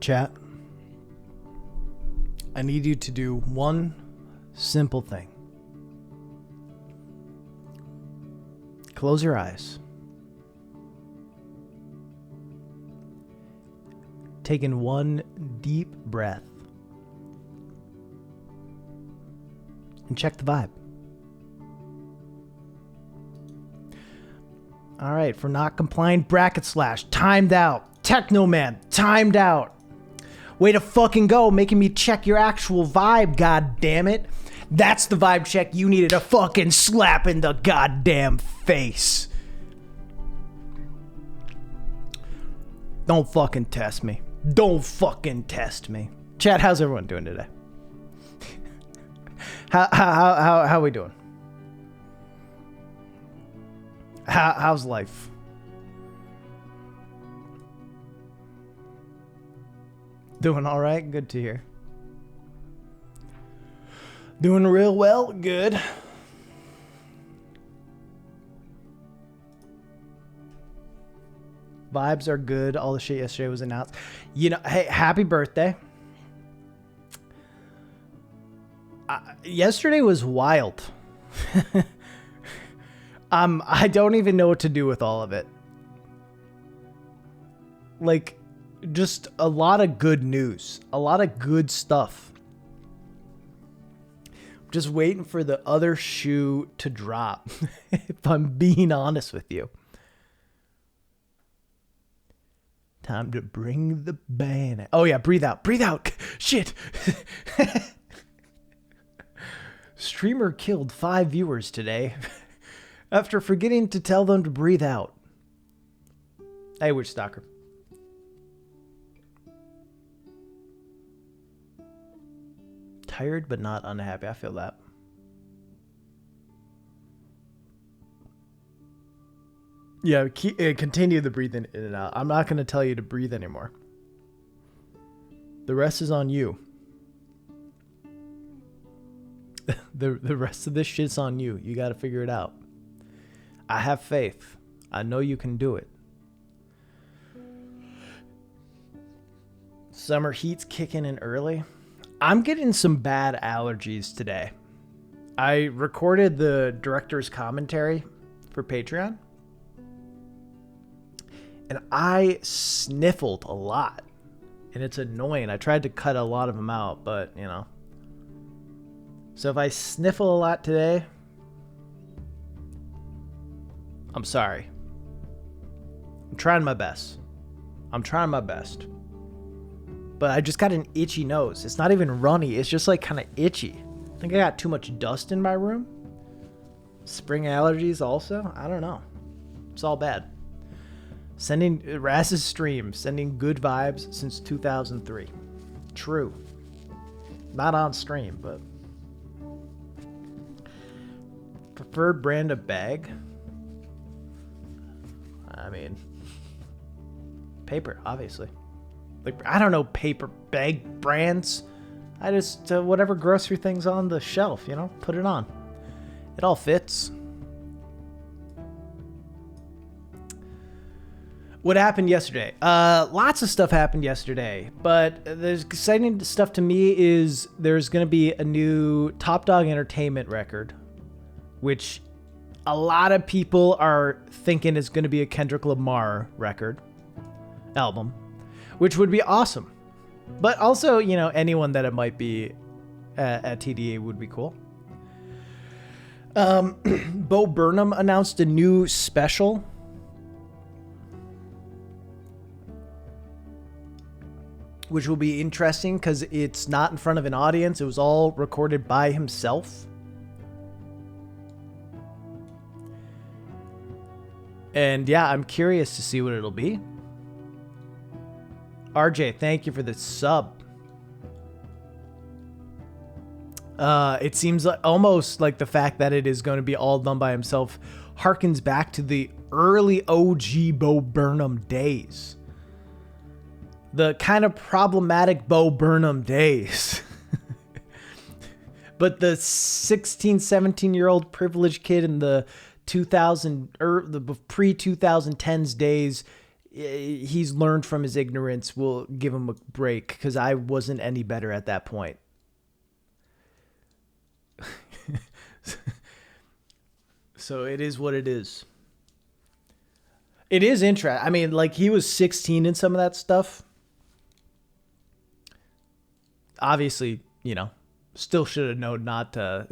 Chat, I need you to do one simple thing. Close your eyes. Take in one deep breath. And check the vibe. All right, for not complying, bracket slash, timed out. Technoman, timed out. Way to fucking go, making me check your actual vibe, god damn it. That's the vibe check you needed, a fucking slap in the goddamn face. Don't fucking test me. Don't fucking test me. Chat, how's everyone doing today? How we doing? How's life? Doing all right? Good to hear. Doing real well? Good. Vibes are good. All the shit yesterday was announced. You know, hey, happy birthday. Yesterday was wild. I don't even know what to do with all of it. Like, just a lot of good news. A lot of good stuff. Just waiting for the other shoe to drop. If I'm being honest with you. Time to bring the band. Oh yeah, breathe out. Breathe out. Shit. Streamer killed 5 viewers today after forgetting to tell them to breathe out. Hey, Witch Stalker. Tired but not unhappy. I feel that. Yeah, continue the breathing in and out. I'm not going to tell you to breathe anymore. The rest is on you. The rest of this shit's on you. You got to figure it out. I have faith. I know you can do it. Summer heat's kicking in early. I'm getting some bad allergies today. I recorded the director's commentary for Patreon. And I sniffled a lot. And it's annoying. I tried to cut a lot of them out, but, you know. So if I sniffle a lot today, I'm sorry. I'm trying my best. But I just got an itchy nose. It's not even runny. It's just like kind of itchy. I think I got too much dust in my room. Spring allergies also. I don't know. It's all bad. Sending Raz's stream, sending good vibes since 2003. True. Not on stream, but preferred brand of bag. I mean, paper, obviously. Like, I don't know paper bag brands. I just whatever grocery thing's on the shelf, you know, put it on. It all fits. What happened yesterday? Lots of stuff happened yesterday, but there's exciting stuff to me is there's going to be a new Top Dog Entertainment record, which a lot of people are thinking is going to be a Kendrick Lamar album, which would be awesome. But also, you know, anyone that it might be at TDA would be cool. Bo Burnham announced a new special. Which will be interesting because it's not in front of an audience. It was all recorded by himself. And yeah, I'm curious to see what it'll be. RJ, thank you for the sub. It seems like almost like the fact that it is going to be all done by himself harkens back to the early OG Bo Burnham days. The kind of problematic Bo Burnham days. But the 16, 17-year-old privileged kid in the 2000 or the pre-2010s days, he's learned from his ignorance. We'll give him a break because I wasn't any better at that point. So it is what it is. It is interesting. I mean, like, he was 16 in some of that stuff. Obviously, you know, still should have known not to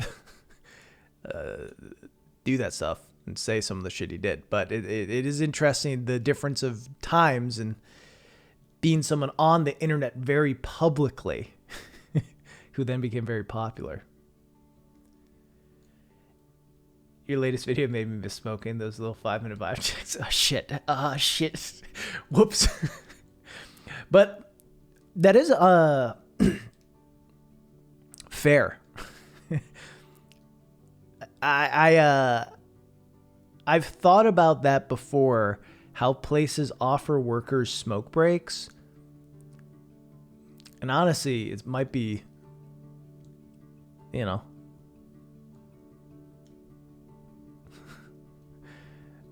do that stuff and say some of the shit he did. But it is interesting, the difference of times and being someone on the internet very publicly who then became very popular. Your latest video made me miss smoking those little 5-minute vibe checks. Oh, shit. Whoops. But that is fair. I've thought about that before, how places offer workers smoke breaks. And honestly, it might be, you know,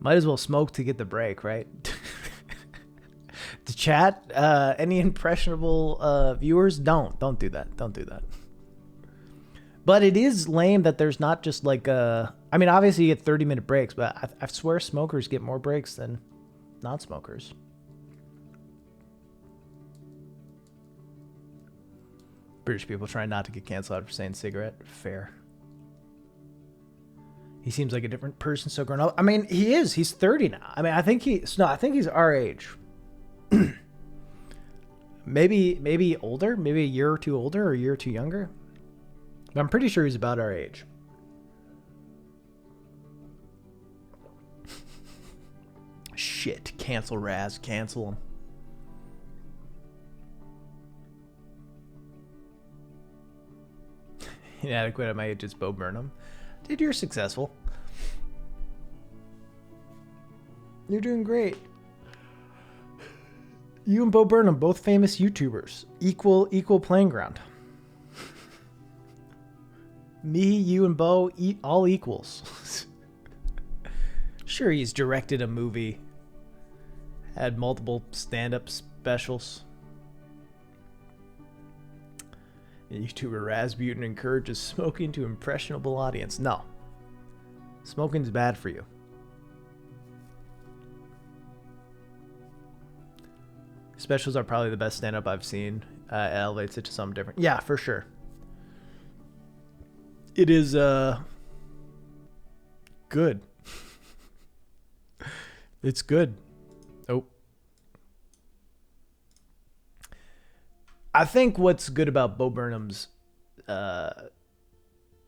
might as well smoke to get the break, right? The chat, any impressionable viewers, don't do that. Don't do that. But it is lame that there's not just like I mean, obviously you get 30-minute breaks, but I swear smokers get more breaks than non-smokers. British people trying not to get canceled for saying cigarette. Fair. He seems like a different person, so grown up. I mean, he is. He's 30 now. I mean, I think he's our age. maybe older, maybe a year or two older or a year or two younger. But I'm pretty sure he's about our age. Shit, cancel Raz, cancel him. Inadequate at my age is Bo Burnham. Dude, you're successful. You're doing great. You and Bo Burnham, both famous YouTubers. Equal playing ground. Me, you, and Bo, all equals. Sure, he's directed a movie. Had multiple stand-up specials. YouTuber Rasputin encourages smoking to impressionable audience. No. Smoking's bad for you. Specials are probably the best stand-up I've seen. It elevates it to something different. Yeah, for sure. It is good. It's good. Oh. I think what's good about Bo Burnham's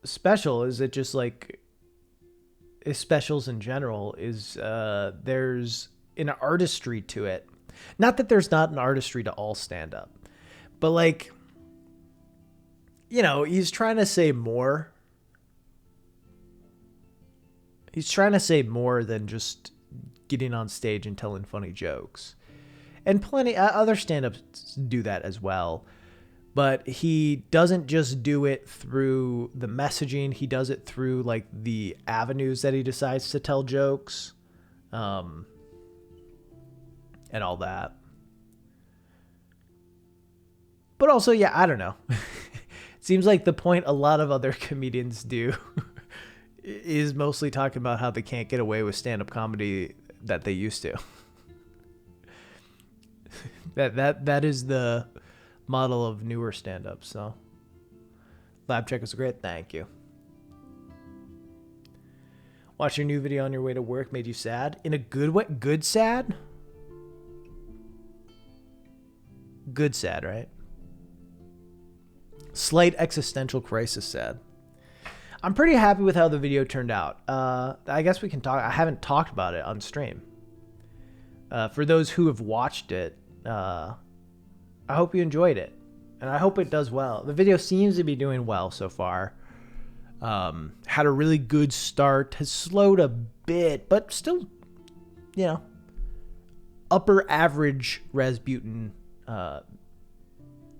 special is it just like his specials in general is there's an artistry to it. Not that there's not an artistry to all stand-up, but like, you know, he's trying to say more. He's trying to say more than just getting on stage and telling funny jokes. And plenty other stand-ups do that as well. But he doesn't just do it through the messaging. He does it through like the avenues that he decides to tell jokes. And all that. But also, yeah, I don't know. It seems like the point a lot of other comedians do is mostly talking about how they can't get away with stand-up comedy that they used to. That is the model of newer stand-up. So, Lab Check was great. Thank you. Watch your new video on your way to work made you sad? In a good way? Good sad? Good sad, right? Slight existential crisis sad. I'm pretty happy with how the video turned out. I guess we can talk. I haven't talked about it on stream. For those who have watched it, I hope you enjoyed it. And I hope it does well. The video seems to be doing well so far. Had a really good start. Has slowed a bit, but still, you know, upper average Rasputin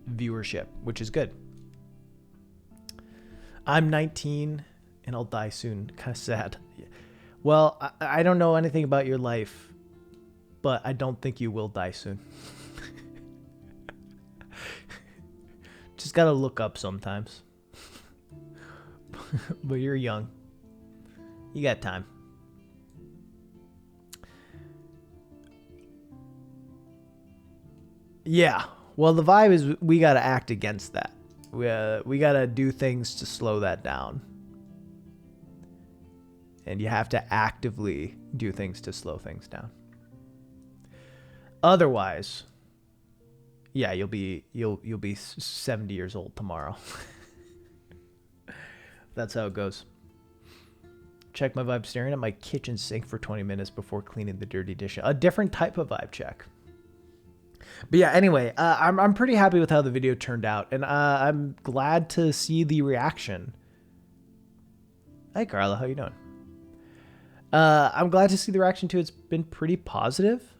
viewership, which is good. I'm 19 and I'll die soon. Kind of sad. Well, I don't know anything about your life, but I don't think you will die soon. Just gotta look up sometimes. But you're young. You got time. Yeah. Well, the vibe is we gotta act against that. We gotta do things to slow that down. And you have to actively do things to slow things down. Otherwise, yeah, you'll be 70 years old tomorrow. That's how it goes. Check my vibe staring at my kitchen sink for 20 minutes before cleaning the dirty dish. A different type of vibe check. But yeah, anyway, I'm pretty happy with how the video turned out, and I'm glad to see the reaction. Hey, Carla, how you doing? I'm glad to see the reaction to it. It's been pretty positive.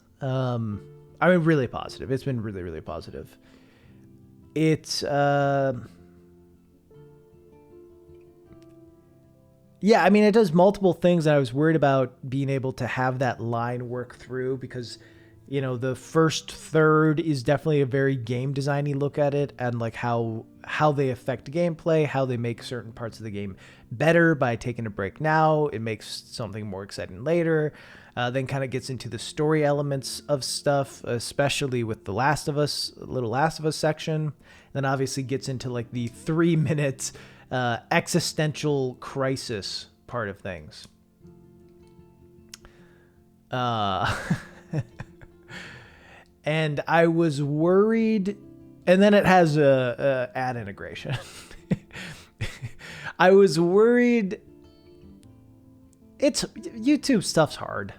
I mean, really positive. It's been really, really positive. It's, yeah, I mean, it does multiple things, and I was worried about being able to have that line work through because, you know, the first third is definitely a very game designy look at it and like how they affect gameplay, how they make certain parts of the game better by taking a break now. It makes something more exciting later. Then kind of gets into the story elements of stuff, especially with the Little Last of Us section. Then obviously gets into like the 3-minute existential crisis part of things. And I was worried, and then it has a ad integration. I was worried. YouTube stuff's hard.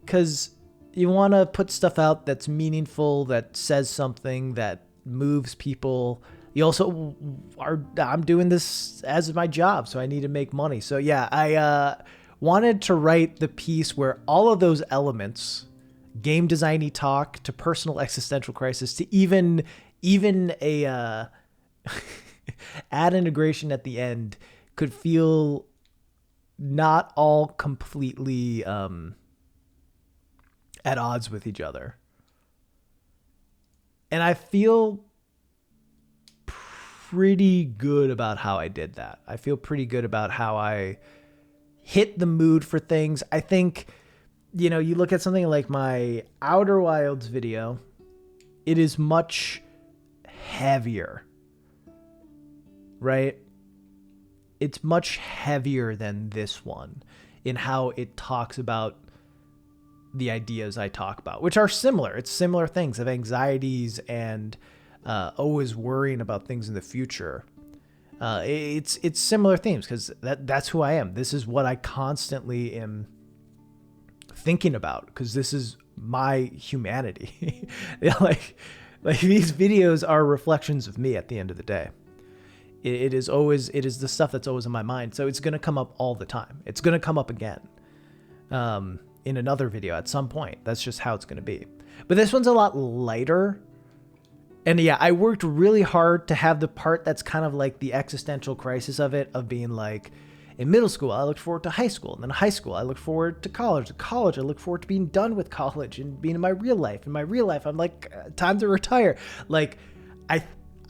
Because you want to put stuff out that's meaningful, that says something, that moves people. You also I'm doing this as my job, so I need to make money. So yeah, I wanted to write the piece where all of those elements, game designy talk to personal existential crisis to even a ad integration at the end could feel not all completely at odds with each other. And I feel pretty good about how I did that. I feel pretty good about how I hit the mood for things. I think, you know, you look at something like my Outer Wilds video, it is much heavier, right? It's much heavier than this one in how it talks about the ideas I talk about, which are similar. It's similar things of anxieties and always worrying about things in the future. It's similar themes because that's who I am. This is what I constantly am thinking about because this is my humanity. like these videos are reflections of me at the end of the day. It is the stuff that's always in my mind. So it's going to come up all the time. It's going to come up again in another video at some point. That's just how it's going to be. But this one's a lot lighter. And yeah, I worked really hard to have the part that's kind of like the existential crisis of it, of being like, in middle school, I looked forward to high school. And then high school, I looked forward to college. College, I look forward to being done with college and being in my real life. In my real life, I'm like, time to retire. Like,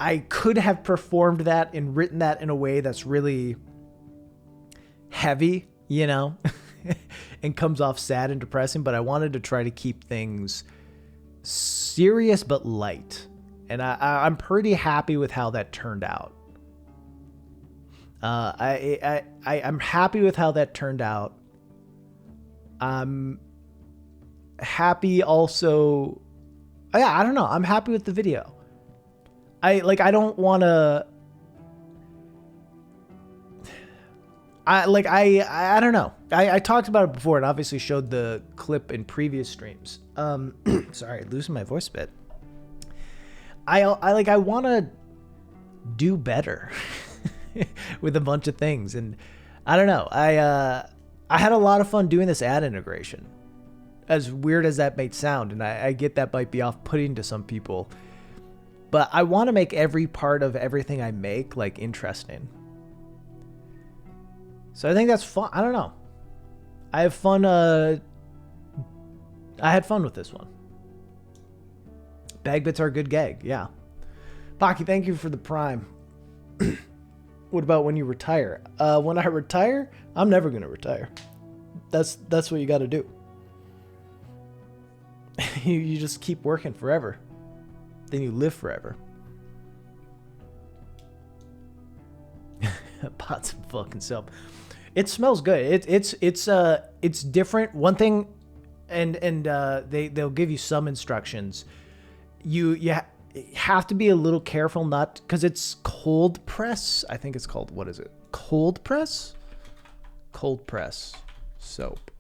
I could have performed that and written that in a way that's really heavy, you know, and comes off sad and depressing. But I wanted to try to keep things serious but light. And I'm pretty happy with how that turned out. I'm happy with how that turned out. I'm happy also. Yeah, I don't know. I'm happy with the video. I don't want to. I don't know. I talked about it before and obviously showed the clip in previous streams. Sorry, losing my voice a bit. I want to do better with a bunch of things, and I don't know. I had a lot of fun doing this ad integration, as weird as that may sound, and I get that might be off-putting to some people, but I want to make every part of everything I make like interesting. So I think that's fun. I don't know. I have fun I had fun with this one. Bag bits are a good gag, yeah. Pocky, thank you for the prime. What about when you retire? When I retire, I'm never gonna retire. That's what you got to do. You just keep working forever. Then you live forever. Bought some fucking soap. It smells good. It's different. One thing, and they'll give you some instructions. You have to be a little careful not, because it's cold press. I think it's called, what is it? Cold press? Cold press soap.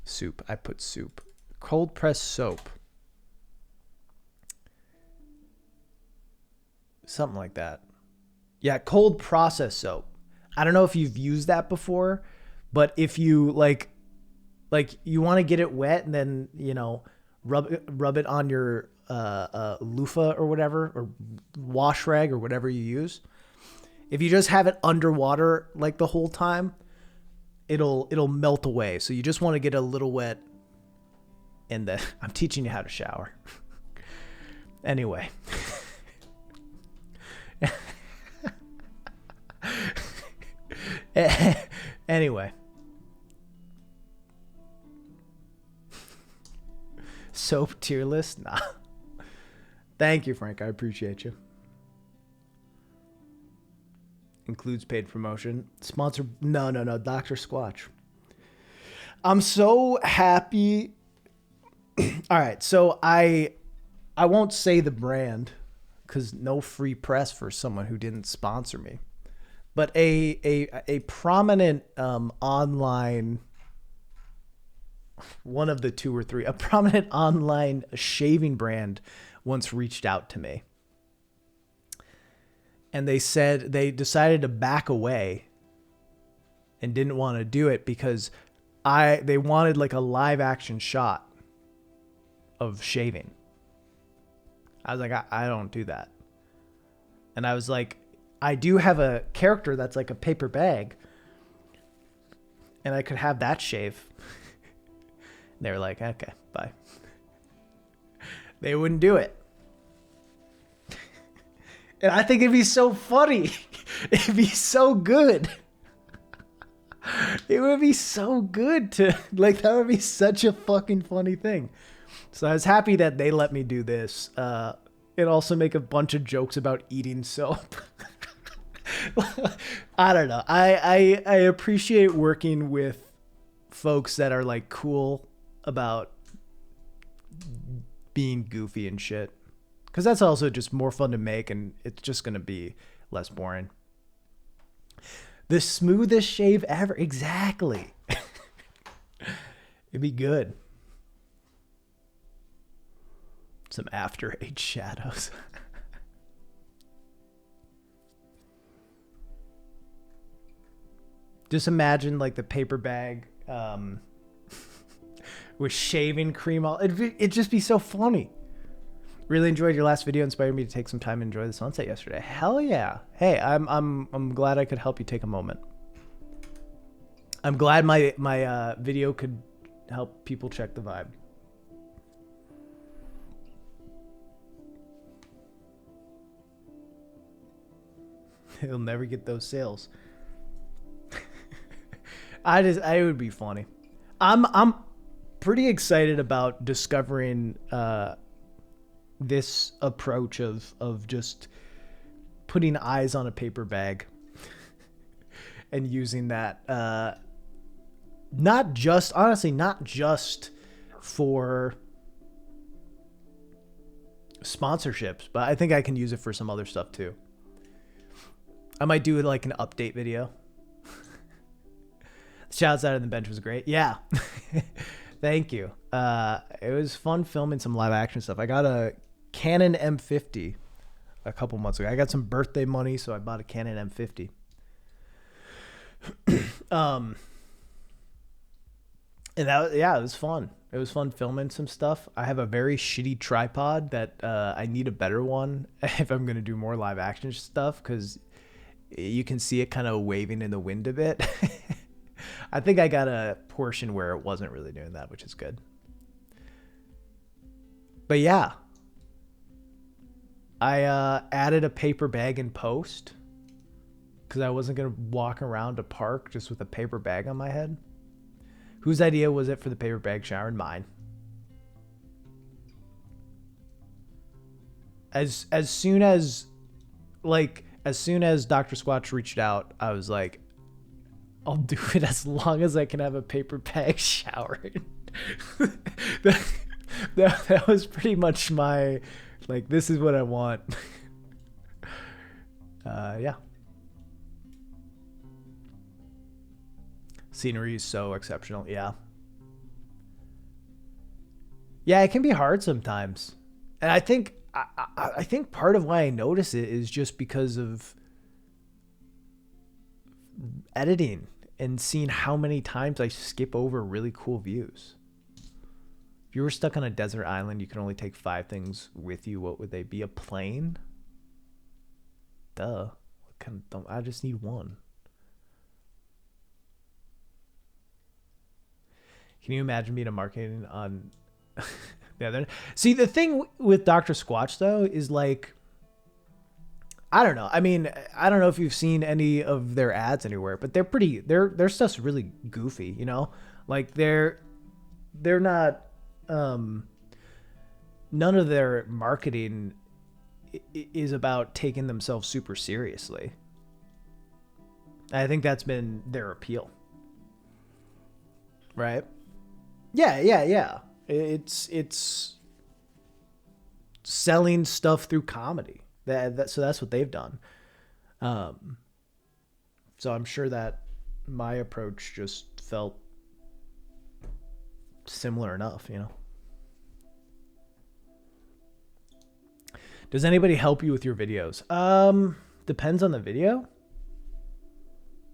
Soup. I put soup. Cold press soap. Something like that. Yeah, cold process soap. I don't know if you've used that before, but if you like you want to get it wet and then, you know, rub it on your loofah or whatever, or wash rag or whatever you use. If you just have it underwater like the whole time, it'll melt away. So you just want to get a little wet, and then I'm teaching you how to shower. Anyway. Anyway. Soap tier list? Nah. Thank you, Frank. I appreciate you. Includes paid promotion. Sponsor. No. Dr. Squatch. I'm so happy. All right. So I won't say the brand because no free press for someone who didn't sponsor me. But a prominent online, one of the two or three, a prominent online shaving brand once reached out to me. And they said they decided to back away and didn't want to do it because they wanted like a live action shot of shaving. I was like, I don't do that. And I was like, I do have a character that's like a paper bag, and I could have that shave. They were like, okay, bye. They wouldn't do it. And I think it'd be so funny. It'd be so good. It would be so good to, like, that would be such a fucking funny thing. So I was happy that they let me do this. And also make a bunch of jokes about eating soap. I don't know. I appreciate working with folks that are like cool about being goofy and shit. Because that's also just more fun to make, and it's just going to be less boring. The smoothest shave ever. Exactly. It'd be good. Some After Age shadows. Just imagine like the paper bag with shaving cream. It'd just be so funny. Really enjoyed your last video. Inspired me to take some time and enjoy the sunset yesterday. Hell yeah. Hey, I'm glad I could help you take a moment. I'm glad my video could help people check the vibe. He'll never get those sales. I would be funny. I'm pretty excited about discovering this approach of just putting eyes on a paper bag and using that not just for sponsorships, but I think I can use it for some other stuff too. I might do like an update video. Shouts out of the bench was great. Yeah. Thank you. It was fun filming some live action stuff. I got a Canon M50 a couple months ago. I got some birthday money, so I bought a Canon M50. And that, yeah, it was fun. It was fun filming some stuff. I have a very shitty tripod that I need a better one if I'm going to do more live action stuff, because you can see it kind of waving in the wind a bit. I think I got a portion where it wasn't really doing that, which is good. But yeah, I added a paper bag in post because I wasn't going to walk around a park just with a paper bag on my head. Whose idea was it for the paper bag shower? Mine. As soon as Dr. Squatch reached out, I was like, I'll do it as long as I can have a paper bag shower. that was pretty much my, like, this is what I want. Yeah. Scenery is so exceptional. Yeah. Yeah, it can be hard sometimes. And I think part of why I notice it is just because of editing and seeing how many times I skip over really cool views. If you were stuck on a desert island, you can only take 5 things with you. What would they be? A plane? Duh. I just need one. Can you imagine being a marketing on the other? See, the thing with Dr. Squatch though is like, I don't know. I mean, I don't know if you've seen any of their ads anywhere, but their stuff's really goofy, you know? Like they're not none of their marketing is about taking themselves super seriously. I think that's been their appeal. Right? Yeah. It's selling stuff through comedy. So that's what they've done. So I'm sure that my approach just felt similar enough, you know. Does anybody help you with your videos? Depends on the video.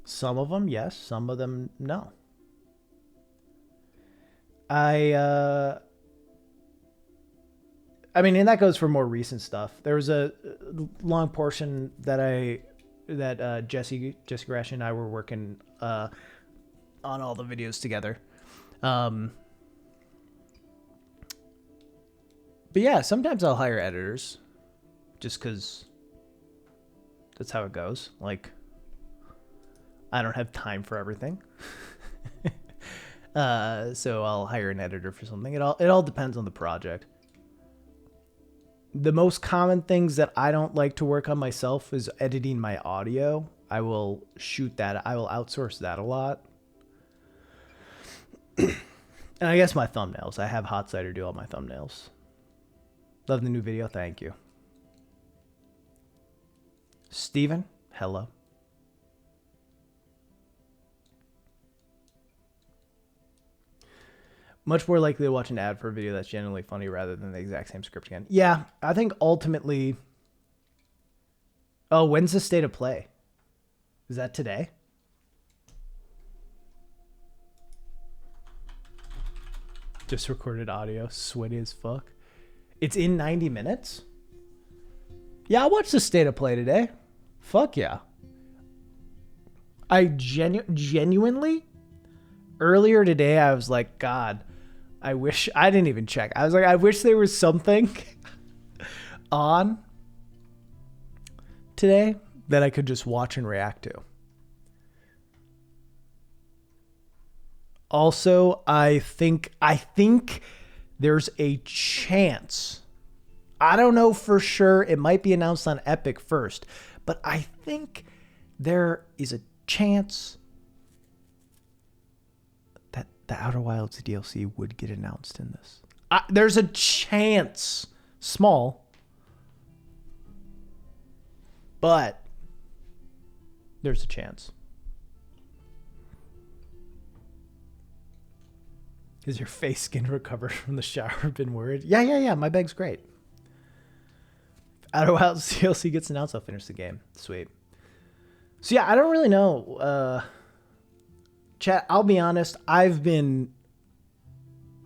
Some of them, yes. Some of them, no. I mean, and that goes for more recent stuff. There was a long portion that Jesse Grashy and I were working on all the videos together. But yeah, sometimes I'll hire editors just because that's how it goes. Like, I don't have time for everything. So I'll hire an editor for something. It all depends on the project. The most common things that I don't like to work on myself is editing my audio. I will shoot that. I will outsource that a lot. And I guess my thumbnails. I have Hot Cider do all my thumbnails. Love the new video. Thank you. Steven, hello. Much more likely to watch an ad for a video that's genuinely funny rather than the exact same script again. Yeah, I think ultimately... Oh, when's the state of play? Is that today? Just recorded audio. Sweaty as fuck. It's in 90 minutes? Yeah, I watched the state of play today. Fuck yeah. I genuinely... Earlier today, I was like, God... I wish I didn't even check. I was like, I wish there was something on today that I could just watch and react to. Also, I think there's a chance. I don't know for sure. It might be announced on Epic first, but I think there is a chance the Outer Wilds DLC would get announced in this. There's a chance. Small. But there's a chance. Has your face skin recovered from the shower? Been worried? Yeah. My bag's great. If Outer Wilds DLC gets announced, I'll finish the game. Sweet. So yeah, I don't really know. Chat, I'll be honest, I've been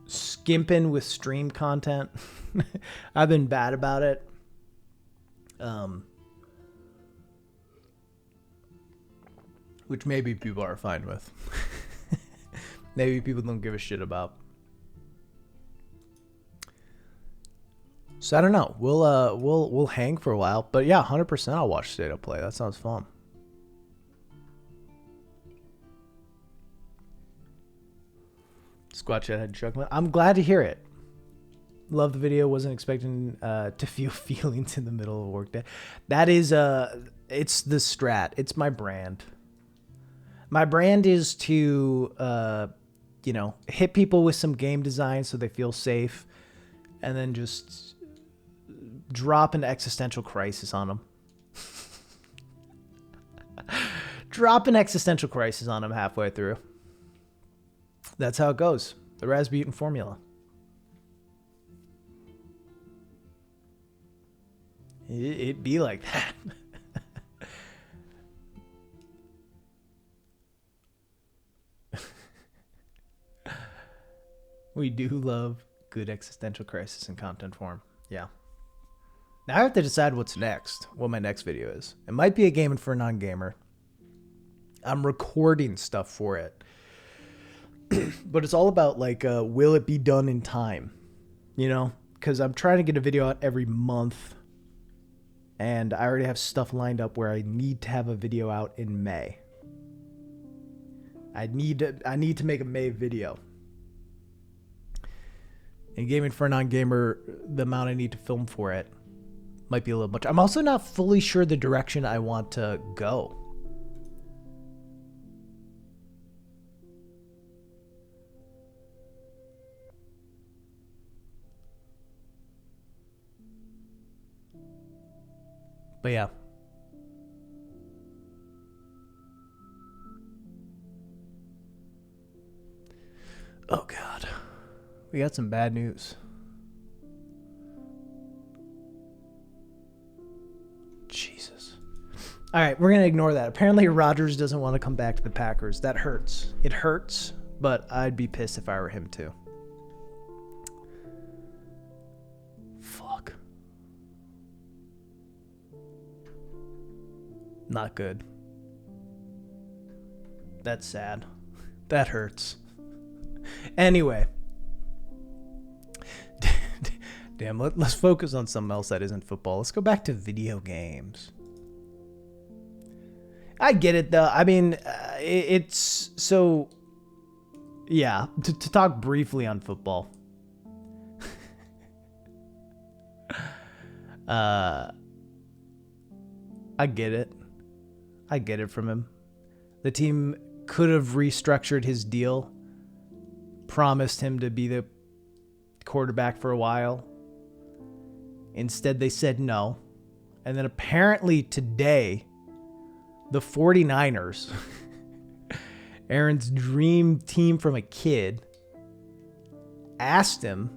skimping with stream content. I've been bad about it. Which maybe people are fine with. Maybe people don't give a shit about. So I don't know. We'll hang for a while, but yeah, 100% I'll watch State of Play. That sounds fun. Squat Chat had chuckling. I'm glad to hear it. Love the video. Wasn't expecting to feel feelings in the middle of a workday. That is it's the strat. It's my brand. My brand is to you know, hit people with some game design so they feel safe, and then just drop an existential crisis on them. Drop an existential crisis on them halfway through. That's how it goes. The Rasputin formula. It be like that. We do love good existential crisis in content form. Yeah. Now I have to decide what's next, what my next video is. It might be a gaming for a non-gamer. I'm recording stuff for it. But it's all about, like, will it be done in time? You know? Because I'm trying to get a video out every month. And I already have stuff lined up where I need to have a video out in May. I need to make a May video. And gaming for a non-gamer, the amount I need to film for it might be a little much. I'm also not fully sure the direction I want to go. But yeah. Oh God. We got some bad news. Jesus. All right, we're going to ignore that. Apparently Rodgers doesn't want to come back to the Packers. That hurts. It hurts, but I'd be pissed if I were him too. Fuck. Not good. That's sad. That hurts. Anyway. Damn, let's focus on something else that isn't football. Let's go back to video games. I get it, though. I mean, it's so... Yeah, to talk briefly on football. I get it. I get it from him. The team could have restructured his deal, promised him to be the quarterback for a while. Instead, they said no. And then apparently today, the 49ers, Aaron's dream team from a kid, asked him,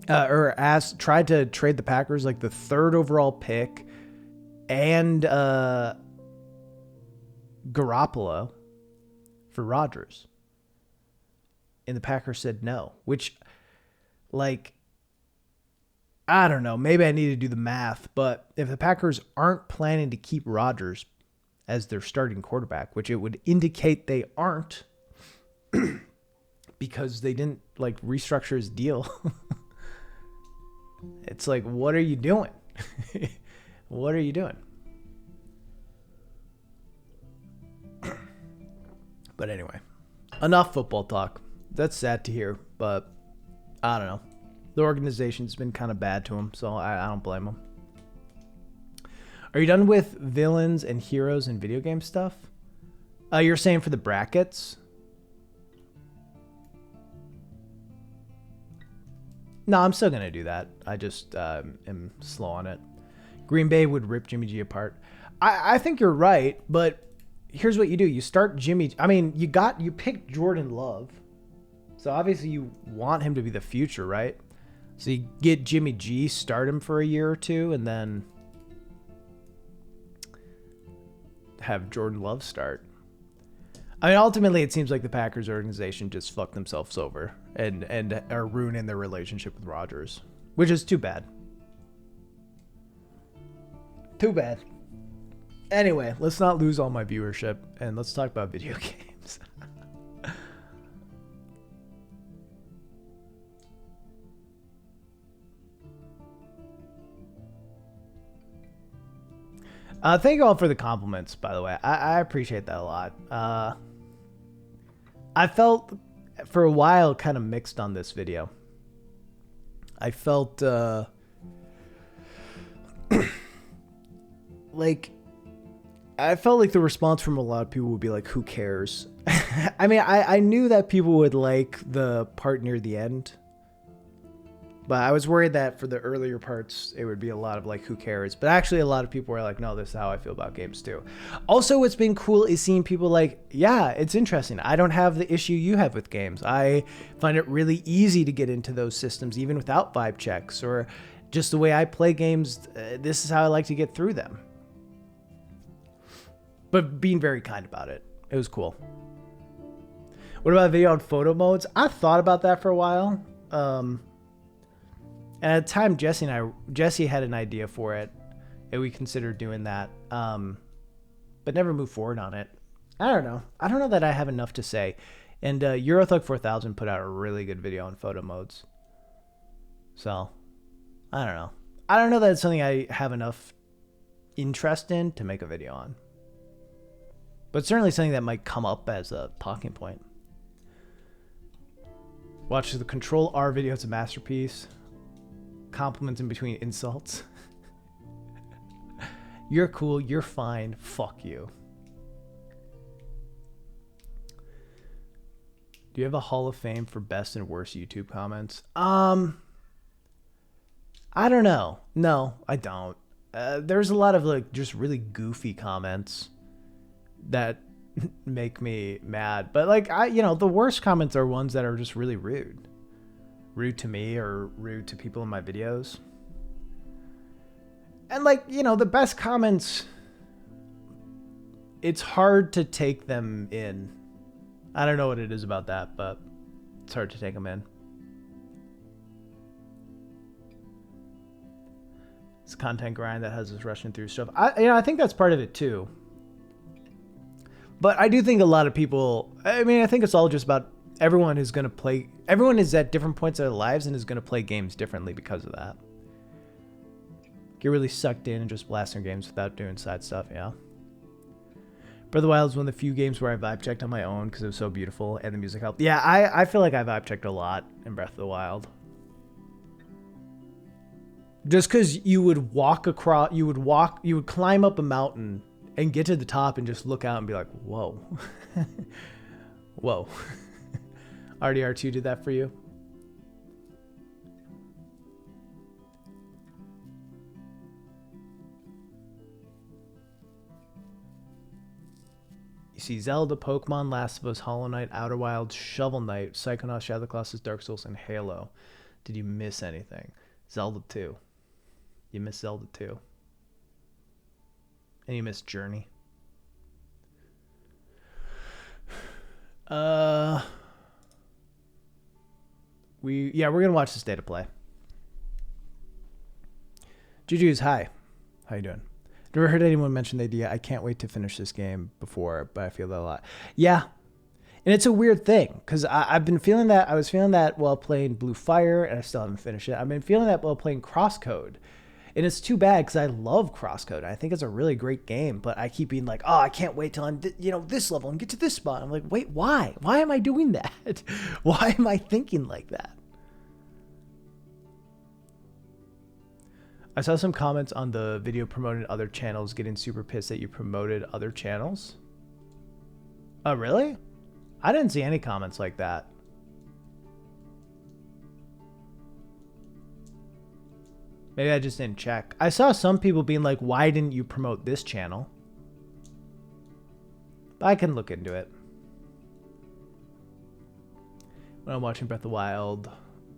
tried to trade the Packers like the 3rd overall pick and Garoppolo for Rodgers. And the Packers said no, which, like, I don't know. Maybe I need to do the math, but if the Packers aren't planning to keep Rodgers as their starting quarterback, which it would indicate they aren't because they didn't, like, restructure his deal. It's like, what are you doing? What are you doing? But anyway, enough football talk. That's sad to hear, but I don't know. The organization's been kind of bad to him, so I don't blame him. Are you done with villains and heroes and video game stuff? You're saying for the brackets? No, I'm still going to do that. I just am slow on it. Green Bay would rip Jimmy G apart. I think you're right, but here's what you do. You start Jimmy. I mean, you picked Jordan Love. So obviously you want him to be the future, right? So you get Jimmy G, start him for a year or two, and then have Jordan Love start. I mean, ultimately, it seems like the Packers organization just fucked themselves over and are ruining their relationship with Rodgers, which is too bad. Too bad. Anyway, let's not lose all my viewership, and let's talk about video games. Thank you all for the compliments, by the way. I appreciate that a lot. I felt for a while kind of mixed on this video. I felt like the response from a lot of people would be like, who cares? I mean, I knew that people would like the part near the end, but I was worried that for the earlier parts, it would be a lot of like, who cares? But actually a lot of people were like, no, this is how I feel about games too. Also, what's been cool is seeing people like, yeah, it's interesting. I don't have the issue you have with games. I find it really easy to get into those systems, even without vibe checks or just the way I play games. This is how I like to get through them. But being very kind about it. It was cool. What about video on photo modes? I thought about that for a while. And at the time, Jesse had an idea for it, and we considered doing that, but never moved forward on it. I don't know. I don't know that I have enough to say. And Eurothug 4000 put out a really good video on photo modes. So, I don't know. I don't know that it's something I have enough interest in to make a video on. But certainly something that might come up as a talking point. Watch the Control R video. It's a masterpiece. Compliments in between insults. You're cool. You're fine. Fuck you. Do you have a Hall of Fame for best and worst YouTube comments? I don't know. No, I don't. There's a lot of like just really goofy comments that make me mad. But like the worst comments are ones that are just really rude. Rude to me or rude to people in my videos. And like, the best comments, it's hard to take them in. I don't know what it is about that, but it's hard to take them in. It's a content grind that has us rushing through stuff. I think that's part of it too. But I do think a lot of people, I think it's all just about everyone is at different points of their lives and is going to play games differently because of that. Get really sucked in and just blasting games without doing side stuff, yeah. Breath of the Wild is one of the few games where I vibe checked on my own because it was so beautiful and the music helped. Yeah, I feel like I vibe checked a lot in Breath of the Wild. Just because you would climb up a mountain and get to the top and just look out and be like, whoa. Whoa. RDR2 did that for you? You see Zelda, Pokemon, Last of Us, Hollow Knight, Outer Wilds, Shovel Knight, Psychonauts, Shadow of the Colossus, Dark Souls, and Halo. Did you miss anything? Zelda 2. You missed Zelda 2. And you missed Journey. We're gonna watch the State of Play. Juju's, hi. How you doing? Never heard anyone mention the idea. I can't wait to finish this game before, but I feel that a lot. Yeah. And it's a weird thing because I've been feeling that. I was feeling that while playing Blue Fire, and I still haven't finished it. I've been feeling that while playing Crosscode. And it's too bad because I love Crosscode. I think it's a really great game, but I keep being like, oh, I can't wait till I'm, this level and get to this spot. I'm like, wait, why? Why am I doing that? Why am I thinking like that? I saw some comments on the video promoting other channels getting super pissed that you promoted other channels. Oh, really? I didn't see any comments like that. Maybe I just didn't check. I saw some people being like, why didn't you promote this channel? But I can look into it. When I'm watching Breath of the Wild,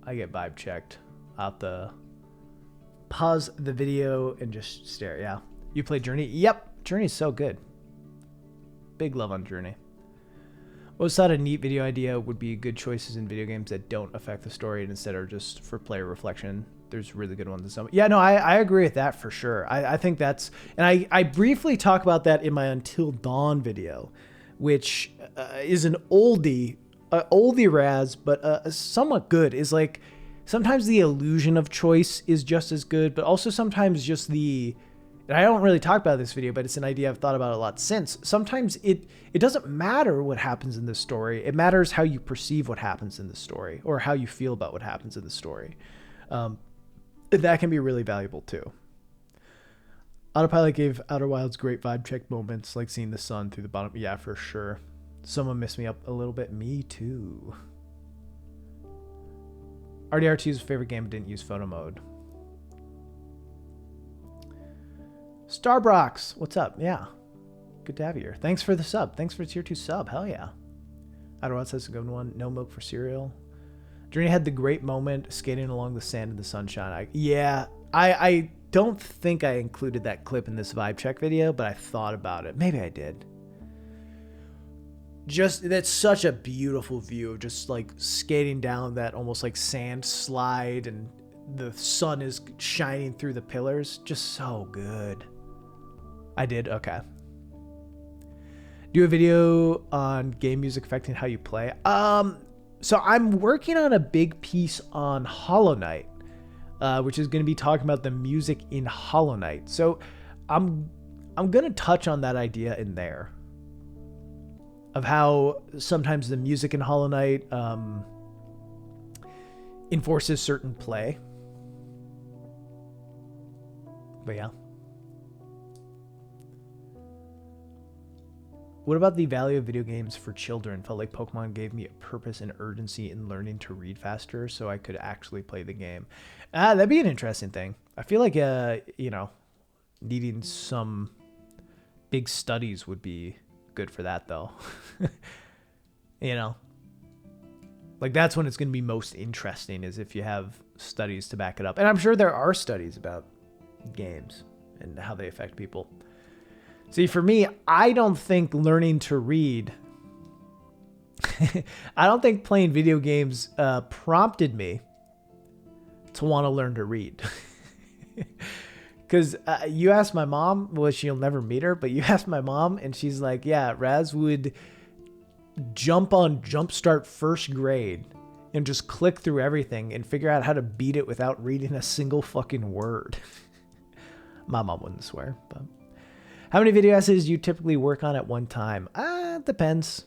I get vibe checked. I'll have to pause the video and just stare. Yeah. You play Journey? Yep. Journey's so good. Big love on Journey. Most thought a neat video idea would be good choices in video games that don't affect the story and instead are just for player reflection. There's really good ones in some. Yeah, no, I agree with that for sure. I think that's, and I briefly talk about that in my Until Dawn video, which is an oldie Raz, but somewhat good. Is like sometimes the illusion of choice is just as good, but also sometimes just the and I don't really talk about this video, but it's an idea I've thought about a lot since. Sometimes it doesn't matter what happens in this story. It matters how you perceive what happens in the story, or how you feel about what happens in the story. That can be really valuable too. Autopilot gave Outer Wilds great vibe check moments, like seeing the sun through the bottom. Yeah, for sure. Someone missed me up a little bit. Me too. RDR2's favorite game, didn't use photo mode. Starbrox, what's up? Yeah, good to have you here. Thanks for the sub. Thanks for the tier 2 sub. Hell yeah. Outer Wilds has a good one. No milk for cereal. Journey had the great moment skating along the sand in the sunshine. I don't think I included that clip in this vibe check video, but I thought about it. Maybe I did. Just, that's such a beautiful view of just like skating down that almost like sand slide, and the sun is shining through the pillars. Just so good. I did? Okay. Do a video on game music affecting how you play. So I'm working on a big piece on Hollow Knight, which is going to be talking about the music in Hollow Knight. So I'm going to touch on that idea in there, of how sometimes the music in Hollow Knight enforces certain play. But yeah. What about the value of video games for children? Felt like Pokemon gave me a purpose and urgency in learning to read faster so I could actually play the game. That'd be an interesting thing. I feel like, needing some big studies would be good for that, though. Like that's when it's going to be most interesting, is if you have studies to back it up. And I'm sure there are studies about games and how they affect people. See, for me, I don't think learning to read, I don't think playing video games prompted me to want to learn to read. Because you ask my mom, well, she'll never meet her, but you ask my mom and she's like, yeah, Raz would jump on Jumpstart first grade and just click through everything and figure out how to beat it without reading a single fucking word. My mom wouldn't swear, but... How many video essays do you typically work on at one time? Depends.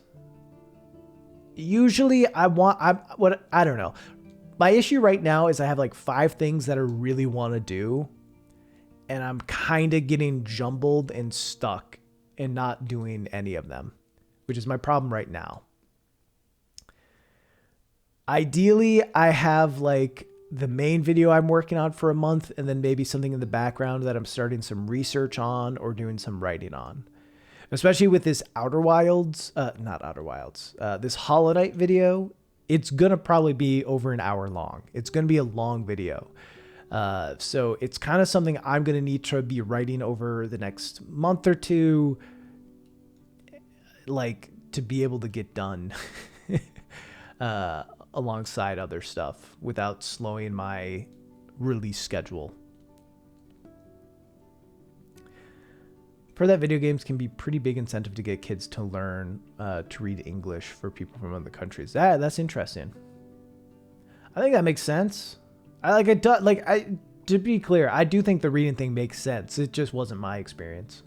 Usually I don't know. My issue right now is I have like 5 things that I really want to do, and I'm kind of getting jumbled and stuck and not doing any of them, which is my problem right now. Ideally, I have like the main video I'm working on for a month, and then maybe something in the background that I'm starting some research on or doing some writing on. Especially with this this Hollow Knight video, it's going to probably be over an hour long. It's going to be a long video. So it's kind of something I'm going to need to be writing over the next month or two, like to be able to get done. Alongside other stuff without slowing my release schedule. For that, video games can be pretty big incentive to get kids to learn to read English for people from other countries. That's interesting. I think that makes sense. To be clear, I do think the reading thing makes sense. It just wasn't my experience.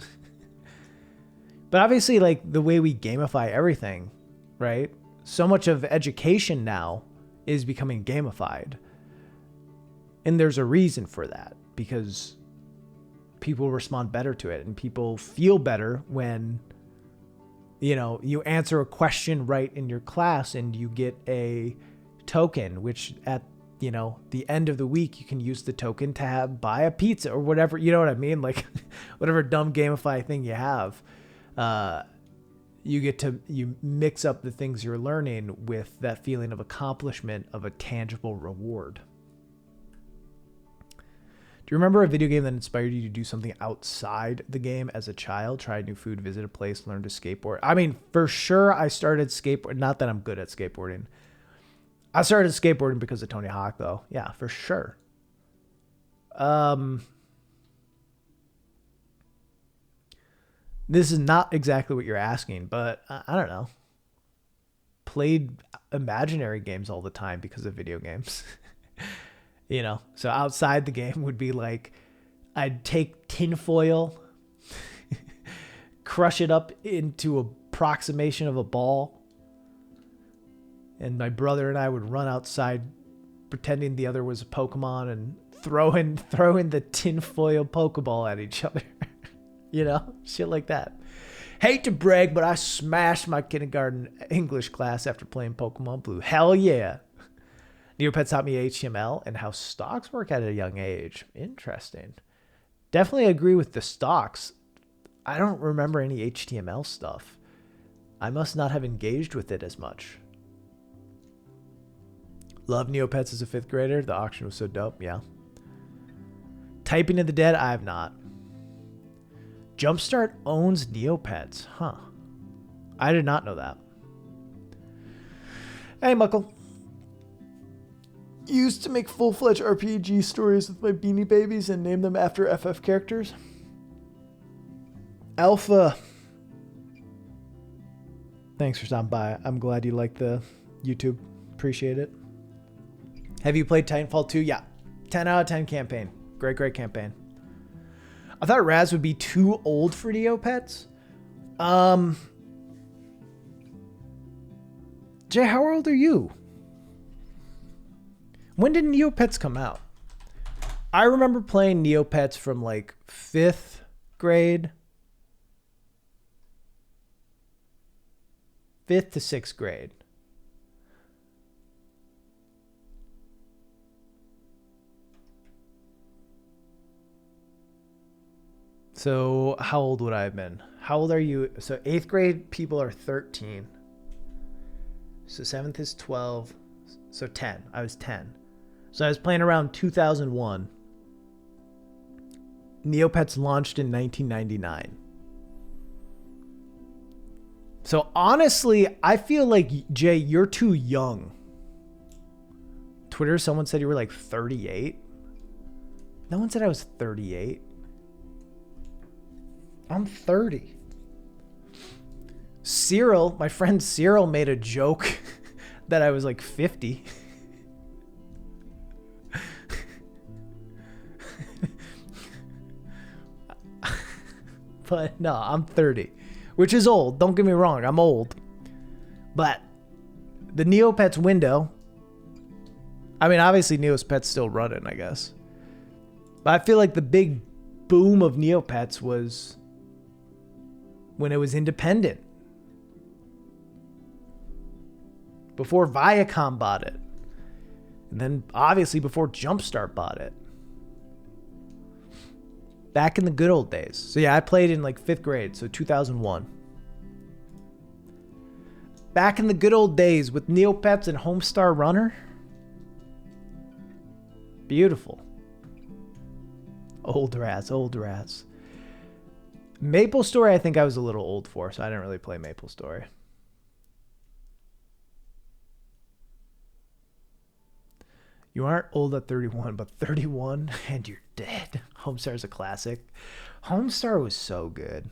But obviously, like the way we gamify everything, right? So much of education now is becoming gamified. And there's a reason for that, because people respond better to it and people feel better when, you answer a question right in your class and you get a token, which at, the end of the week, you can use the token to buy a pizza or whatever, you know what I mean? Like whatever dumb gamify thing you have. You mix up the things you're learning with that feeling of accomplishment of a tangible reward. Do you remember a video game that inspired you to do something outside the game as a child? Try new food, visit a place, learn to skateboard. I mean, for sure I started skateboarding. Not that I'm good at skateboarding. I started skateboarding because of Tony Hawk, though. Yeah, for sure. This is not exactly what you're asking, but I don't know. Played imaginary games all the time because of video games. So outside the game would be like, I'd take tinfoil, crush it up into a approximation of a ball, and my brother and I would run outside pretending the other was a Pokemon and throw in the tinfoil Pokeball at each other. You know, shit like that. Hate to brag, but I smashed my kindergarten English class after playing Pokemon Blue. Hell yeah. Neopets taught me HTML and how stocks work at a young age. Interesting. Definitely agree with the stocks. I don't remember any HTML stuff. I must not have engaged with it as much. Love Neopets as a 5th grader. The auction was so dope. Yeah. Typing in the Dead. I have not. Jumpstart owns Neopets. Huh. I did not know that. Hey, Muckle. Used to make full-fledged RPG stories with my Beanie Babies and name them after FF characters. Alpha. Thanks for stopping by. I'm glad you liked the YouTube. Appreciate it. Have you played Titanfall 2? Yeah. 10 out of 10 campaign. Great campaign. I thought Raz would be too old for Neopets. Jay, how old are you? When did Neopets come out? I remember playing Neopets from like 5th grade. 5th to 6th grade. So how old would I have been? How old are you? So 8th grade people are 13. So 7th is 12. So 10. I was 10. So I was playing around 2001. Neopets launched in 1999. So honestly, I feel like, Jay, you're too young. Twitter, someone said you were like 38. No one said I was 38. I'm 30. Cyril, my friend Cyril made a joke that I was like 50. But no, I'm 30, which is old. Don't get me wrong, I'm old. But the Neopets window, I mean, obviously Neopets still running, I guess. But I feel like the big boom of Neopets was when it was independent. Before Viacom bought it. And then obviously before Jumpstart bought it. Back in the good old days. So yeah, I played in like 5th grade, so 2001. Back in the good old days with Neopets and Homestar Runner. Beautiful. Old rats. Maple Story, I think I was a little old for, so I didn't really play Maple Story. You aren't old at 31, but 31 and you're dead. Homestar is a classic. Homestar was so good.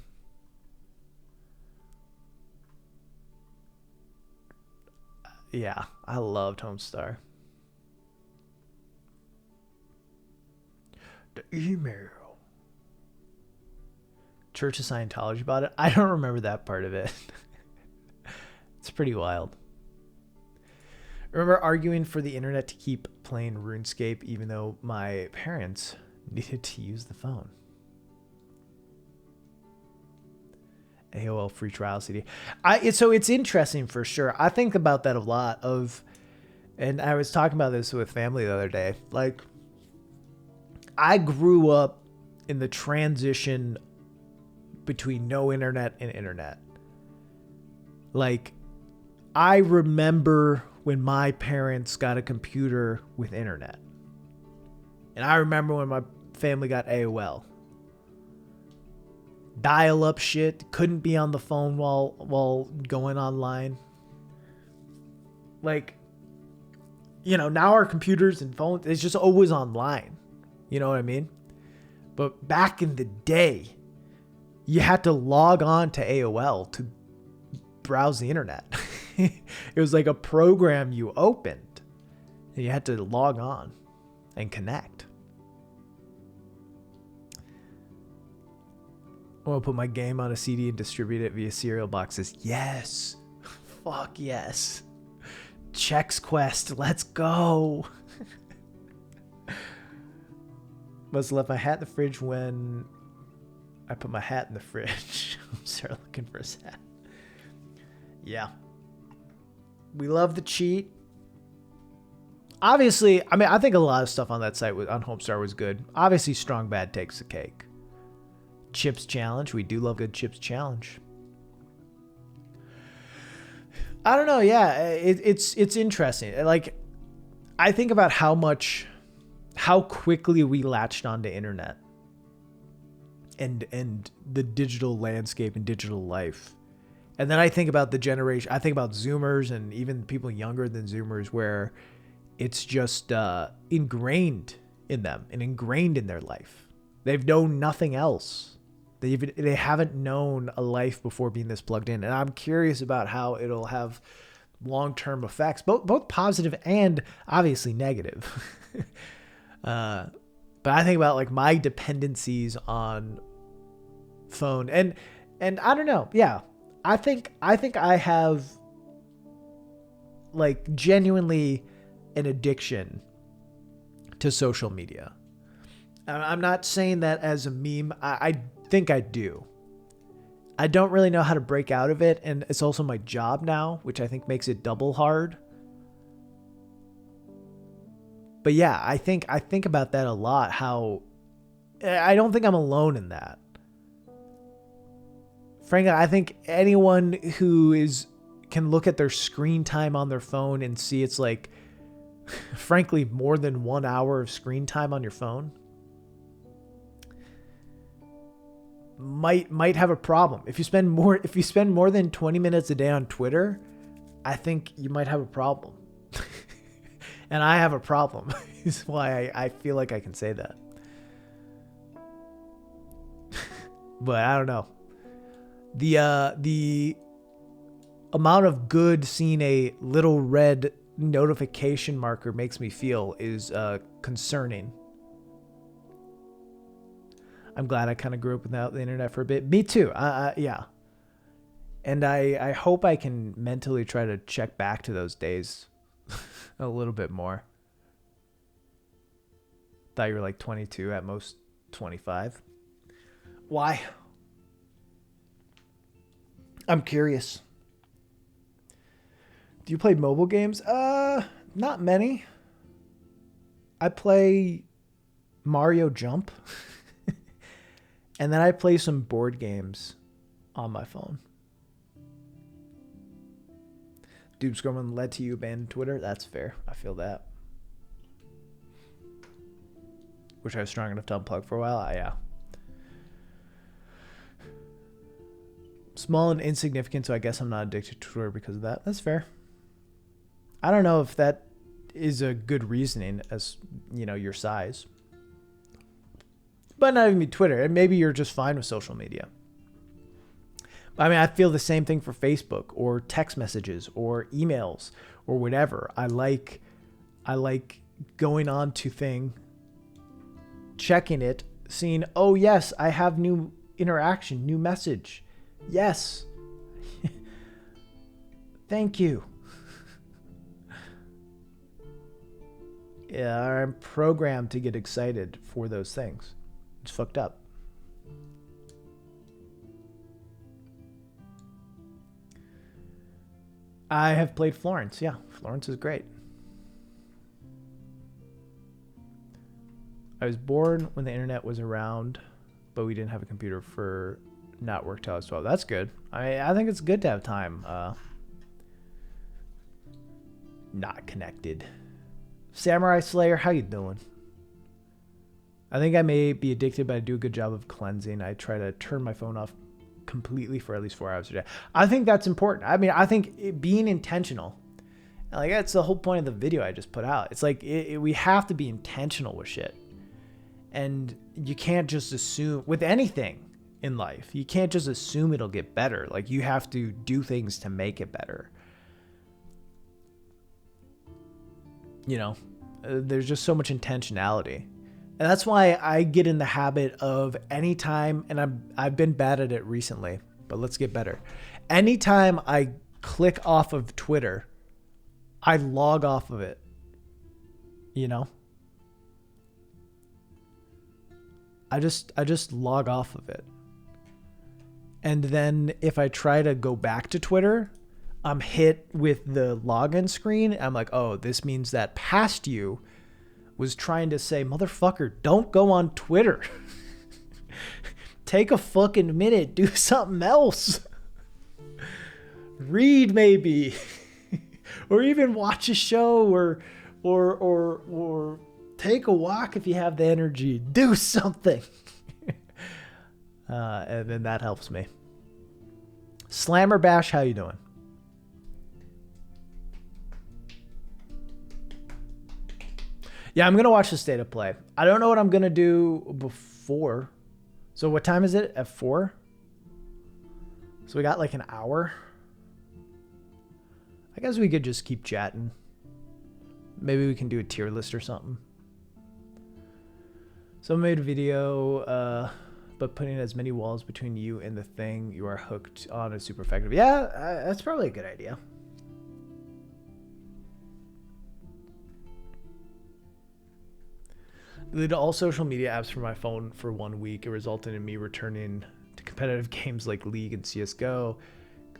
Yeah, I loved Homestar. The email. Church of Scientology bought it. I don't remember that part of it. It's pretty wild. Remember arguing for the internet to keep playing RuneScape even though my parents needed to use the phone. AOL free trial CD. So it's interesting for sure. I think about that a lot and I was talking about this with family the other day. Like, I grew up in the transition between no internet and internet. Like, I remember when my parents got a computer with internet. And I remember when my family got AOL. Dial-up shit, couldn't be on the phone while going online. Like, you know, now our computers and phones, it's just always online. You know what I mean? But back in the day, you had to log on to AOL to browse the internet. It was like a program you opened and you had to log on and connect. I want to put my game on a CD and distribute it via cereal boxes. Yes. Fuck yes. Chex Quest. Let's go. Must have left my hat in the fridge when I put my hat in the fridge. I'm sorry, looking for his hat. Yeah. We love the cheat. Obviously, I mean, I think a lot of stuff on that site on Homestar was good. Obviously, Strong Bad takes the cake. Chips Challenge. We do love good Chips Challenge. I don't know. Yeah, it's interesting. Like, I think about how quickly we latched onto internet and the digital landscape and digital life. And then I think about the generation, I think about Zoomers and even people younger than Zoomers where it's just ingrained in them and ingrained in their life. They've known nothing else. They haven't known a life before being this plugged in. And I'm curious about how it'll have long-term effects, both positive and obviously negative. But I think about like my dependencies on phone and I don't know. Yeah. I think I have like genuinely an addiction to social media. I'm not saying that as a meme. I think I do. I don't really know how to break out of it, and it's also my job now, which I think makes it double hard. But yeah, I think about that a lot, how I don't think I'm alone in that. Frankly, I think anyone who can look at their screen time on their phone and see it's like, frankly, more than 1 hour of screen time on your phone might have a problem. If you spend more than 20 minutes a day on Twitter, I think you might have a problem. And I have a problem. Is why I feel like I can say that. But I don't know. The amount of good seeing a little red notification marker makes me feel is concerning. I'm glad I kind of grew up without the internet for a bit. Me too. Yeah. And I hope I can mentally try to check back to those days a little bit more. Thought you were like 22, at most 25. Why? I'm curious. Do you play mobile games? Not many. I play Mario Jump. And then I play some board games on my phone. Dude Scrumman led to you abandon Twitter. That's fair. I feel that. Wish I was strong enough to unplug for a while. Yeah. Small and insignificant, so I guess I'm not addicted to Twitter because of that. That's fair. I don't know if that is a good reasoning as, your size. But not even Twitter. And maybe you're just fine with social media. But I mean, I feel the same thing for Facebook or text messages or emails or whatever. I like going on to thing, checking it, seeing, oh yes, I have new interaction, new message. Yes. Thank you. Yeah, I'm programmed to get excited for those things. It's fucked up. I have played Florence. Yeah, Florence is great. I was born when the internet was around, but we didn't have a computer for not work till I was 12. That's good. I think it's good to have time not connected. Samurai Slayer, how you doing? I think I may be addicted, but I do a good job of cleansing. I try to turn my phone off completely for at least 4 hours a day. I think that's important. I mean, I think being intentional, like that's the whole point of the video I just put out. It's like we have to be intentional with shit. And you can't just assume with anything in life. You can't just assume it'll get better. Like you have to do things to make it better. There's just so much intentionality And that's why I get in the habit of anytime, and I've been bad at it recently, but let's get better. Anytime I click off of Twitter, I log off of it. You know? I just log off of it. And then if I try to go back to Twitter, I'm hit with the login screen. I'm like, oh, this means that past you was trying to say, motherfucker, don't go on Twitter. Take a fucking minute. Do something else. Read maybe. Or even watch a show or take a walk if you have the energy. Do something. And then that helps me. Slammer Bash, how you doing? Yeah, I'm going to watch the State of Play. I don't know what I'm going to do before. So what time is it? At 4? So we got like an hour. I guess we could just keep chatting. Maybe we can do a tier list or something. Someone made a video, but putting as many walls between you and the thing you are hooked on is super effective. Yeah, that's probably a good idea. Deleted all social media apps from my phone for 1 week. It resulted in me returning to competitive games like League and CSGO.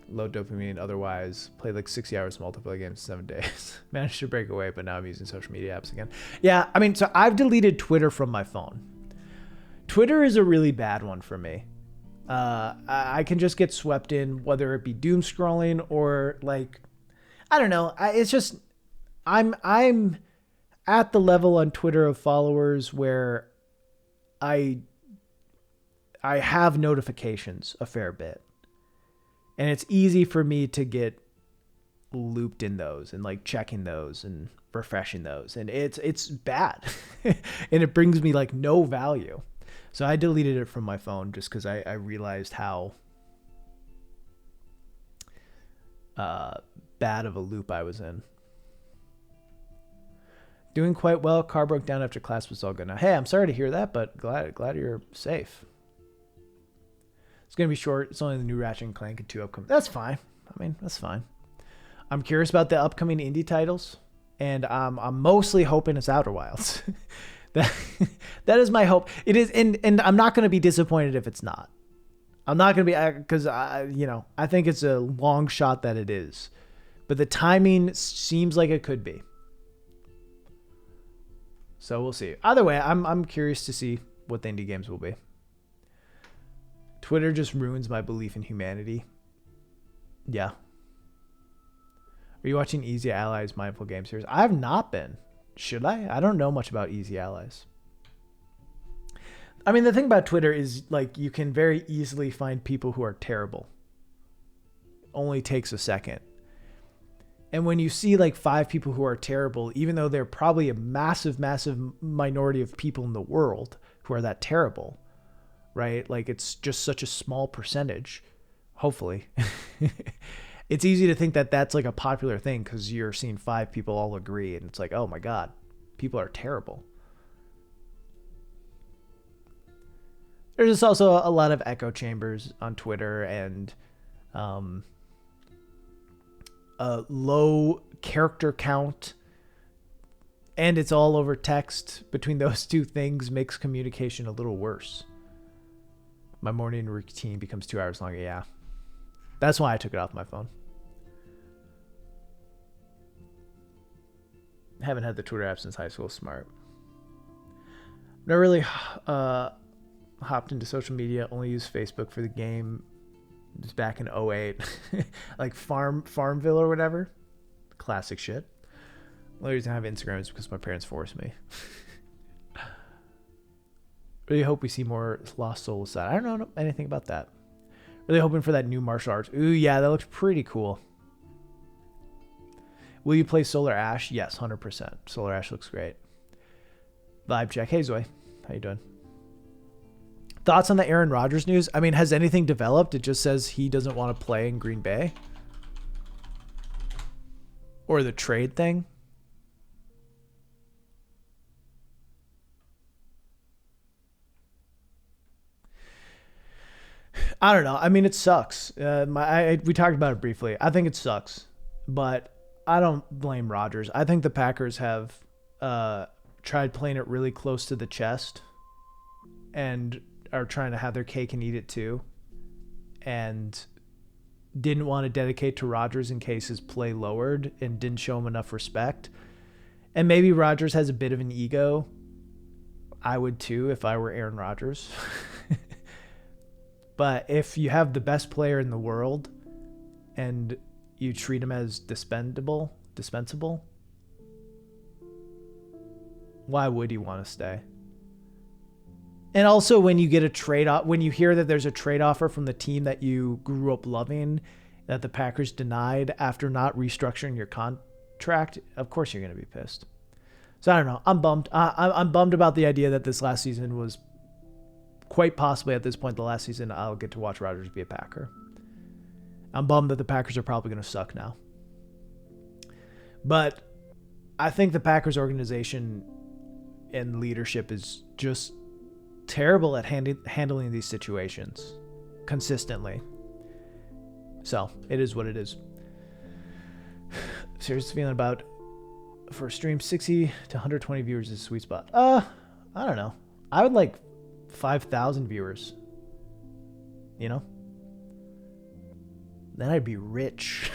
Low dopamine otherwise. Played like 60 hours multiplayer games in 7 days. Managed to break away, but now I'm using social media apps again. Yeah, I mean, so I've deleted Twitter from my phone. Twitter is a really bad one for me. I can just get swept in, whether it be doom scrolling or like, I don't know. It's just, I'm at the level on Twitter of followers where I have notifications a fair bit. And it's easy for me to get looped in those and like checking those and refreshing those. And it's bad. And it brings me like no value. So I deleted it from my phone just because I realized how bad of a loop I was in. Doing quite well. Car broke down after class was all good. Now, hey, I'm sorry to hear that, but glad you're safe. It's going to be short. It's only the new Ratchet and Clank and 2 upcoming. That's fine. I mean, that's fine. I'm curious about the upcoming indie titles, and I'm mostly hoping it's Outer Wilds. That is my hope. It is, and I'm not going to be disappointed if it's not. I'm not going to be, because I think it's a long shot that it is, but the timing seems like it could be. So we'll see. Either way, I'm curious to see what the indie games will be. Twitter just ruins my belief in humanity. Yeah. Are you watching Easy Allies Mindful Game series? I have not been. Should I? I don't know much about Easy Allies. I mean, the thing about Twitter is like you can very easily find people who are terrible. Only takes a second. And when you see like 5 people who are terrible, even though they're probably a massive, massive minority of people in the world who are that terrible, right? Like it's just such a small percentage, hopefully. It's easy to think that that's like a popular thing because you're seeing 5 people all agree and it's like, oh my God, people are terrible. There's just also a lot of echo chambers on Twitter and a low character count, and it's all over text. Between those two things makes communication a little worse. My morning routine becomes 2 hours longer. Yeah. That's why I took it off my phone. Haven't had the Twitter app since high school. Smart. Never really hopped into social media. Only used Facebook for the game. It was back in 2008. Like Farmville or whatever. Classic shit. The only reason I have Instagram is because my parents forced me. Really hope we see more Lost Souls side. I don't know anything about that. Really hoping for that new martial arts. Ooh, yeah, that looks pretty cool. Will you play Solar Ash? Yes, 100%. Solar Ash looks great. Vibe check. Hey, Zoe. How you doing? Thoughts on the Aaron Rodgers news? I mean, has anything developed? It just says he doesn't want to play in Green Bay. Or the trade thing. I don't know. I mean, it sucks. We talked about it briefly. I think it sucks, but I don't blame Rodgers. I think the Packers have tried playing it really close to the chest and are trying to have their cake and eat it too, and didn't want to dedicate to Rodgers in case his play lowered and didn't show him enough respect. And maybe Rodgers has a bit of an ego. I would too if I were Aaron Rodgers. But if you have the best player in the world and you treat him as dispensable, why would he want to stay? And also when you get a trade off, when you hear that there's a trade offer from the team that you grew up loving that the Packers denied after not restructuring your contract, of course you're going to be pissed. So I don't know. I'm bummed. I'm bummed about the idea that this last season was quite possibly at this point the last season I'll get to watch Rodgers be a Packer. I'm bummed that the Packers are probably going to suck now. But I think the Packers organization and leadership is just terrible at handling these situations consistently. So it is what it is. Serious feeling about for a stream 60 to 120 viewers is a sweet spot. I don't know. I would like 5,000 viewers. You know? Then I'd be rich.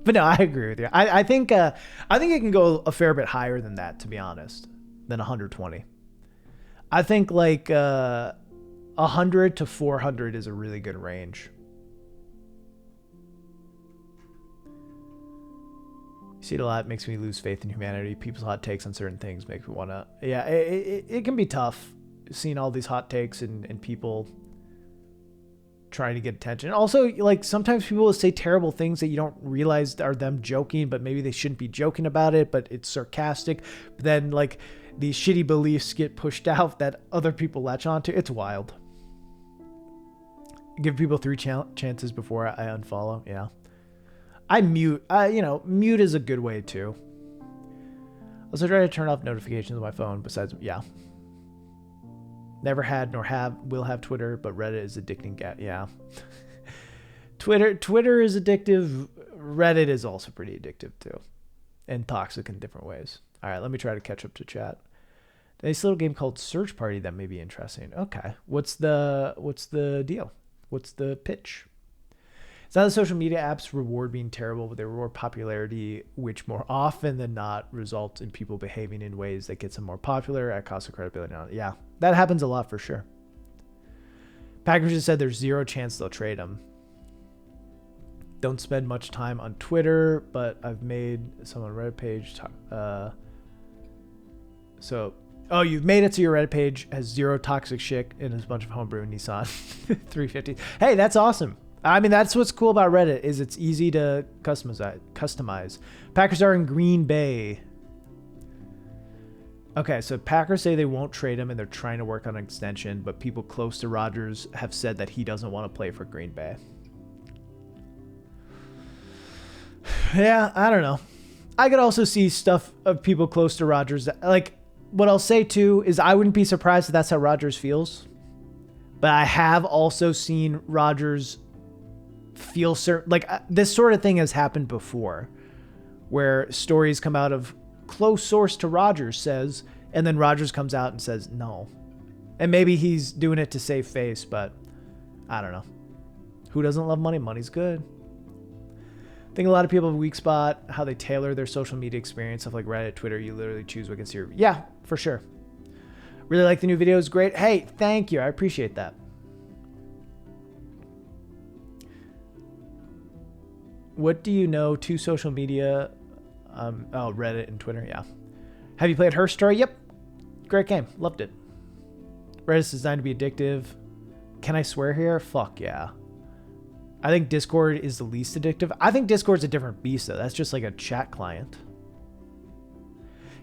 But no, I agree with you. I think it can go a fair bit higher than that, to be honest, than 120. I think like 100 to 400 is a really good range. You see it a lot. It makes me lose faith in humanity. People's hot takes on certain things make me want to... Yeah, it can be tough seeing all these hot takes and people trying to get attention. Also, like, sometimes people will say terrible things that you don't realize are them joking, but maybe they shouldn't be joking about it, but it's sarcastic. But then, like, these shitty beliefs get pushed out that other people latch onto. It's wild. Give people 3 chances before I unfollow. Yeah. I mute. Mute is a good way too. Also try to turn off notifications on my phone besides, yeah. Never had nor will have Twitter, but Reddit is addicting. Yeah. Twitter is addictive. Reddit is also pretty addictive too. And toxic in different ways. All right, let me try to catch up to chat. This little game called Search Party that may be interesting. Okay. What's the deal? What's the pitch? It's not that social media apps reward being terrible, but they reward popularity, which more often than not results in people behaving in ways that gets them more popular at cost of credibility. Yeah, that happens a lot for sure. Packers just said there's 0 chance they'll trade him. Don't spend much time on Twitter, but I've made some on Reddit page. You've made it to your Reddit page, has 0 toxic shit, and there's a bunch of homebrew Nissan 350. Hey, that's awesome. I mean, that's what's cool about Reddit is it's easy to customize. Packers are in Green Bay. Okay, so Packers say they won't trade him and they're trying to work on an extension, but people close to Rodgers have said that he doesn't want to play for Green Bay. Yeah, I don't know. I could also see stuff of people close to Rodgers. Like, what I'll say too is I wouldn't be surprised if that's how Rodgers feels. But I have also seen Rodgers feel certain, like this sort of thing has happened before where stories come out of close source to Rodgers says, and then Rodgers comes out and says no. And maybe he's doing it to save face, but I don't know. Who doesn't love money? Money's good. I think a lot of people have a weak spot, how they tailor their social media experience, stuff like Reddit, Twitter. You literally choose what gets your... Yeah, for sure. Really like the new videos. Great. Hey, thank you. I appreciate that. What do you know to social media? Reddit and Twitter. Yeah. Have you played Her Story? Yep. Great game. Loved it. Reddit's designed to be addictive. Can I swear here? Fuck yeah. I think Discord is the least addictive. I think Discord's a different beast though. That's just like a chat client.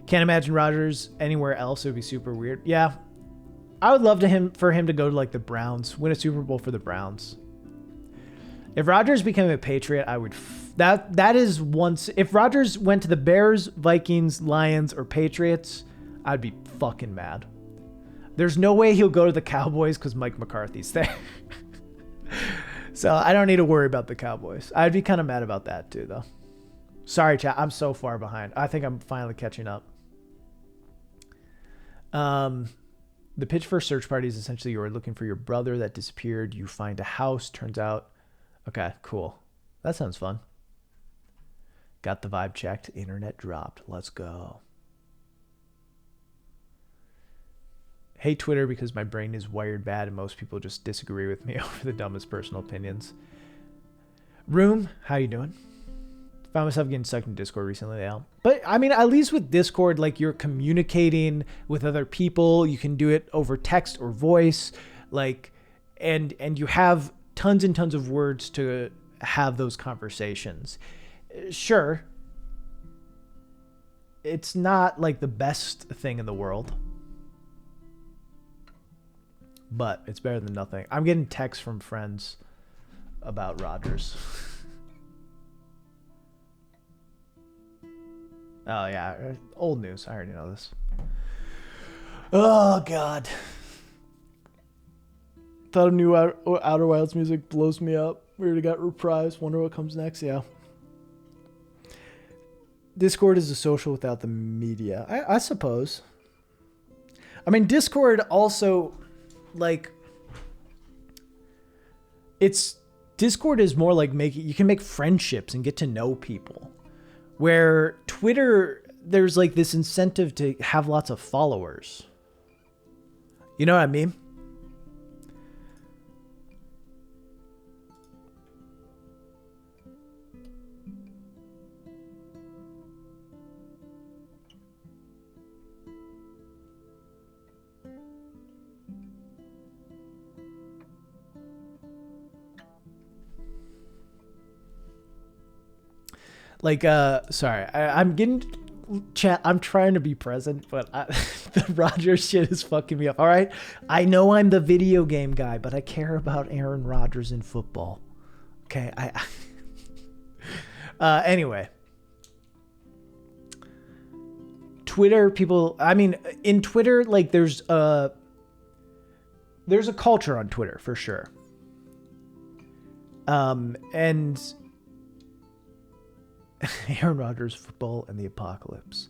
Can't imagine Rodgers anywhere else. It would be super weird. Yeah. I would love for him to go to like the Browns, win a Super Bowl for the Browns. If Rodgers became a Patriot, I would... That is once... If Rodgers went to the Bears, Vikings, Lions, or Patriots, I'd be fucking mad. There's no way he'll go to the Cowboys because Mike McCarthy's there. So I don't need to worry about the Cowboys. I'd be kind of mad about that too, though. Sorry, chat. I'm so far behind. I think I'm finally catching up. The pitch for a search party is essentially you're looking for your brother that disappeared. You find a house. Turns out, okay, cool. That sounds fun. Got the vibe checked. Internet dropped. Let's go. Hate Twitter because my brain is wired bad and most people just disagree with me over the dumbest personal opinions. Room, how you doing? Found myself getting stuck in Discord recently, yeah. But I mean, at least with Discord, like you're communicating with other people. You can do it over text or voice, like, and you have tons and tons of words to have those conversations. Sure, it's not like the best thing in the world, but it's better than nothing. I'm getting texts from friends about Rodgers. Oh, yeah. Old news. I already know this. Oh, God. Thought of new Outer Wilds music blows me up. We already got Reprise. Wonder what comes next. Yeah. Discord is a social without the media. I suppose. I mean, Discord also, like, Discord is more like you can make friendships and get to know people. Where Twitter, there's like this incentive to have lots of followers. You know what I mean? Like, sorry, I'm getting chat. I'm trying to be present, but the Rodgers shit is fucking me up. All right. I know I'm the video game guy, but I care about Aaron Rodgers in football. Okay. Anyway, Twitter people, I mean, in Twitter, like there's a culture on Twitter for sure. And Aaron Rodgers, football, and the apocalypse.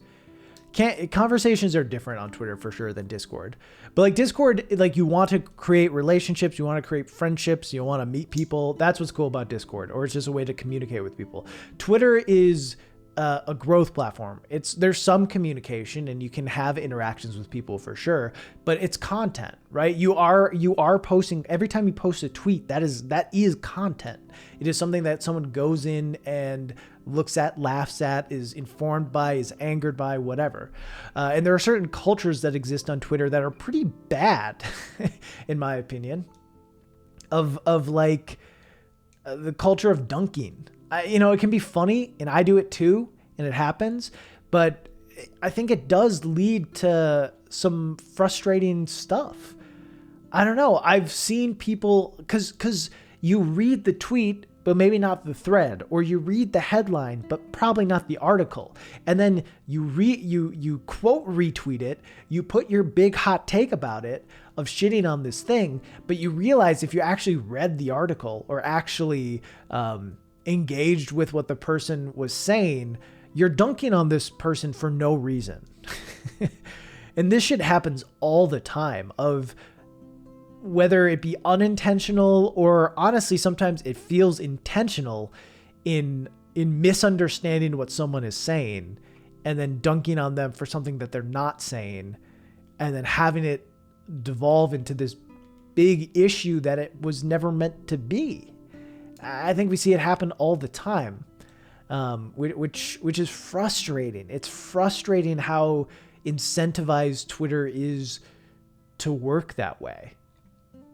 Conversations are different on Twitter for sure than Discord. But like Discord, like you want to create relationships, you want to create friendships, you want to meet people. That's what's cool about Discord, or it's just a way to communicate with people. Twitter is a growth platform. There's some communication and you can have interactions with people for sure, but it's content, right? You are posting every time you post a tweet. That is content. It is something that someone goes in and looks at, laughs at, is informed by, is angered by, whatever. And there are certain cultures that exist on Twitter that are pretty bad, in my opinion, of like the culture of dunking. It can be funny, and I do it too, and it happens, but I think it does lead to some frustrating stuff. I don't know. I've seen people, because you read the tweet, but maybe not the thread, or you read the headline, but probably not the article. And then you quote retweet it, you put your big hot take about it of shitting on this thing, but you realize if you actually read the article or actually engaged with what the person was saying, you're dunking on this person for no reason. And this shit happens all the time, of whether it be unintentional or honestly, sometimes it feels intentional in misunderstanding what someone is saying and then dunking on them for something that they're not saying, and then having it devolve into this big issue that it was never meant to be. I think we see it happen all the time, which is frustrating. It's frustrating how incentivized Twitter is to work that way.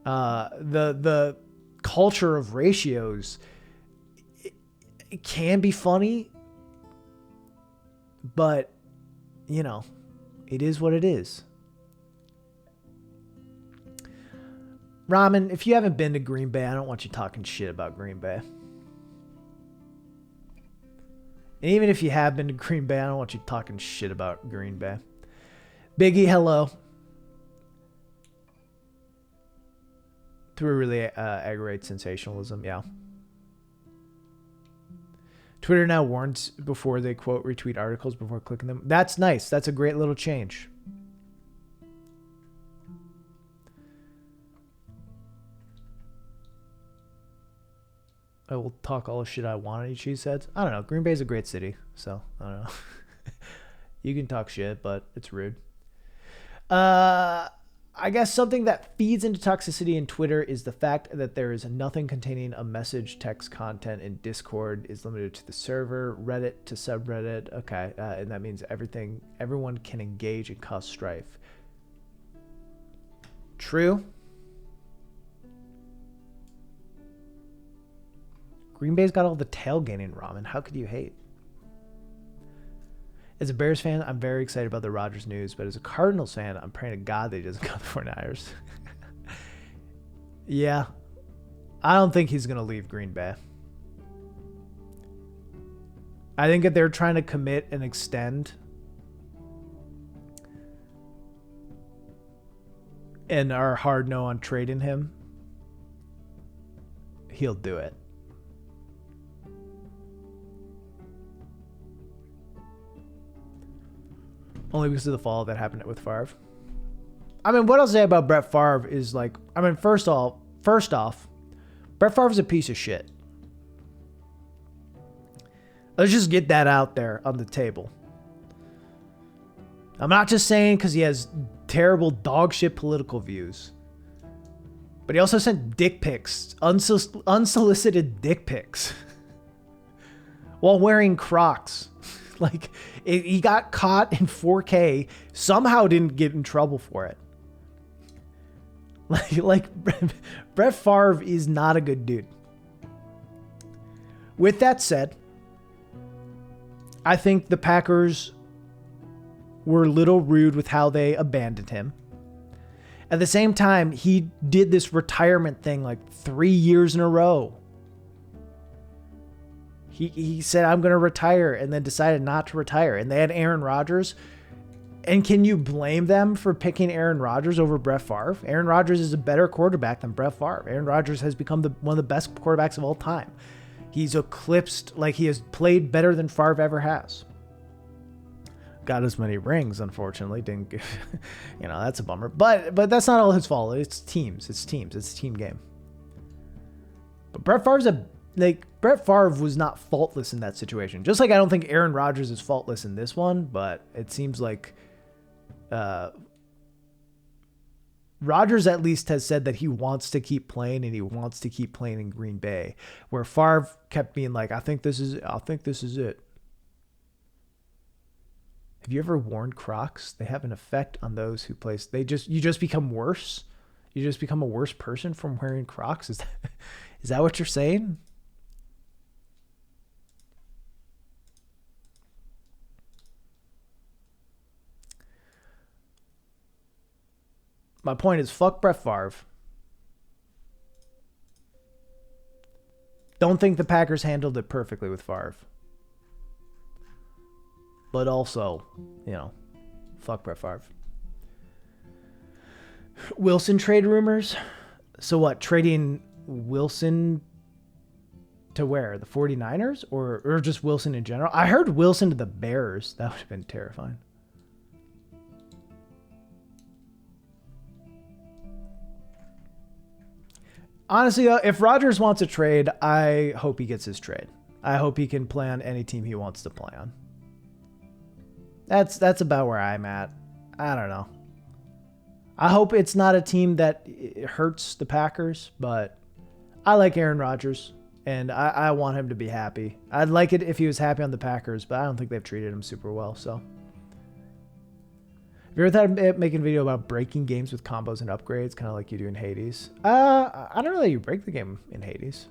The culture of ratios, it can be funny, but it is what it is. Ramen, if you haven't been to Green Bay, I don't want you talking shit about Green Bay. And even if you have been to Green Bay, I don't want you talking shit about Green Bay. Biggie, hello. Twitter really aggravates sensationalism. Yeah. Twitter now warns before they quote retweet articles before clicking them. That's nice. That's a great little change. I will talk all the shit I want, she said. I don't know. Green Bay's a great city, so I don't know. You can talk shit, but it's rude. I guess something that feeds into toxicity in Twitter is the fact that there is nothing containing a message text content in Discord is limited to the server, Reddit to subreddit. Okay, and that means everyone can engage and cause strife. True. Green Bay's got all the tailgating ramen. How could you hate? As a Bears fan, I'm very excited about the Rodgers news, but as a Cardinals fan, I'm praying to God that he doesn't go to the 49ers. Yeah. I don't think he's going to leave Green Bay. I think that they're trying to commit and extend and are hard no on trading him. He'll do it. Only because of the fall that happened with Favre. I mean, what I'll say about Brett Favre is like, I mean, first off, Brett Favre's a piece of shit. Let's just get that out there on the table. I'm not just saying because he has terrible dog shit political views. But he also sent dick pics, unsolicited dick pics, while wearing Crocs. Like, he got caught in 4K, somehow didn't get in trouble for it. Like Brett Favre is not a good dude. With that said, I think the Packers were a little rude with how they abandoned him. At the same time, he did this retirement thing like 3 years in a row. He said, I'm going to retire, and then decided not to retire. And they had Aaron Rodgers. And can you blame them for picking Aaron Rodgers over Brett Favre? Aaron Rodgers is a better quarterback than Brett Favre. Aaron Rodgers has become one of the best quarterbacks of all time. He's eclipsed, like he has played better than Favre ever has. Got as many rings, unfortunately. Didn't give, that's a bummer. But that's not all his fault. It's teams. It's a team game. But Brett Favre was not faultless in that situation. Just like I don't think Aaron Rodgers is faultless in this one, but it seems like Rodgers at least has said that he wants to keep playing and he wants to keep playing in Green Bay, where Favre kept being like, I think this is it. Have you ever worn Crocs? They have an effect on those who place. You just become worse. You just become a worse person from wearing Crocs. Is that what you're saying? My point is, fuck Brett Favre. Don't think the Packers handled it perfectly with Favre. But also, fuck Brett Favre. Wilson trade rumors. So what, trading Wilson to where? The 49ers? Or just Wilson in general? I heard Wilson to the Bears. That would have been terrifying. Honestly, though, if Rodgers wants a trade, I hope he gets his trade. I hope he can play on any team he wants to play on. That's about where I'm at. I don't know. I hope it's not a team that hurts the Packers, but I like Aaron Rodgers, and I want him to be happy. I'd like it if he was happy on the Packers, but I don't think they've treated him super well, so. Have you ever thought of making a video about breaking games with combos and upgrades, kind of like you do in Hades? I don't know that you break the game in Hades.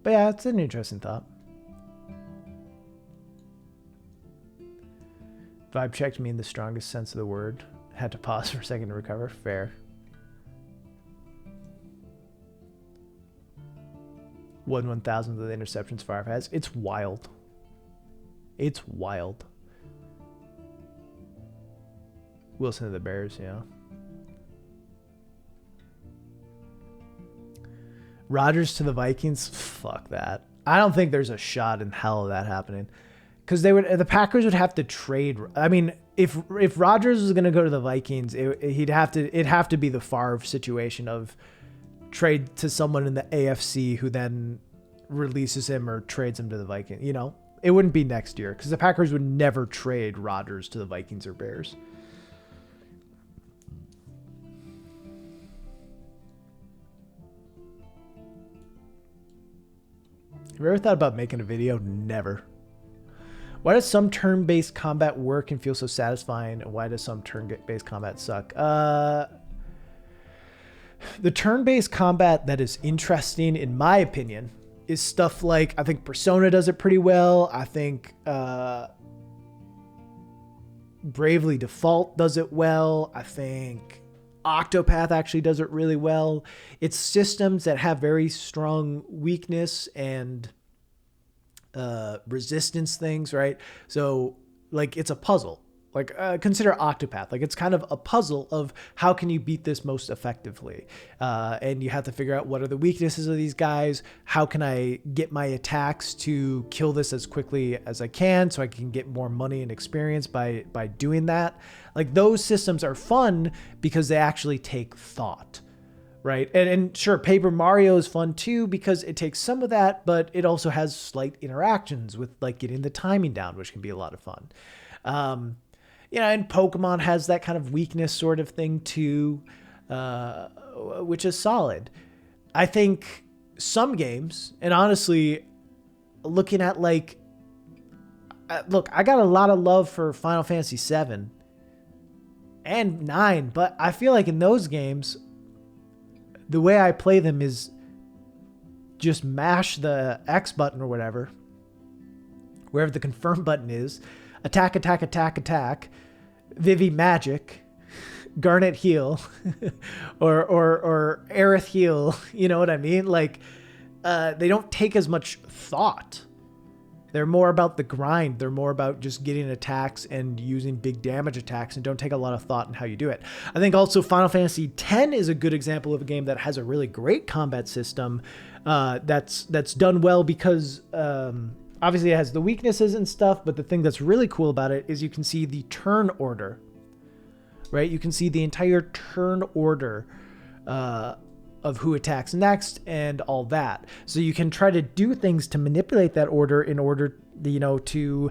But yeah, it's an interesting thought. Vibe checked me in the strongest sense of the word. Had to pause for a second to recover. Fair. 1/1000th of the interceptions Favre has. It's wild. It's wild. Wilson to the Bears, yeah. Rodgers to the Vikings, fuck that. I don't think there's a shot in hell of that happening. Because the Packers would have to trade. I mean, if Rodgers was going to go to the Vikings, it'd have to be the Favre situation of trade to someone in the AFC who then releases him or trades him to the Vikings. You know, it wouldn't be next year because the Packers would never trade Rodgers to the Vikings or Bears. Have you ever thought about making a video? Never. Why does some turn-based combat work and feel so satisfying, and why does some turn-based combat suck? The turn-based combat that is interesting, in my opinion, is stuff like, I think Persona does it pretty well. I think Bravely Default does it well. I think Octopath actually does it really well. It's systems that have very strong weakness and resistance things, right? So like it's a puzzle. Like consider Octopath. Like it's kind of a puzzle of how can you beat this most effectively, and you have to figure out what are the weaknesses of these guys. How can I get my attacks to kill this as quickly as I can, so I can get more money and experience by doing that. Like those systems are fun because they actually take thought, right? And sure, Paper Mario is fun too because it takes some of that, but it also has slight interactions with like getting the timing down, which can be a lot of fun. You know, and Pokemon has that kind of weakness sort of thing too, which is solid. I think some games, and honestly, looking at like, look, I got a lot of love for Final Fantasy VII and 9, but I feel like in those games, the way I play them is just mash the X button or whatever, wherever the confirm button is, attack, attack, attack, attack, Vivi magic, Garnet heal, or Aerith heal. You know what I mean? Like, they don't take as much thought. They're more about the grind. They're more about just getting attacks and using big damage attacks and don't take a lot of thought in how you do it. I think also Final Fantasy X is a good example of a game that has a really great combat system that's done well because obviously it has the weaknesses and stuff, but the thing that's really cool about it is you can see the turn order, right? You can see the entire turn order of who attacks next and all that. So you can try to do things to manipulate that order in order, you know, to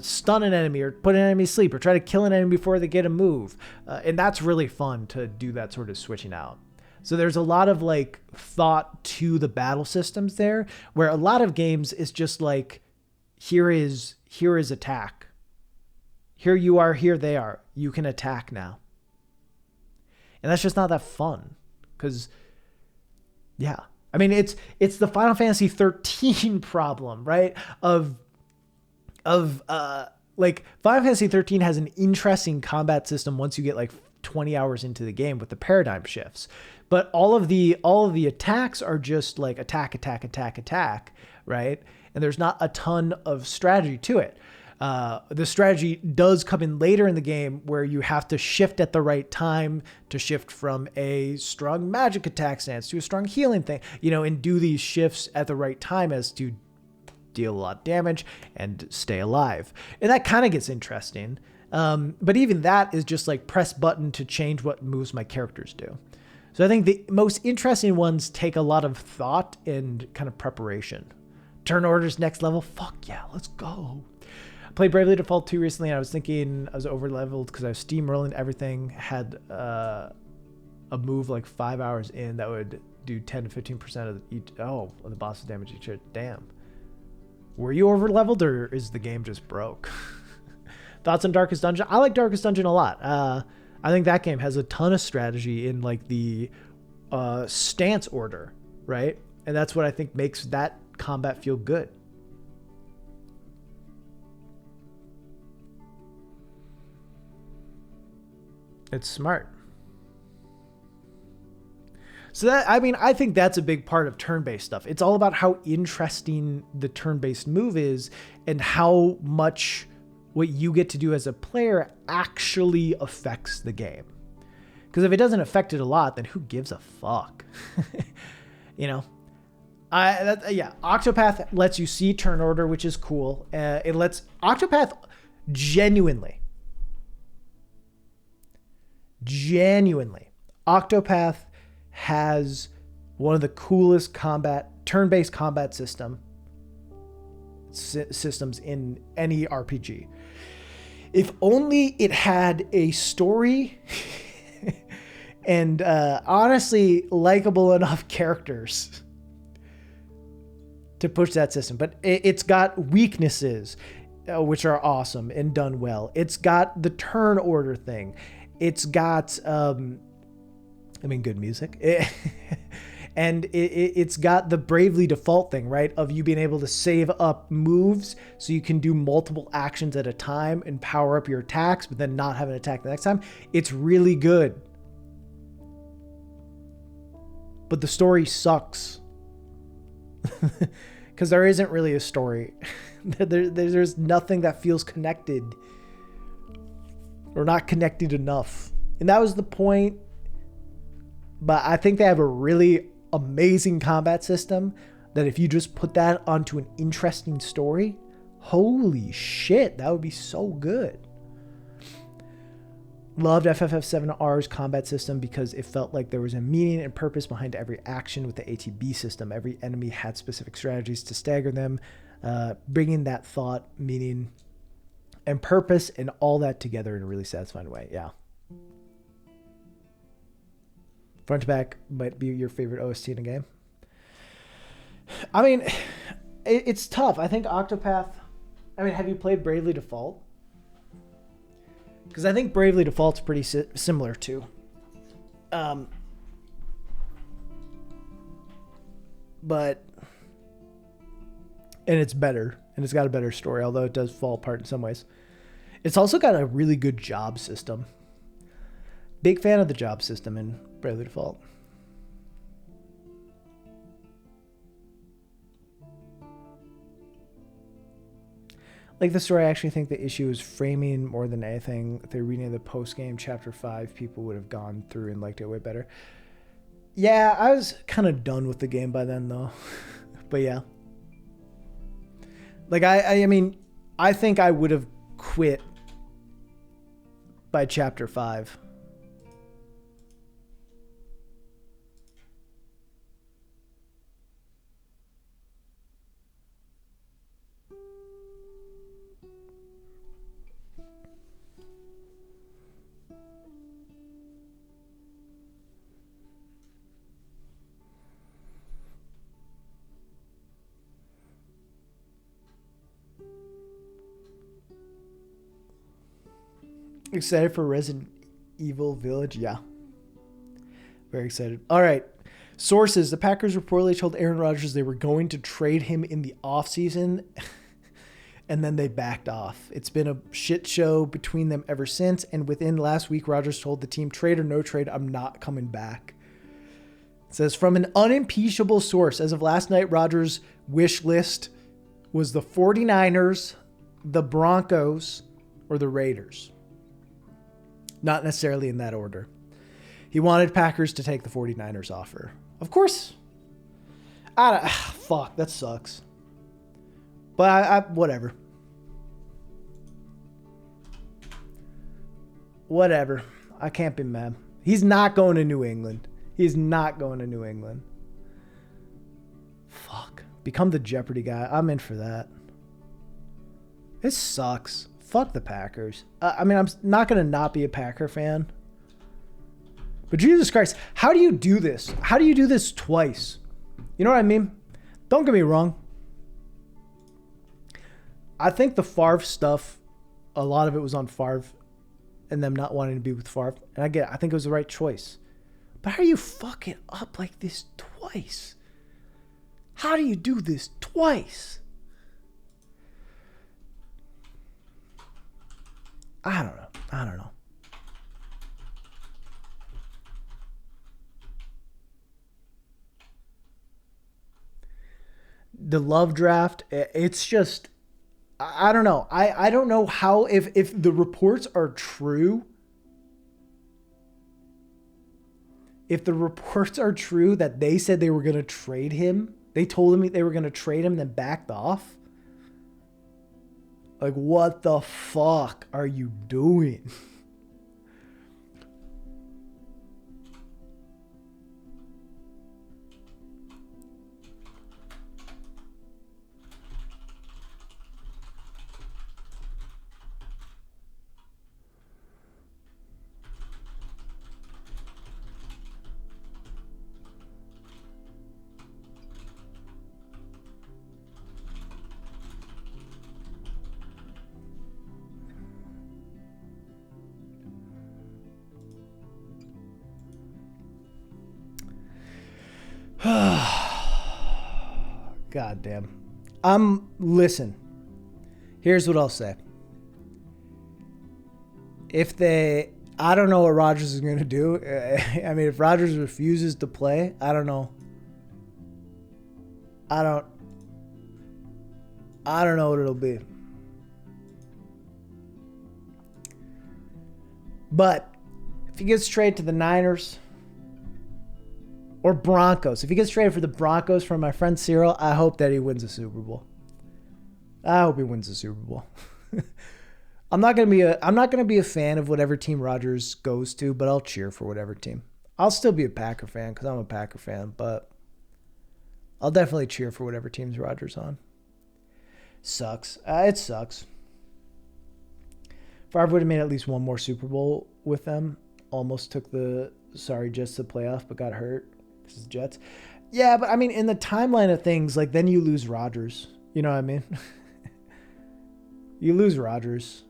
stun an enemy or put an enemy to sleep or try to kill an enemy before they get a move. And that's really fun to do that sort of switching out. So there's a lot of like thought to the battle systems there, where a lot of games is just like, here is attack. Here you are, here they are. You can attack now. And that's just not that fun. Because, yeah. I mean, it's the Final Fantasy 13 problem, right? Like Final Fantasy 13 has an interesting combat system once you get like 20 hours into the game with the paradigm shifts. But all of the attacks are just like attack, attack, attack, attack, right? And there's not a ton of strategy to it. The strategy does come in later in the game where you have to shift at the right time to shift from a strong magic attack stance to a strong healing thing, you know, and do these shifts at the right time as to deal a lot of damage and stay alive. And that kind of gets interesting. But even that is just like press button to change what moves my characters do. So I think the most interesting ones take a lot of thought and kind of preparation. Turn orders next level. Fuck yeah, let's go. I played Bravely Default 2 recently, and I was thinking I was over leveled because I was steamrolling everything. Had a move like 5 hours in that would do 10 to 15% of the boss's damage each hit. Damn. Were you over leveled or is the game just broke? Thoughts on Darkest Dungeon? I like Darkest Dungeon a lot. I think that game has a ton of strategy in like the stance order, right? And that's what I think makes that combat feel good. It's smart. So that, I mean, I think that's a big part of turn-based stuff. It's all about how interesting the turn-based move is and how much what you get to do as a player actually affects the game. Because if it doesn't affect it a lot, then who gives a fuck? You know, Octopath lets you see turn order, which is cool. It lets Octopath genuinely, Octopath has one of the coolest turn-based combat systems in any RPG. If only it had a story and honestly likable enough characters to push that system. But it's got weaknesses, which are awesome and done well. It's got the turn order thing. It's got, good music. And it's got the Bravely Default thing, right? Of you being able to save up moves so you can do multiple actions at a time and power up your attacks, but then not have an attack the next time. It's really good. But the story sucks. Because there isn't really a story. There's nothing that feels connected. Or not connected enough. And that was the point. But I think they have a really amazing combat system that if you just put that onto an interesting story, holy shit, that would be so good. Loved FFF7R's combat system because it felt like there was a meaning and purpose behind every action with the ATB system. Every enemy had specific strategies to stagger them, bringing that thought, meaning, and purpose and all that together in a really satisfying way. Yeah. Front to back might be your favorite OST in a game. I mean, it's tough. I think Octopath... have you played Bravely Default? Because I think Bravely Default's pretty similar too. But... And it's better. And it's got a better story, although it does fall apart in some ways. It's also got a really good job system. Big fan of the job system in Bravely Default. Like the story, I actually think the issue is framing more than anything. If they're reading the post-game chapter 5, people would have gone through and liked it way better. Yeah, I was kind of done with the game by then, though. But yeah. Like, I think I would have quit by chapter 5. Excited for Resident Evil Village? Yeah. Very excited. All right. Sources. The Packers reportedly told Aaron Rodgers they were going to trade him in the offseason, and then they backed off. It's been a shit show between them ever since, and within last week, Rodgers told the team, trade or no trade, I'm not coming back. It says, from an unimpeachable source, as of last night, Rodgers' wish list was the 49ers, the Broncos, or the Raiders. Not necessarily in that order. He wanted Packers to take the 49ers offer. Of course. Fuck, that sucks. But whatever. Whatever. I can't be mad. He's not going to New England. He's not going to New England. Fuck. Become the Jeopardy guy. I'm in for that. It sucks. Fuck the Packers. I'm not going to not be a Packer fan. But Jesus Christ, how do you do this? How do you do this twice? You know what I mean? Don't get me wrong. I think the Favre stuff, a lot of it was on Favre and them not wanting to be with Favre. And I think it was the right choice. But how do you fuck it up like this twice? How do you do this twice? I don't know. The Love draft, it's just, I don't know. I don't know how, if the reports are true, if the reports are true that they said they were going to trade him, they told him they were going to trade him, then backed off. Like, what the fuck are you doing? God damn. Listen. Here's what I'll say. I don't know what Rodgers is going to do. I mean, if Rodgers refuses to play, I don't know. I don't know what it'll be. But if he gets traded to the Niners or Broncos, if he gets traded for the Broncos from my friend Cyril, I hope that he wins a Super Bowl. I hope he wins the Super Bowl. I'm not gonna be a fan of whatever team Rodgers goes to, but I'll cheer for whatever team. I'll still be a Packer fan because I'm a Packer fan, but I'll definitely cheer for whatever team's Rodgers on. Sucks. It sucks. Favre would have made at least one more Super Bowl with them. Almost took the Jets to the playoff, but got hurt because the Jets. Yeah, but I mean, in the timeline of things, like then you lose Rodgers. You know what I mean? You lose Rodgers.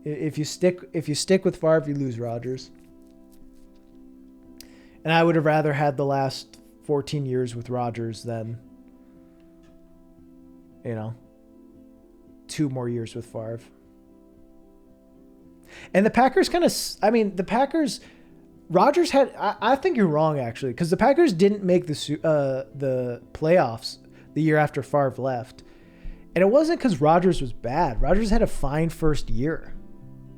If you stick with Favre, you lose Rodgers. And I would have rather had the last 14 years with Rodgers than, 2 more years with Favre. And the Packers Rodgers had, I think you're wrong actually, because the Packers didn't make the playoffs the year after Favre left. And it wasn't because Rodgers was bad. Rodgers had a fine first year.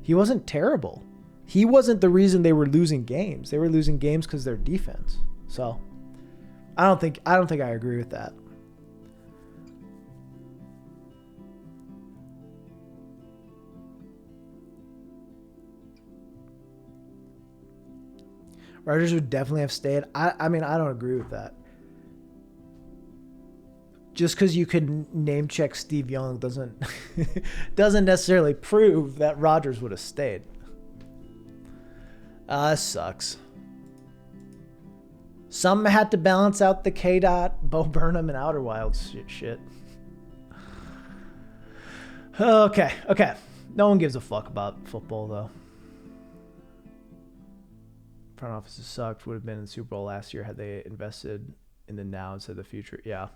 He wasn't terrible. He wasn't the reason they were losing games. They were losing games because of their defense. So I don't think I agree with that. Rodgers would definitely have stayed. I mean, I don't agree with that. Just because you could name check Steve Young doesn't necessarily prove that Rodgers would have stayed. That sucks. Some had to balance out the K-Dot, Bo Burnham, and Outer Wilds shit. Okay. No one gives a fuck about football, though. Front offices sucked. Would have been in the Super Bowl last year had they invested in the now instead of the future. Yeah.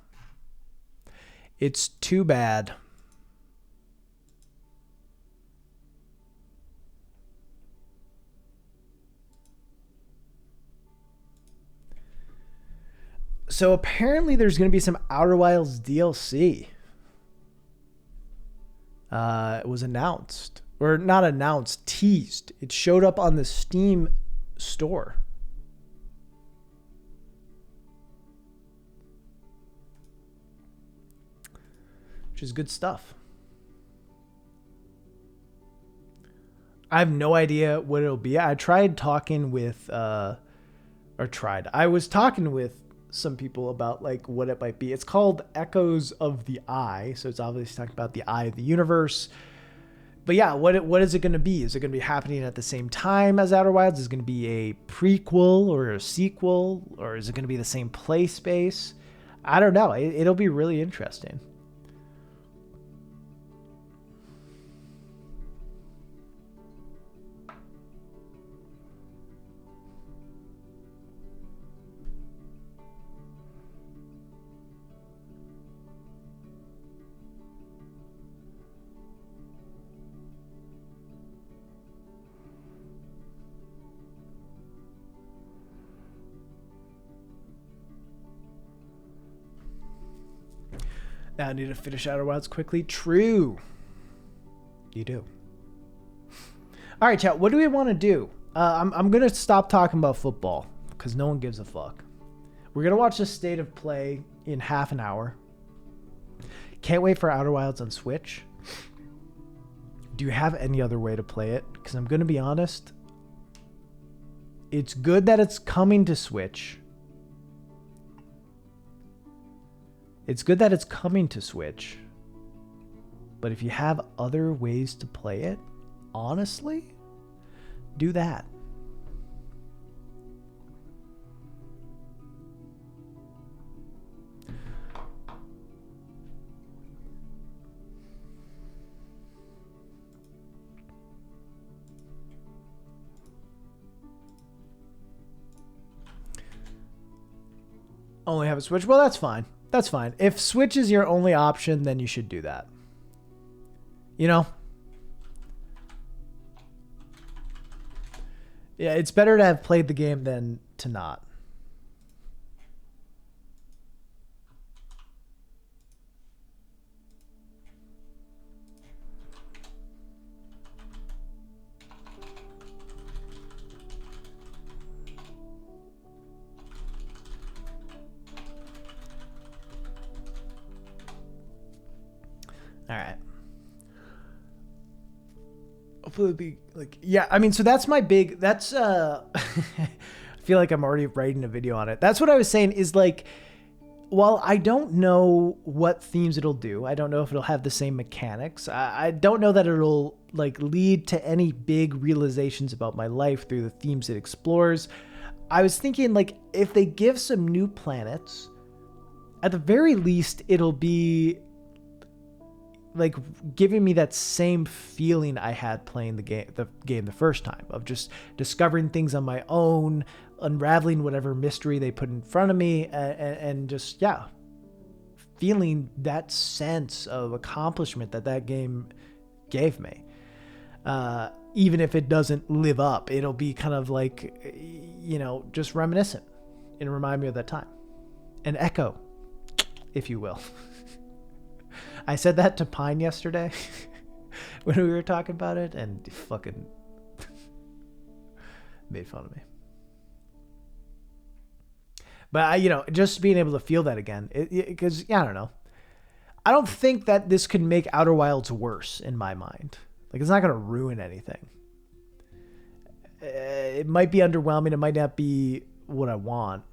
It's too bad. So apparently there's going to be some Outer Wilds DLC. It was announced. Or not announced, teased. It showed up on the Steam store. Which is good stuff. I have no idea what it'll be. I tried talking with I was talking with some people about like what it might be. It's called Echoes of the Eye, so it's obviously talking about the eye of the universe. But yeah, what is it going to be? Is it going to be happening at the same time as Outer Wilds? Is it going to be a prequel or a sequel, or is it going to be the same play space? I don't know. It'll be really interesting. Now I need to finish Outer Wilds quickly. True. You do. All right, chat. What do we want to do? I'm gonna stop talking about football because no one gives a fuck. We're gonna watch the state of play in half an hour. Can't wait for Outer Wilds on Switch. Do you have any other way to play it? Because I'm gonna be honest. It's good that it's coming to Switch. It's good that it's coming to Switch. But if you have other ways to play it, honestly, do that. Only have a Switch? Well, that's fine. That's fine. If Switch is your only option, then you should do that. You know? Yeah, it's better to have played the game than to not. All right. Hopefully be like, yeah, I mean, so that's my big, that's, I feel like I'm already writing a video on it. That's what I was saying is like, while I don't know what themes it'll do, I don't know if it'll have the same mechanics. I don't know that it'll like lead to any big realizations about my life through the themes it explores. I was thinking like, if they give some new planets, at the very least, it'll be like giving me that same feeling I had playing the game the first time of just discovering things on my own, unraveling whatever mystery they put in front of me, and just, yeah, feeling that sense of accomplishment that game gave me. Even if it doesn't live up, it'll be kind of like, you know, just reminiscent and remind me of that time. An echo, if you will. I said that to Pine yesterday when we were talking about it, and he fucking made fun of me. But you know, just being able to feel that again, because yeah, I don't know. I don't think that this could make Outer Wilds worse in my mind. Like, it's not going to ruin anything. It might be underwhelming. It might not be what I want.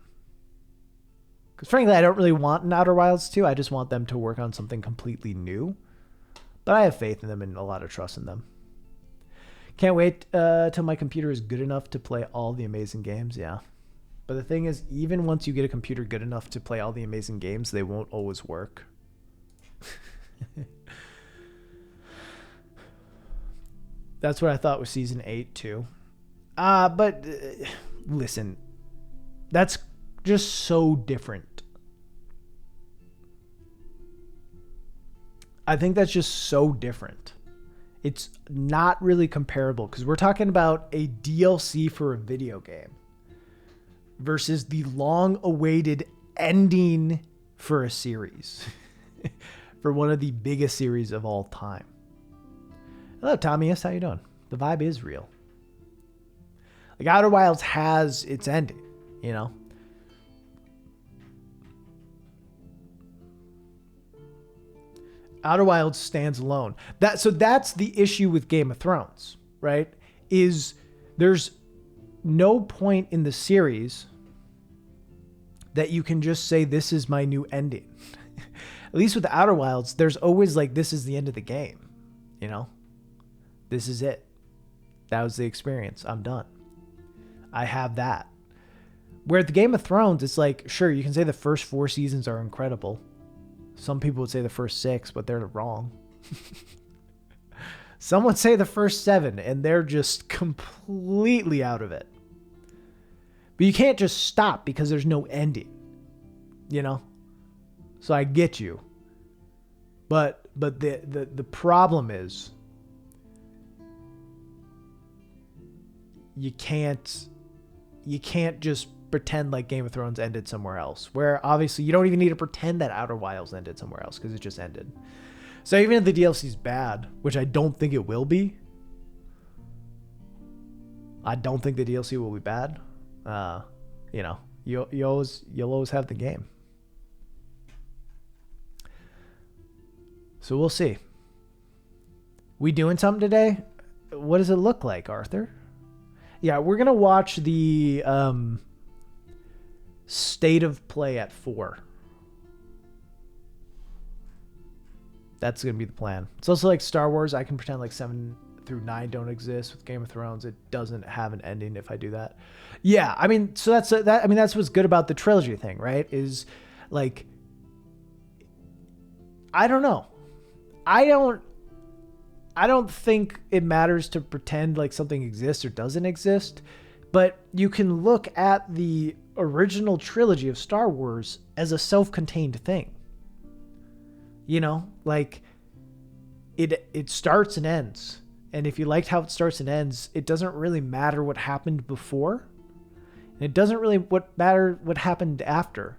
Because frankly, I don't really want an Outer Wilds 2. I just want them to work on something completely new. But I have faith in them and a lot of trust in them. Can't wait till my computer is good enough to play all the amazing games. Yeah. But the thing is, even once you get a computer good enough to play all the amazing games, they won't always work. That's what I thought with Season 8 too. But listen, that's just so different. I think that's just so different. It's not really comparable because we're talking about a DLC for a video game versus the long-awaited ending for a series. For one of the biggest series of all time. Hello, Tommy. Yes, how you doing? The vibe is real. Like, Outer Wilds has its ending, you know? Outer Wilds stands alone. So that's the issue with Game of Thrones, right? Is there's no point in the series that you can just say, this is my new ending. At least with the Outer Wilds, there's always like, this is the end of the game, you know? This is it. That was the experience. I'm done. I have that. Where at the Game of Thrones, it's like, sure, you can say the first 4 seasons are incredible. Some people would say the first 6, but they're wrong. Some would say the first 7, and they're just completely out of it. But you can't just stop because there's no ending, you know? So I get you. But the problem is you can't just pretend like Game of Thrones ended somewhere else, where obviously you don't even need to pretend that Outer Wilds ended somewhere else because it just ended. So even if the DLC is bad, which I don't think it will be, I don't think the DLC will be bad. You know, you'll always have the game. So we'll see. We doing something today? What does it look like, Arthur? Yeah, we're gonna watch the state of play at 4. That's gonna be the plan. It's also like Star Wars. I can pretend like 7 through 9 don't exist. With Game of Thrones, it doesn't have an ending if I do that. Yeah, I mean, so that's that. I mean, that's what's good about the trilogy thing, right? Is like, I don't know. I don't think it matters to pretend like something exists or doesn't exist, but you can look at the original trilogy of Star Wars as a self-contained thing. You know, like it starts and ends. And if you liked how it starts and ends, it doesn't really matter what happened before. And it doesn't really matter what happened after.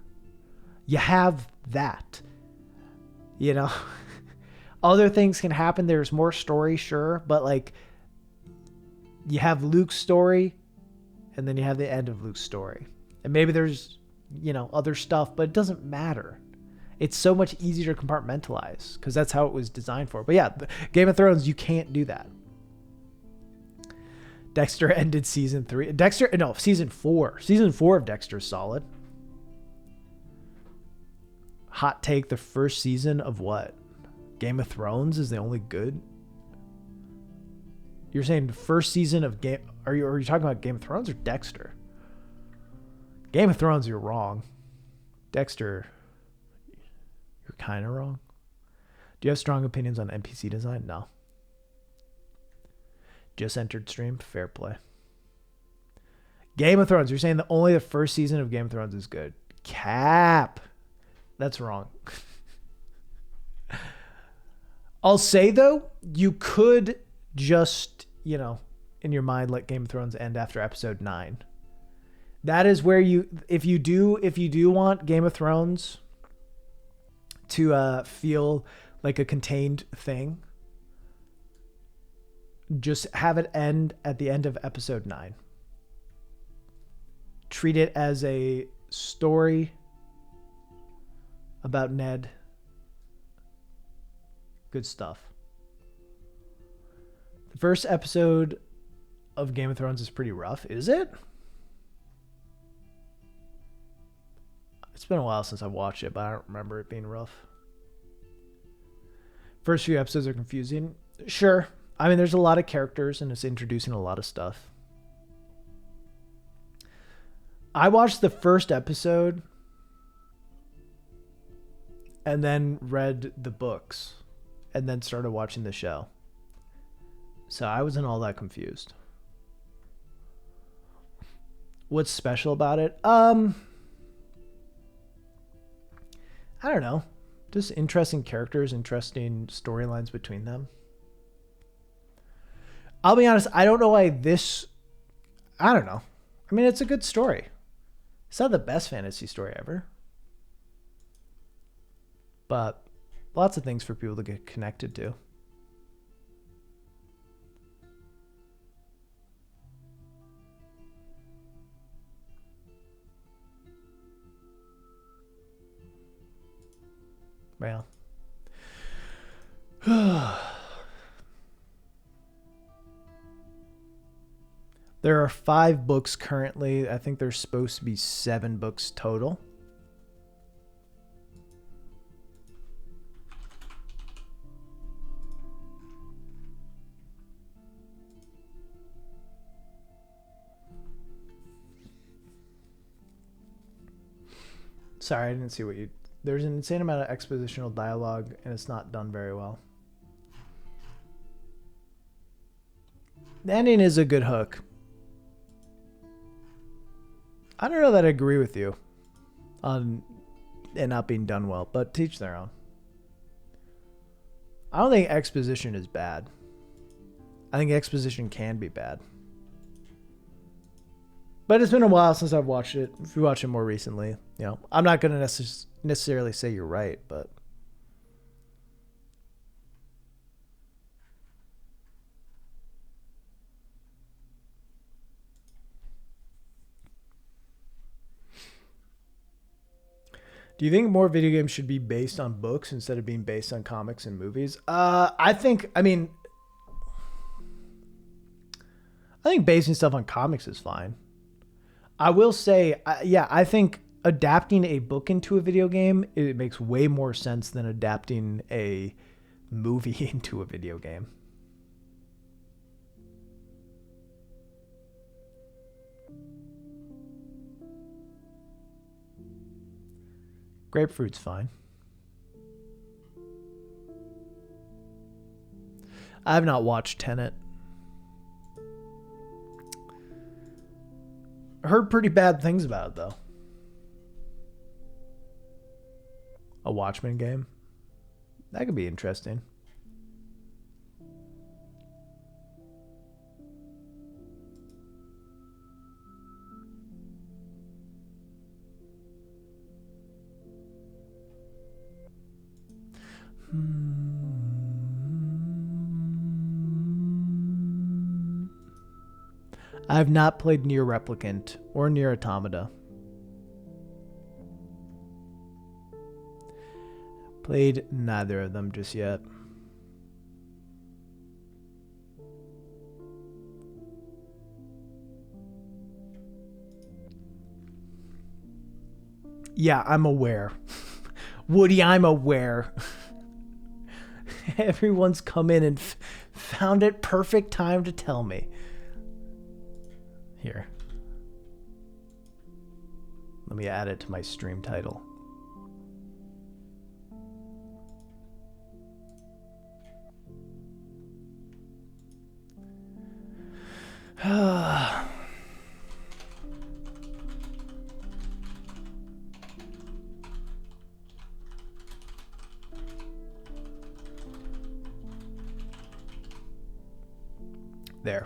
You have that. You know? Other things can happen. There's more story, sure. But like, you have Luke's story, and then you have the end of Luke's story. And maybe there's, you know, other stuff, but it doesn't matter. It's so much easier to compartmentalize because that's how it was designed for. But yeah, Game of Thrones, you can't do that. Dexter ended season 3. Season 4. Season 4 of Dexter is solid. Hot take, the first season of what? Game of Thrones is the only good? You're saying the first season of Game... Are you talking about Game of Thrones or Dexter? Game of Thrones, you're wrong. Dexter, you're kind of wrong. Do you have strong opinions on NPC design? No. Just entered stream. Fair play. Game of Thrones. You're saying only the first season of Game of Thrones is good. Cap. That's wrong. I'll say, though, you could just, you know, in your mind, let Game of Thrones end after episode 9. That is where if you do want Game of Thrones to feel like a contained thing, just have it end at the end of episode 9. Treat it as a story about Ned. Good stuff. The first episode of Game of Thrones is pretty rough, is it? It's been a while since I watched it, but I don't remember it being rough. First few episodes are confusing. Sure. I mean, there's a lot of characters and it's introducing a lot of stuff. I watched the first episode and then read the books and then started watching the show. So I wasn't all that confused. What's special about it? I don't know. Just interesting characters, interesting storylines between them. I'll be honest, I don't know why I don't know. I mean, it's a good story. It's not the best fantasy story ever. But lots of things for people to get connected to. Well. There are 5 books currently. I think there's supposed to be 7 books total. Sorry, I didn't see what you... There's an insane amount of expositional dialogue, and it's not done very well. The ending is a good hook. I don't know that I agree with you on it not being done well, but teach their own. I don't think exposition is bad. I think exposition can be bad. But it's been a while since I've watched it. If you watch it more recently, you know, I'm not going to necessarily say you're right, but Do you think more video games should be based on books instead of being based on comics and movies? I think basing stuff on comics is fine. I will say, I think adapting a book into a video game, it makes way more sense than adapting a movie into a video game. Grapefruit's fine. I have not watched Tenet. I heard pretty bad things about it, though. A Watchmen game? That could be interesting. I have not played Nier Replicant or Nier Automata. Played neither of them just yet. Yeah, I'm aware. Woody, I'm aware. Everyone's come in and found it perfect time to tell me. Here. Let me add it to my stream title. There.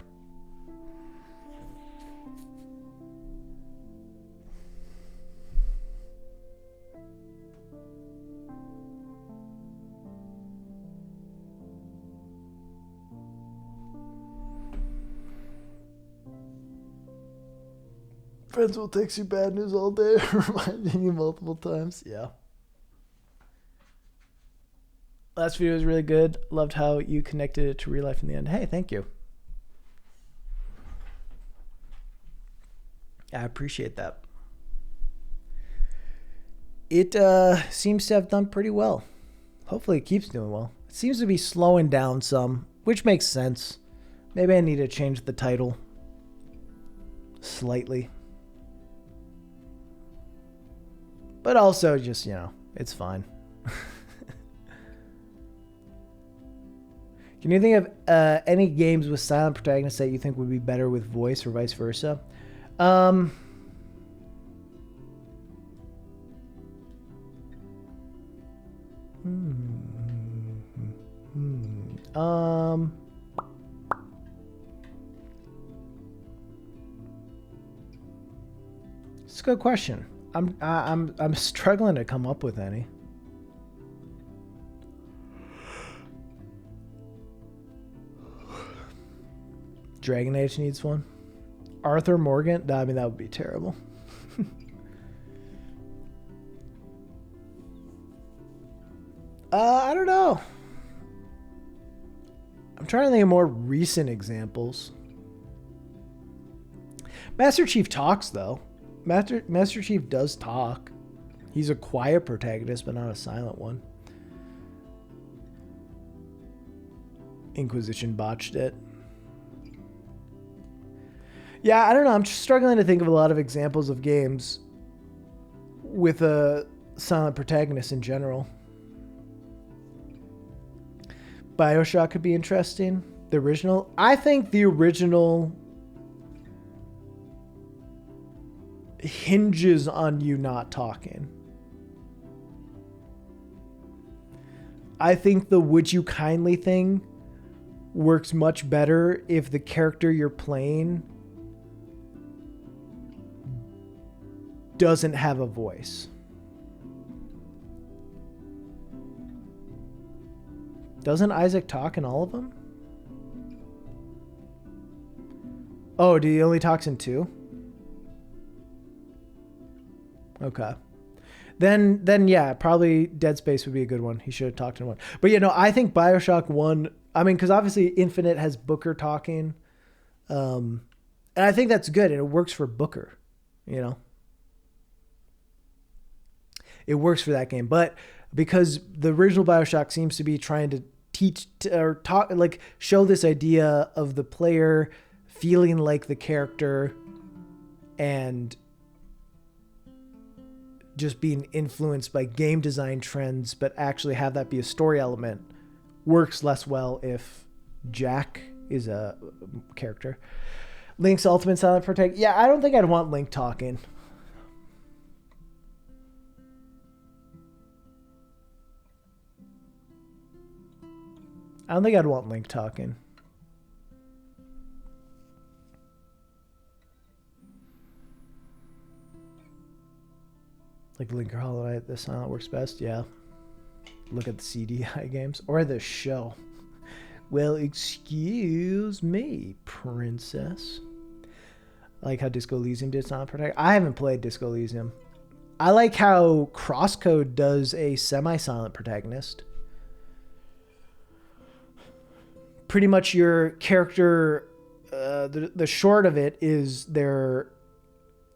Friends will text you bad news all day, reminding you multiple times. Yeah. Last video was really good. Loved how you connected it to real life in the end. Hey, thank you. I appreciate that. It seems to have done pretty well. Hopefully it keeps doing well. It seems to be slowing down some, which makes sense. Maybe I need to change the title slightly. But also just, it's fine. Can you think of any games with silent protagonists that you think would be better with voice or vice versa? It's a good question. I'm struggling to come up with any. Dragon Age needs one. Arthur Morgan? I mean, that would be terrible. I don't know. I'm trying to think of more recent examples. Master Chief talks, though. Master Chief does talk. He's a quiet protagonist, but not a silent one. Inquisition botched it. Yeah, I don't know. I'm just struggling to think of a lot of examples of games with a silent protagonist in general. BioShock could be interesting. The original. I think the original hinges on you not talking. I think the would you kindly thing works much better if the character you're playing doesn't have a voice. Doesn't Isaac talk in all of them? Oh, he only talks in 2? Okay. Then yeah, probably Dead Space would be a good one. He should have talked in one. But I think BioShock 1, I mean, cuz obviously Infinite has Booker talking. And I think that's good and it works for Booker, you know. It works for that game, but because the original BioShock seems to be trying to teach or talk, like show this idea of the player feeling like the character and just being influenced by game design trends, but actually have that be a story element, works less well if Jack is a character. Link's ultimate silent protect. Yeah, I don't think I'd want Link talking. I don't think I'd want Link talking. Like Link or Hollow Knight, the silent works best. Yeah. Look at the CDI games or the show. Well, excuse me, princess. I like how Disco Elysium did silent protect. I haven't played Disco Elysium. I like how Crosscode does a semi-silent protagonist. Pretty much your character, the short of it is their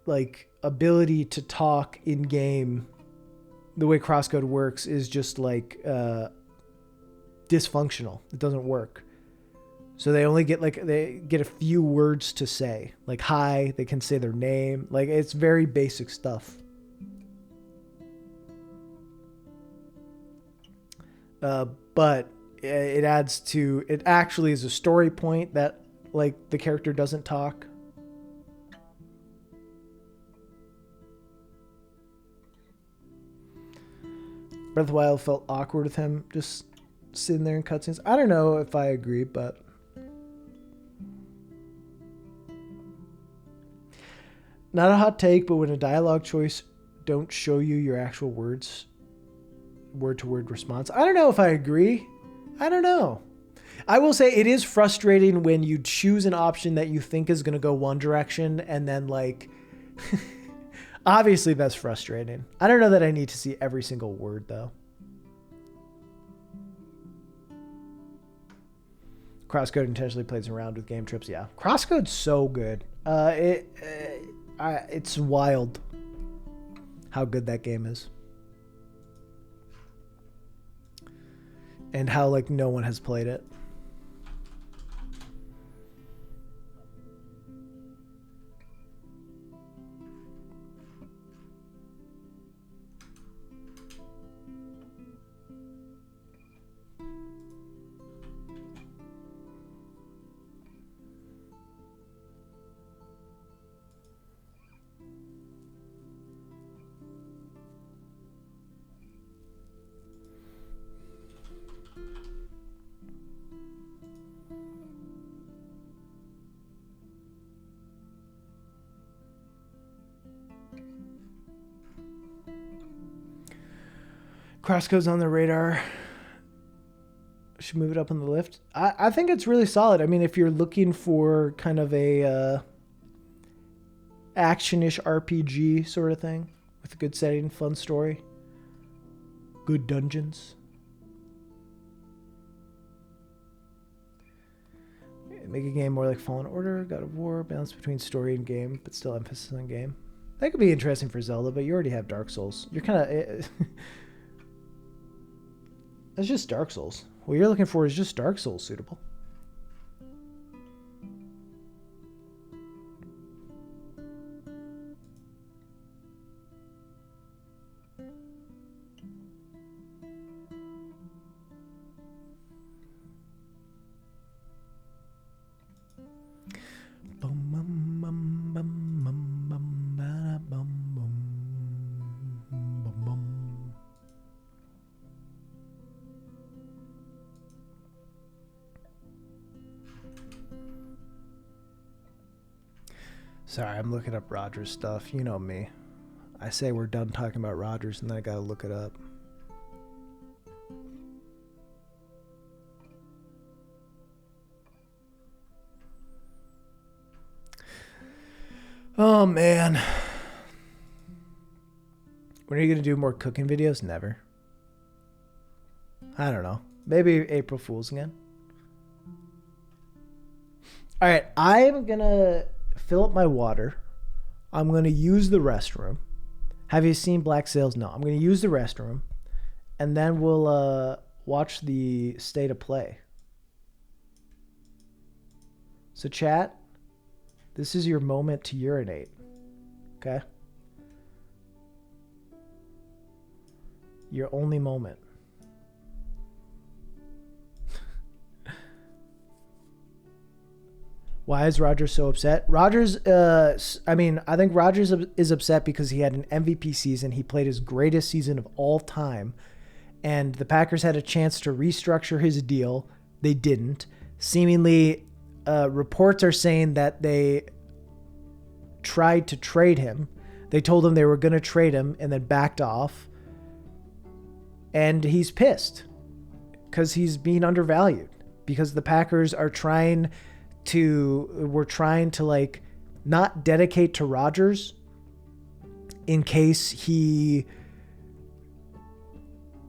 like ability to talk in game. The way Crosscode works is just like dysfunctional. It doesn't work. So they only get they get a few words to say, like hi. They can say their name. Like it's very basic stuff. But it adds to it. Actually, is a story point that like the character doesn't talk. Breath of the Wild felt awkward with him just sitting there in cutscenes. I don't know if I agree, but not a hot take. But when a dialogue choice don't show you your actual words, word to word response, I don't know if I agree. I don't know. I will say it is frustrating when you choose an option that you think is going to go one direction and then like obviously that's frustrating. I don't know that I need to see every single word though. Crosscode intentionally plays around with game trips. Yeah. Crosscode's so good. It's wild how good that game is. And how like no one has played it. Crosscode's on the radar. Should move it up on the list. I think it's really solid. I mean, if you're looking for kind of a action-ish RPG sort of thing with a good setting, fun story, good dungeons. Make a game more like Fallen Order, God of War, balance between story and game, but still emphasis on game. That could be interesting for Zelda, but you already have Dark Souls. You're kind of... That's just Dark Souls. What you're looking for is just Dark Souls suitable. Sorry, I'm looking up Rogers stuff. You know me. I say we're done talking about Rogers and then I gotta look it up. Oh man. When are you going to do more cooking videos? Never. I don't know. Maybe April Fool's again. All right. I'm going to fill up my water. I'm going to use the restroom. Have you seen Black Sails? No. I'm going to use the restroom. And then we'll watch the state of play. So chat, this is your moment to urinate. Okay? Your only moment. Why is Rodgers so upset? Rodgers, I think Rodgers is upset because he had an MVP season. He played his greatest season of all time. And the Packers had a chance to restructure his deal. They didn't. Seemingly, reports are saying that they tried to trade him. They told him they were going to trade him and then backed off. And he's pissed because he's being undervalued. Because the Packers are trying to like not dedicate to Rodgers in case he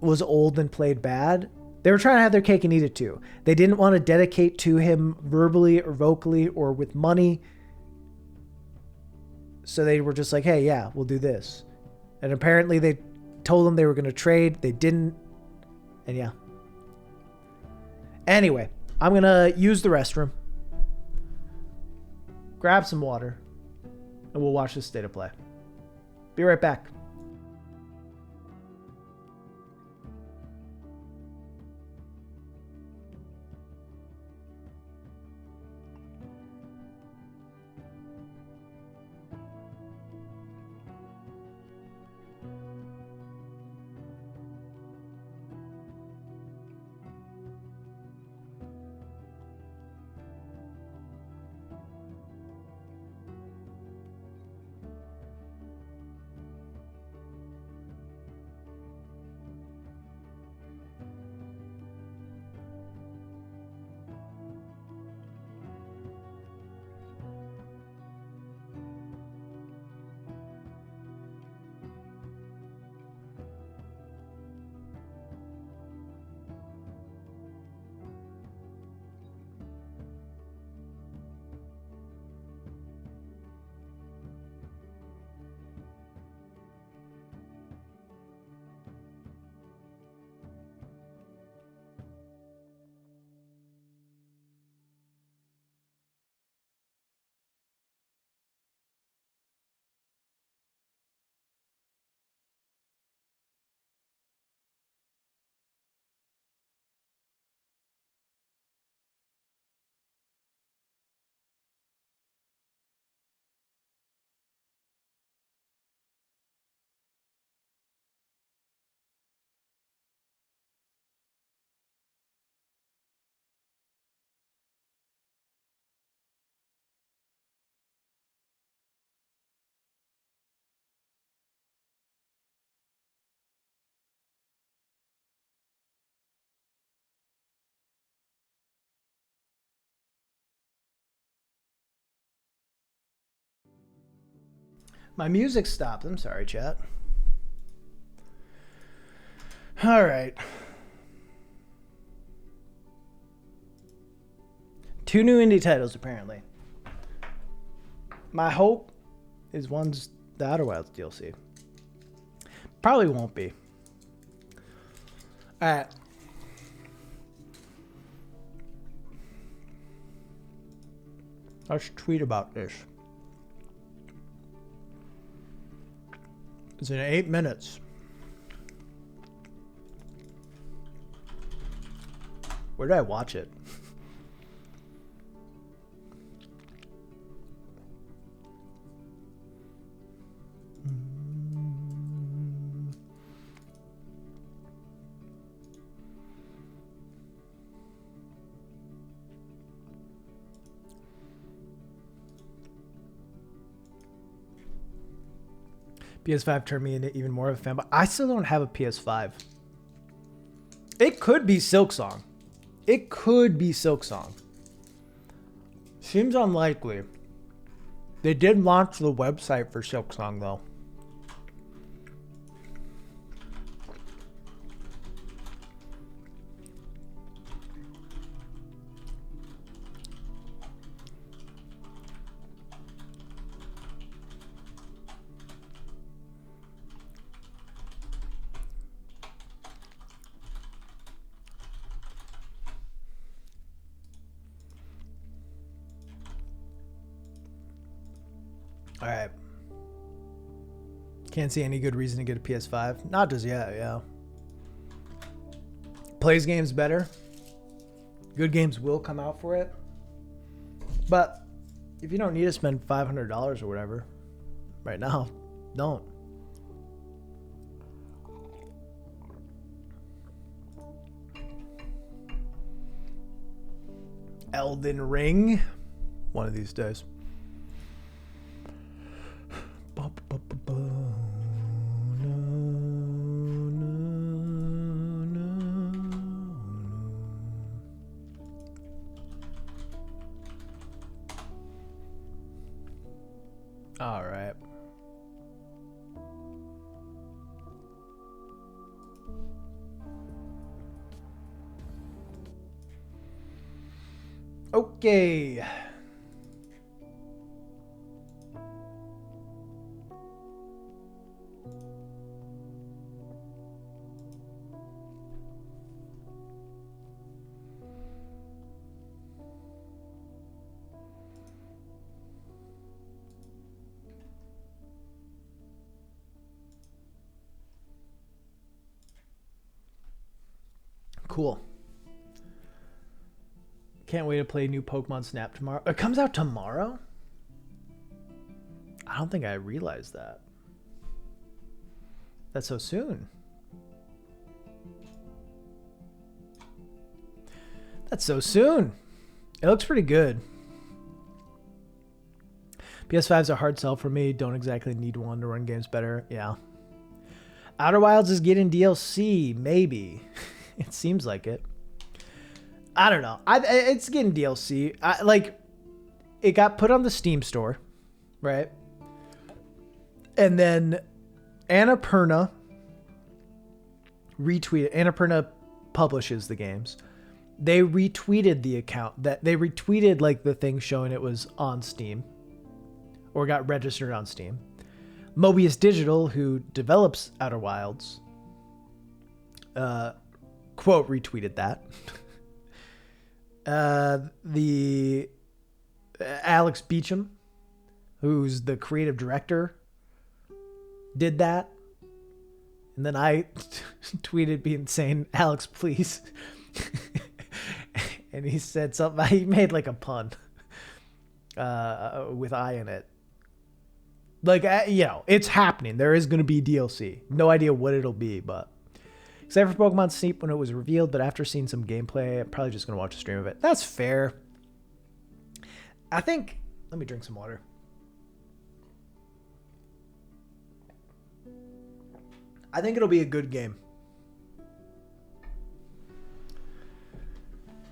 was old and played bad. They were trying to have their cake and eat it too. They didn't want to dedicate to him verbally or vocally or with money. So they were just like, hey, yeah, we'll do this. And apparently they told them they were going to trade. They didn't. And yeah. Anyway, I'm going to use the restroom. Grab some water. And we'll watch the state of play. Be right back. My music stopped. I'm sorry, chat. All right. 2 new indie titles, apparently. My hope is one's the Outer Wilds DLC. Probably won't be. All right. Let's tweet about this. It's in 8 minutes. Where did I watch it? PS5 turned me into even more of a fan, but I still don't have a PS5. It could be Silksong. It could be Silksong. Seems unlikely. They did launch the website for Silksong, though. All right. Can't see any good reason to get a PS5. Not just yet, yeah. Plays games better. Good games will come out for it. But if you don't need to spend $500 or whatever right now, don't. Elden Ring. One of these days. All right. Okay. Cool. Can't wait to play new Pokemon Snap tomorrow. It comes out tomorrow? I don't think I realized that. That's so soon. That's so soon. It looks pretty good. PS5's a hard sell for me. Don't exactly need one to run games better. Yeah. Outer Wilds is getting DLC. Maybe. It seems like it. I don't know. It's getting DLC. It got put on the Steam store, right? And then Annapurna retweeted. Annapurna publishes the games. They retweeted the account that they retweeted like the thing showing it was on Steam or got registered on Steam. Mobius Digital, who develops Outer Wilds, quote retweeted that. The Alex Beecham, who's the creative director, did that. And then I tweeted saying, Alex, please. And he said something. He made like a pun with I in it. Like, it's happening. There is going to be DLC. No idea what it'll be, but except for Pokemon Sleep when it was revealed, but after seeing some gameplay, I'm probably just going to watch a stream of it. That's fair. I think... Let me drink some water. I think it'll be a good game.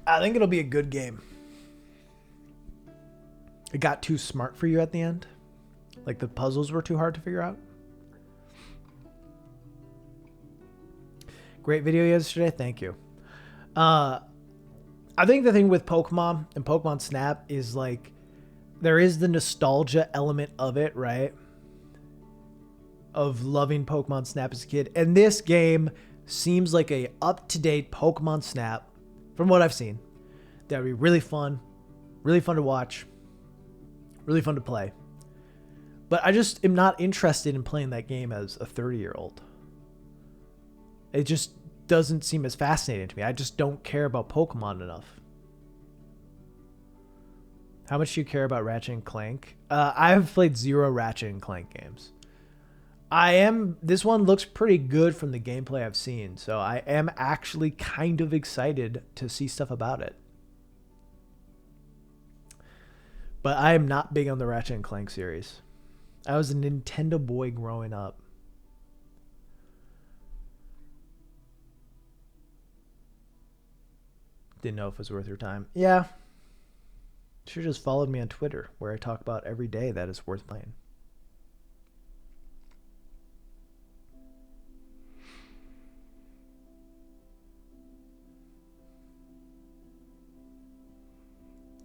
I think it'll be a good game. It got too smart for you at the end. Like the puzzles were too hard to figure out. Great video yesterday. Thank you. I think the thing with Pokemon and Pokemon Snap is like there is the nostalgia element of it, right? Of loving Pokemon Snap as a kid. And this game seems like a up-to-date Pokemon Snap from what I've seen. That would be really fun to watch, really fun to play. But I just am not interested in playing that game as a 30-year-old. It just doesn't seem as fascinating to me. I just don't care about Pokemon enough. How much do you care about Ratchet and Clank? I've played 0 Ratchet and Clank games. This one looks pretty good from the gameplay I've seen, so I am actually kind of excited to see stuff about it. But I am not big on the Ratchet and Clank series. I was a Nintendo boy growing up. Didn't know if it was worth your time. Yeah. Should have just followed me on Twitter, where I talk about every day that it's worth playing.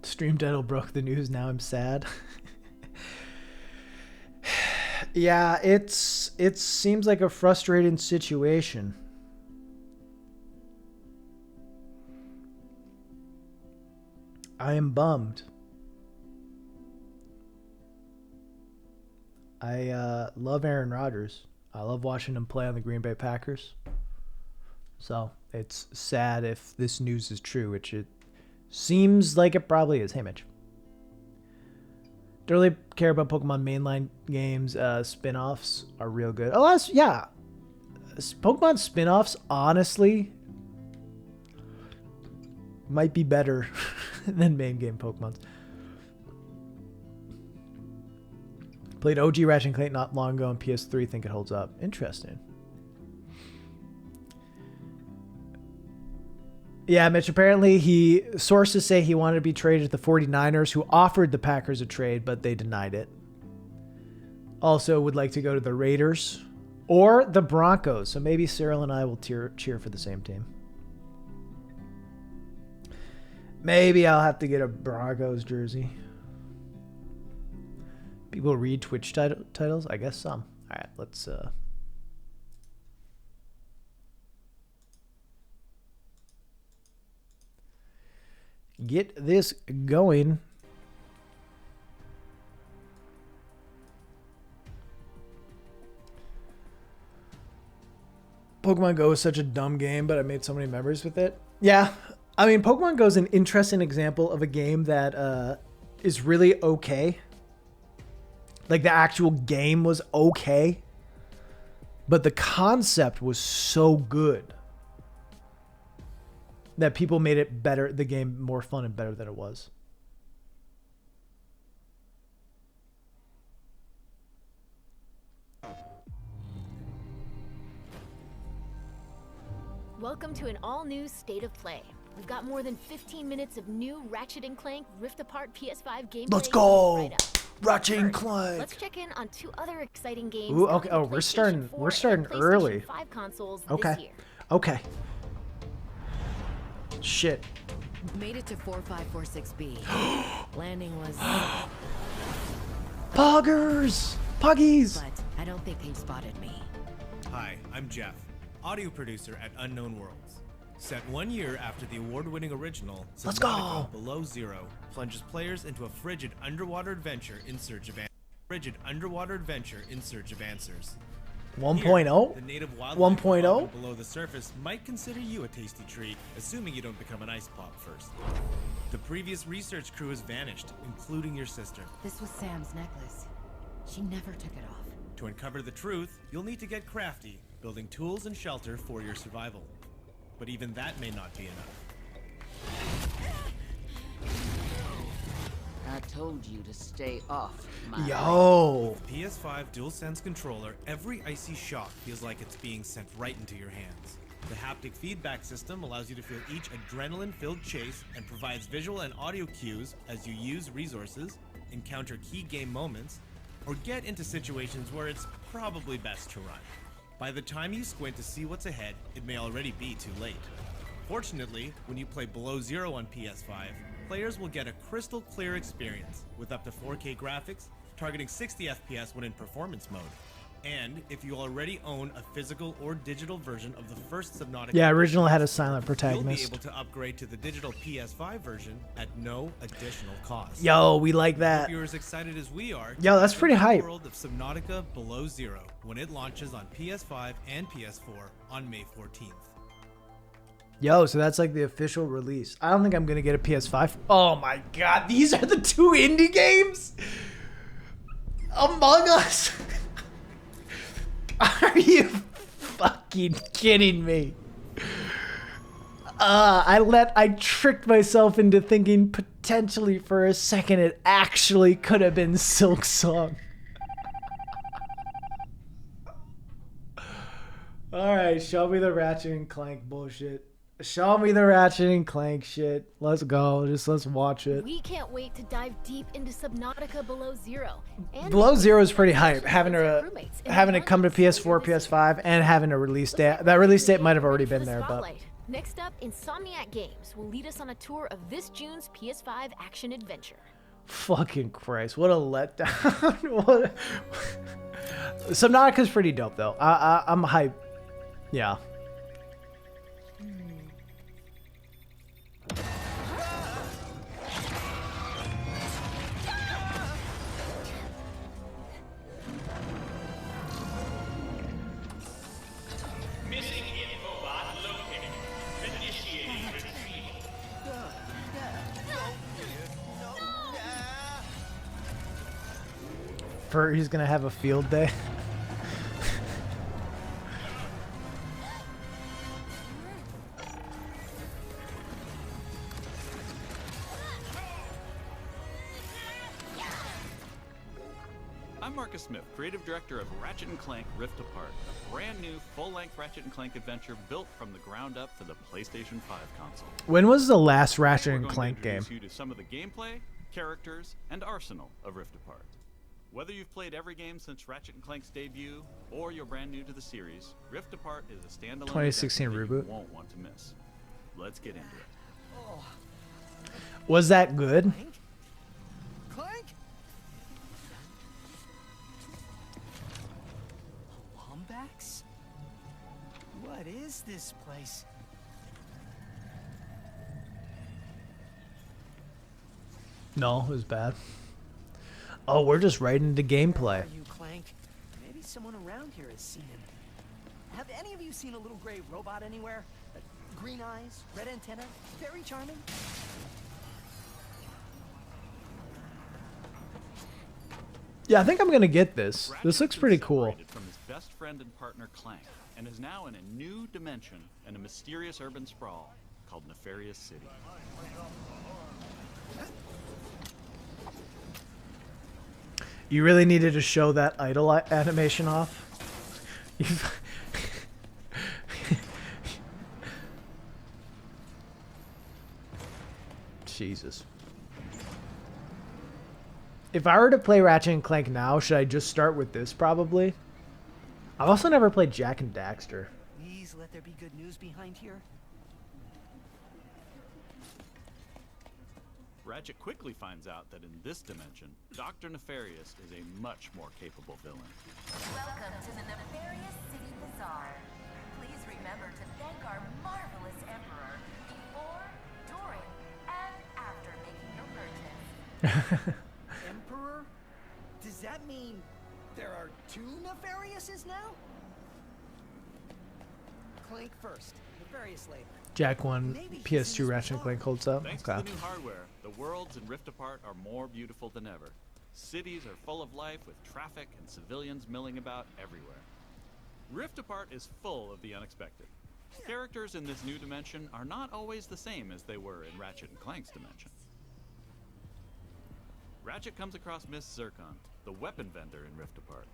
Stream Deadle broke the news. Now I'm sad. Yeah, it seems like a frustrating situation. I am bummed. I love Aaron Rodgers. I love watching him play on the Green Bay Packers. So it's sad if this news is true, which it seems like it probably is. Hey, Mitch. Don't really care about Pokemon mainline games. Spin-offs are real good. Oh, yeah. Pokemon spin-offs, honestly, might be better than main game Pokemons. Played OG Ratchet and Clank not long ago on PS3. Think it holds up. Interesting. Yeah, Mitch, apparently sources say he wanted to be traded to the 49ers, who offered the Packers a trade, but they denied it. Also would like to go to the Raiders or the Broncos. So maybe Cyril and I will cheer for the same team. Maybe I'll have to get a Broncos jersey. People read Twitch titles? I guess some. All right, let's... get this going. Pokemon Go is such a dumb game, but I made so many memories with it. Yeah, I mean, Pokemon Go is an interesting example of a game that is really okay. Like, the actual game was okay, but the concept was so good that people made it better, the game more fun and better than it was. Welcome to an all-new State of Play. We've got more than 15 minutes of new Ratchet & Clank Rift Apart PS5 gameplay. Let's go! Right up. Ratchet & Clank! Let's check in on two other exciting games. Ooh, okay. Oh, we're starting early. 5 consoles okay. This year. Okay. Shit. Made it to 4546B. Landing was... Poggers! Puggies! But I don't think they spotted me. Hi, I'm Jeff, audio producer at Unknown Worlds. Set 1 year after the award-winning original, Let's go! Subnautica Below Zero plunges players into a frigid underwater adventure in search of answers. 1.0? The native wildlife 1.0? below the surface might consider you a tasty treat, assuming you don't become an ice pop first. The previous research crew has vanished, including your sister. This was Sam's necklace. She never took it off. To uncover the truth, you'll need to get crafty, building tools and shelter for your survival. But even that may not be enough. I told you to stay off my Yo! PS5 DualSense controller, every icy shock feels like it's being sent right into your hands. The haptic feedback system allows you to feel each adrenaline-filled chase and provides visual and audio cues as you use resources, encounter key game moments, or get into situations where it's probably best to run. By the time you squint to see what's ahead, it may already be too late. Fortunately, when you play Below Zero on PS5, players will get a crystal clear experience with up to 4K graphics, targeting 60 FPS when in performance mode. And if you already own a physical or digital version of the first Subnautica, Yeah, original had a silent you'll be protagonist. able to upgrade to the digital PS5 version at no additional cost. Yo, we like Hope that. you're as excited as we are. Yo, that's pretty to the hype. World of Subnautica Below Zero when it launches on PS5 and PS4 on May 14th. Yo, so that's like the official release. I don't think I'm gonna get a PS5. Oh my god, these are the two indie games? Among Us? Are you fucking kidding me? I tricked myself into thinking potentially for a second it actually could have been Silk Song. Alright, show me the Ratchet and Clank bullshit. Show me the Ratchet and Clank shit. Let's go. Let's watch it. We can't wait to dive deep into Subnautica Below Zero. And Below Zero is pretty hype. Having with our it roommates in having it London come to PS4, later this PS5, and having a release date. Let's That release date get might have already ready for been the there, but spotlight. Next up, Insomniac Games will lead us on a tour of this June's PS5 action adventure. fucking Christ, what a letdown. What Subnautica's pretty dope though. I'm hyped. Yeah. Furry's gonna have a field day. I'm Marcus Smith, creative director of Ratchet & Clank Rift Apart, a brand new full-length Ratchet & Clank adventure built from the ground up for the PlayStation 5 console. When was the last Ratchet We're and going Clank to game? introduce you to some of the gameplay, characters, and arsenal of Rift Apart. Whether you've played every game since Ratchet & Clank's debut, or you're brand new to the series, Rift Apart is a standalone 2016 adventure that you reboot. won't want to miss. Let's get into it. Was that good? Clank? Lombax? What is this place? No, it was bad. Oh, we're just right into gameplay. Are you Clank? Maybe someone around here has seen him. Have any of you seen a little gray robot anywhere? Green eyes, red antenna, very charming. Yeah, I think I'm gonna get this. This Ratchet's looks been pretty cool. separated from his best friend and partner Clank, and is now in a new dimension in a mysterious urban sprawl called Nefarious City. You really needed to show that idle animation off. Jesus. If I were to play Ratchet and Clank now, should I just start with this probably? I've also never played Jack and Daxter. Please let there be good news behind here. Ratchet quickly finds out that in this dimension, Dr. Nefarious is a much more capable villain. Welcome to the Nefarious City Bazaar. Please remember to thank our marvelous Emperor before, during, and after making your purchase. Emperor? Does that mean there are two Nefariouses now? Clank first, Nefarious later. Jack 1, PS2 Ratchet and Clank holds up. Thanks Okay. to the new hardware, the worlds in Rift Apart are more beautiful than ever. Cities are full of life with traffic and civilians milling about everywhere. Rift Apart is full of the unexpected. Characters in this new dimension are not always the same as they were in Ratchet and Clank's dimension. Ratchet comes across Miss Zircon, the weapon vendor in Rift Apart.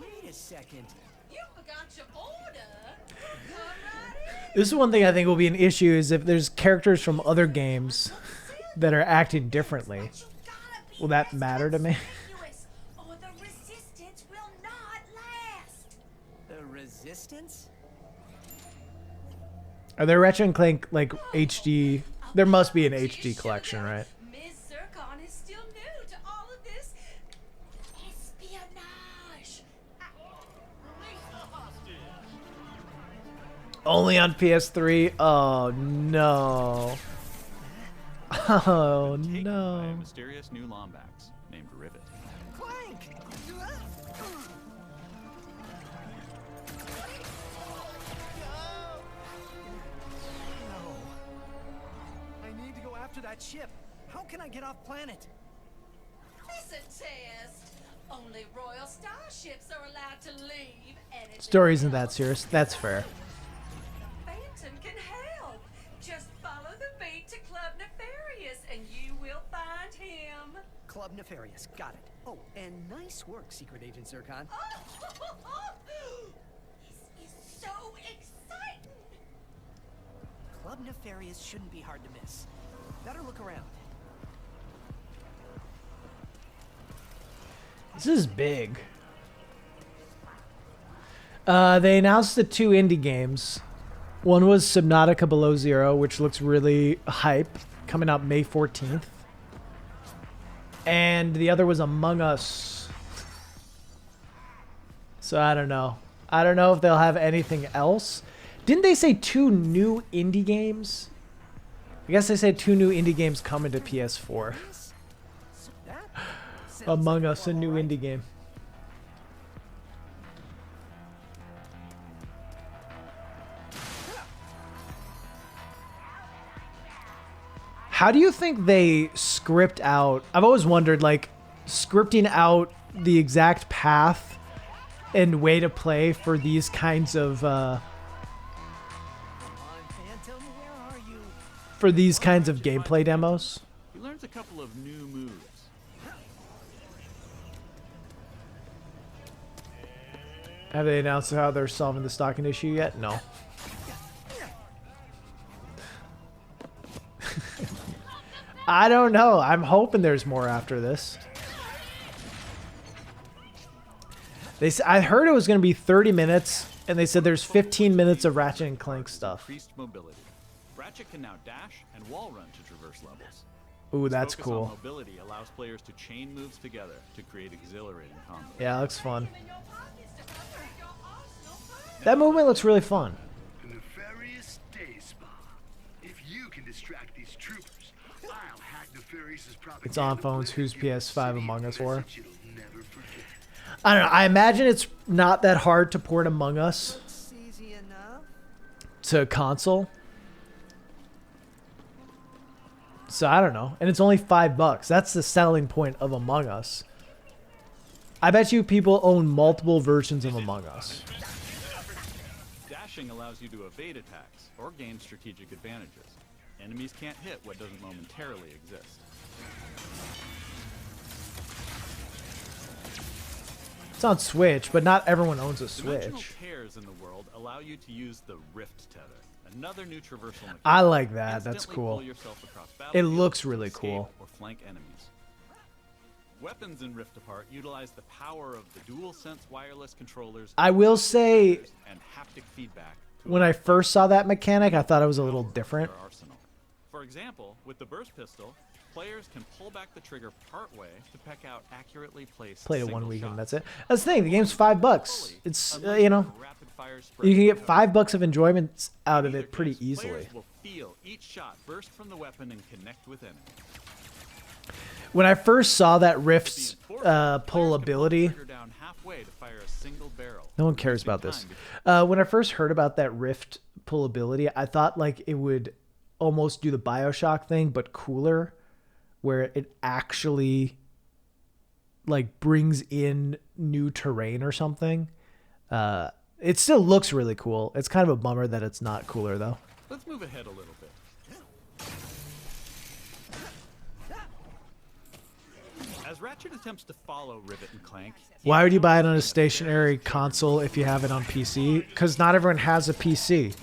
Wait a second. You forgot your order. Come right in. This is one thing I think will be an issue is if there's characters from other games that are acting differently. Will that matter to me? Or the resistance will not last. The Resistance? Are there Ratchet and Clank like HD? There must be an HD collection, right? Ms. Zircon is still new to all of this espionage. Only on PS3? Oh no. Oh Taken by a no. mysterious new Lombax named Rivet. Clank! No. I need to go after that ship. How can I get off planet? It's a test. Only royal starships are allowed to leave. Anything Story isn't that else, serious. That's fair. Phantom can help. Just follow the beat to Club Nefarious and you will find him. Club Nefarious. Got it. Oh, and nice work, Secret Agent Zircon. This is so exciting. Club Nefarious shouldn't be hard to miss. Better look around. This is big. They announced the 2 indie games. One was Subnautica Below Zero, which looks really hype, coming out May 14th. And the other was Among Us. So I don't know. I don't know if they'll have anything else. Didn't they say 2 new indie games? I guess they said 2 new indie games coming to PS4. That sounds Among like Us, a fun, new alright. indie game. How do you think they script out? I've always wondered, like, scripting out the exact path and way to play for these kinds of Come on, Phantom, where are you? for these kinds of gameplay demos. He learns a couple of new moves. Have they announced how they're solving the stocking issue yet? No. I don't know. I'm hoping there's more after this. I heard it was going to be 30 minutes, and they said there's 15 minutes of Ratchet and Clank stuff. Increased mobility. Ratchet can now dash and wall run to traverse levels. Ooh, His that's focus on cool. mobility allows players to chain moves together to create exhilarating combos. Yeah, it looks fun. That movement looks really fun. The nefarious day spa. If you can distract these troopers, I'll hack Nefarious's propaganda. It's on phones. Who's PS5 Among Us for? You'll never forget. I don't know. I imagine it's not that hard to port Among Us Looks easy enough. to console. So I don't know. And it's only $5. That's the selling point of Among Us. I bet you people own multiple versions of Among Us. Dashing allows you to evade attacks or gain strategic advantages. Enemies can't hit what doesn't momentarily exist. It's on Switch, but not everyone owns a Dimensional Switch. tears in the world allow you to use the Rift Tether, another new traversal mechanic. I like that. That's Instantly cool. pull yourself across It battlefields, looks really escape, cool. Or flank enemies. Weapons in Rift Apart utilize the power of the DualSense wireless controllers. I will say, and haptic feedback. when I first saw that mechanic, I thought it was a little different. Their arsenal. For example, with the burst pistol, players can pull back the trigger partway to peck out accurately placed. Played it one single weekend. shots. That's it. That's the thing. The game's $5. It's Unlike you know, the rapid-fire spray you can get gun. $5 of enjoyment out of In either it pretty case, easily. Players will feel each shot burst from the weapon and connect with enemies. When I first saw that Rift's The Enforcer, pull players can ability, the trigger down halfway to fire a single barrel. no one cares Wasting about this. time When I first heard about that Rift pull ability, I thought like it would almost do the BioShock thing, but cooler, where it actually like brings in new terrain or something. It still looks really cool. It's kind of a bummer that it's not cooler though. Let's move ahead a little bit. As Ratchet attempts to follow Rivet and Clank, Why would you buy it on a stationary console if you have it on PC? Because not everyone has a PC.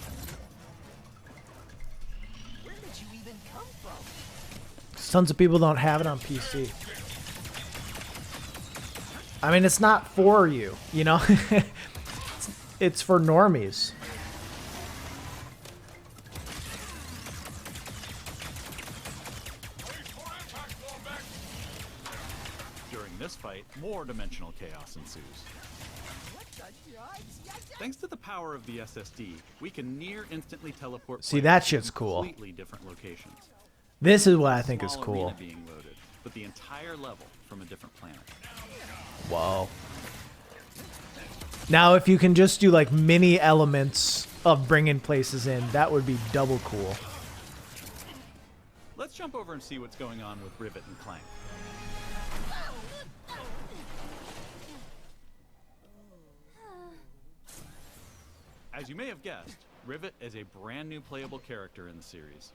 Where did you even come from? Tons of people don't have it on PC. I mean, it's not for you, you know? It's for normies. during this fight, more dimensional chaos ensues. Thanks to the power of the SSD, we can near instantly teleport. See, players that to shit's cool. Completely different locations. This is what I think is Small cool. arena being loaded, but the entire level from a different planet. Whoa. Now, if you can just do like mini elements of bringing places in, that would be double cool. Let's jump over and see what's going on with Rivet and Clank. As you may have guessed, Rivet is a brand new playable character in the series.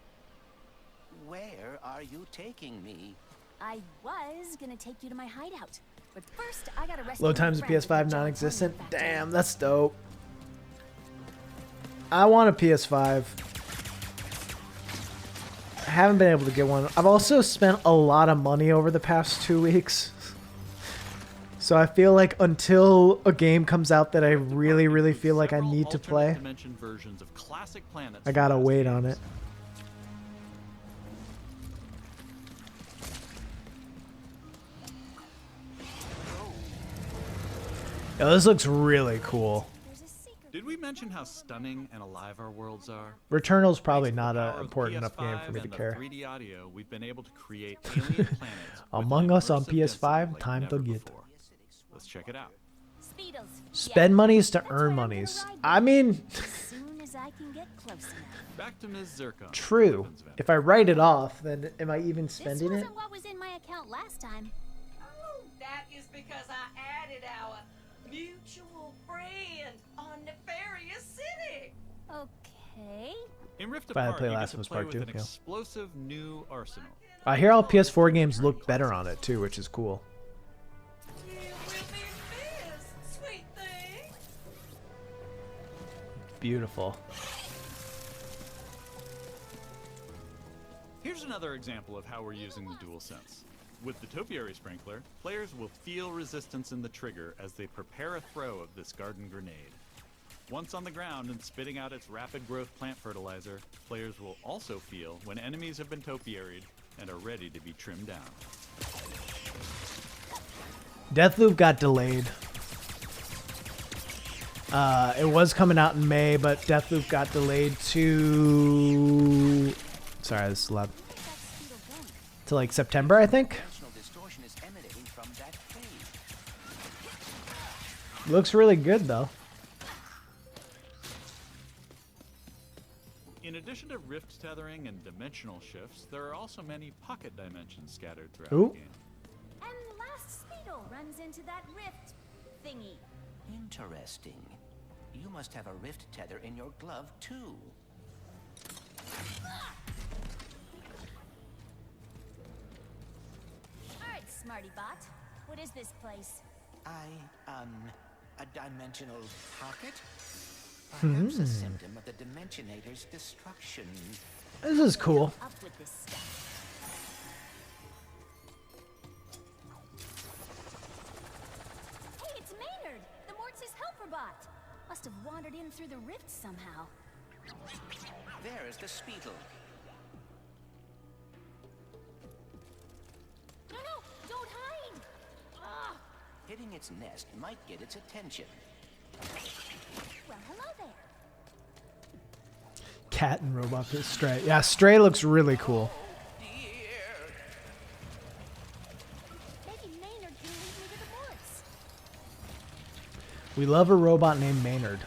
Where are you taking me? I was gonna take you to my hideout, but first I gotta rescue Load my times of friend from PS5 the John non-existent. Connor factory. Damn, that's dope. I want a PS5. I haven't been able to get one. I've also spent a lot of money over the past 2 weeks. So I feel like until a game comes out that I really, really feel like I Several need to alternate play, dimension versions of classic planets I gotta from past wait on games. it. Yo, this looks really cool. There's a secret. Did we mention how stunning and alive our worlds are? Returnal's probably Thanks to not the an power of important enough game PS5 for me to and the care. 3D audio, we've been able to create alien planets with Among an Us on immersive density PS5, like time to never get. before. Let's check it out. Speedos. Spend Yeah. monies to That's earn where I'm monies. gonna ride I mean, as soon as I can get close enough. Back to Ms. Zircon. true. weapons If vendor. I write it off, then am I even This spending it? wasn't what was in my account last time. That is because I added our mutual friend on Nefarious City. Okay. In Rift Finally Apart, play you get Last to of Us play Part with 2, an yeah. explosive new arsenal. I hear all PS4 games look better on it too, which is cool. You will be missed, sweet thing. Beautiful. Here's another example of how we're using the DualSense. With the Topiary Sprinkler, players will feel resistance in the trigger as they prepare a throw of this garden grenade. Once on the ground and spitting out its rapid growth plant fertilizer, players will also feel when enemies have been topiaried and are ready to be trimmed down. Deathloop got delayed. It was coming out in May, but Deathloop got delayed to... Sorry, this is loud. To like September, I think. Dimensional distortion is emanating from that cave. Looks really good though. In addition to rift tethering and dimensional shifts, there are also many pocket dimensions scattered throughout Ooh. the game. And the last Speedo runs into that rift thingy. Interesting. You must have a rift tether in your glove, too. Alright, Smarty Bot. What is this place? A dimensional pocket? Perhaps a symptom of the Dimensionator's destruction. This is cool. Up with this stuff. Hey, it's Maynard, the Mortis helper bot. Must have wandered in through the rift somehow. There is the Speetle. No, don't hide! Ugh. Hitting its nest might get its attention. Well, hello there. Cat and robot pit Stray. Yeah, Stray looks really cool. Maybe Maynard can lead me to the Mortis. We love a robot named Maynard.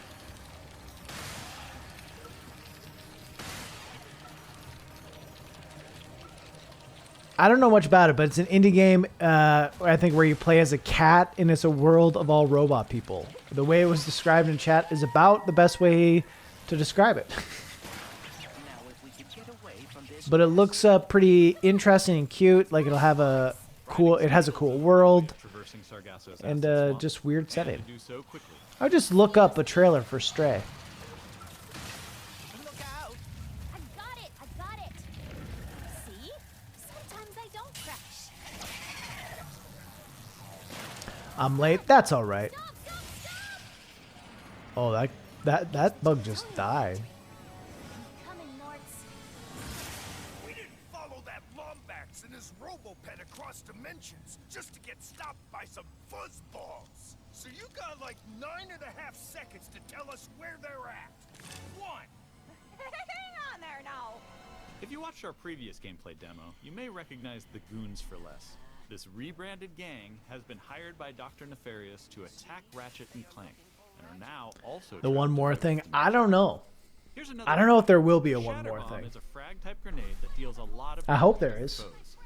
I don't know much about it, but it's an indie game, I think, where you play as a cat, and it's a world of all robot people. The way it was described in chat is about the best way to describe it. Now, if we could get away from this... But it looks pretty interesting and cute. Like it'll have a cool, it has a cool world Traversing Sargasso's and acid swamp, just weird and setting. to do so quickly. I'll just look up a trailer for Stray. Look out! I got it! See? Sometimes I don't crash. I'm late. That's all right. Stop! Oh, that bug just died. Coming, Morts. We didn't follow that Lombax and his Robopet across dimensions just to get stopped by some fuzzballs. So you got like 9.5 seconds to tell us where they're at. 1. Hang on there now. If you watched our previous gameplay demo, you may recognize the Goons for Less. This rebranded gang has been hired by Dr. Nefarious to attack Ratchet and Clank, and are now also The one trapped more in thing. Rift I don't know. Here's another I don't know if there will be a one Shatter more Bomb thing. is a frag-type grenade that deals a lot of I hope damage there to is. foes.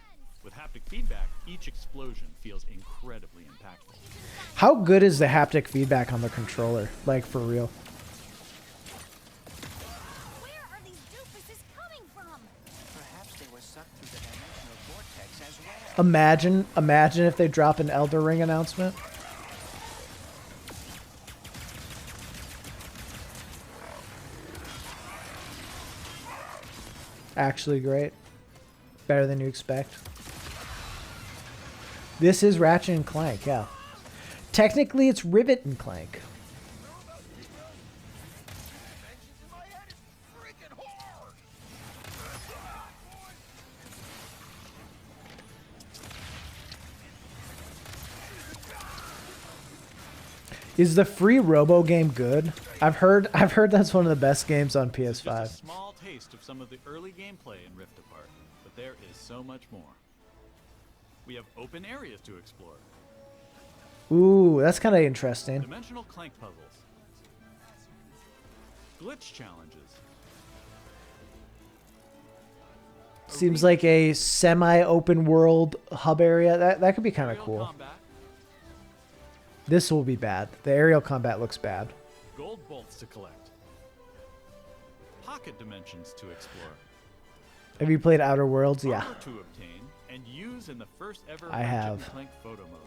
With haptic feedback, each explosion feels incredibly impactful. How good is the haptic feedback on the controller? Like, for real. Where are these doofuses coming from? Perhaps they were sucked through the dimensional vortex as well. Imagine if they drop an Elder Ring announcement. Actually great. Better than you expect. This is Ratchet and Clank, yeah. Technically, it's Rivet and Clank. Is the free Robo game good? I've heard that's one of the best games on Just a PS5. small taste of some of the early gameplay in Rift Apart, but there is so much more. We have open areas to explore, Ooh, that's kind of interesting. dimensional Clank puzzles, glitch challenges, Seems like a semi-open world hub area. That could be kind of aerial cool. combat, This will be bad. The aerial combat looks bad. Gold bolts to collect. Pocket dimensions to explore. Have you played Outer Worlds? Yeah. Armor to obtain and use in the first ever I Ratchet have. and Clank photo mode.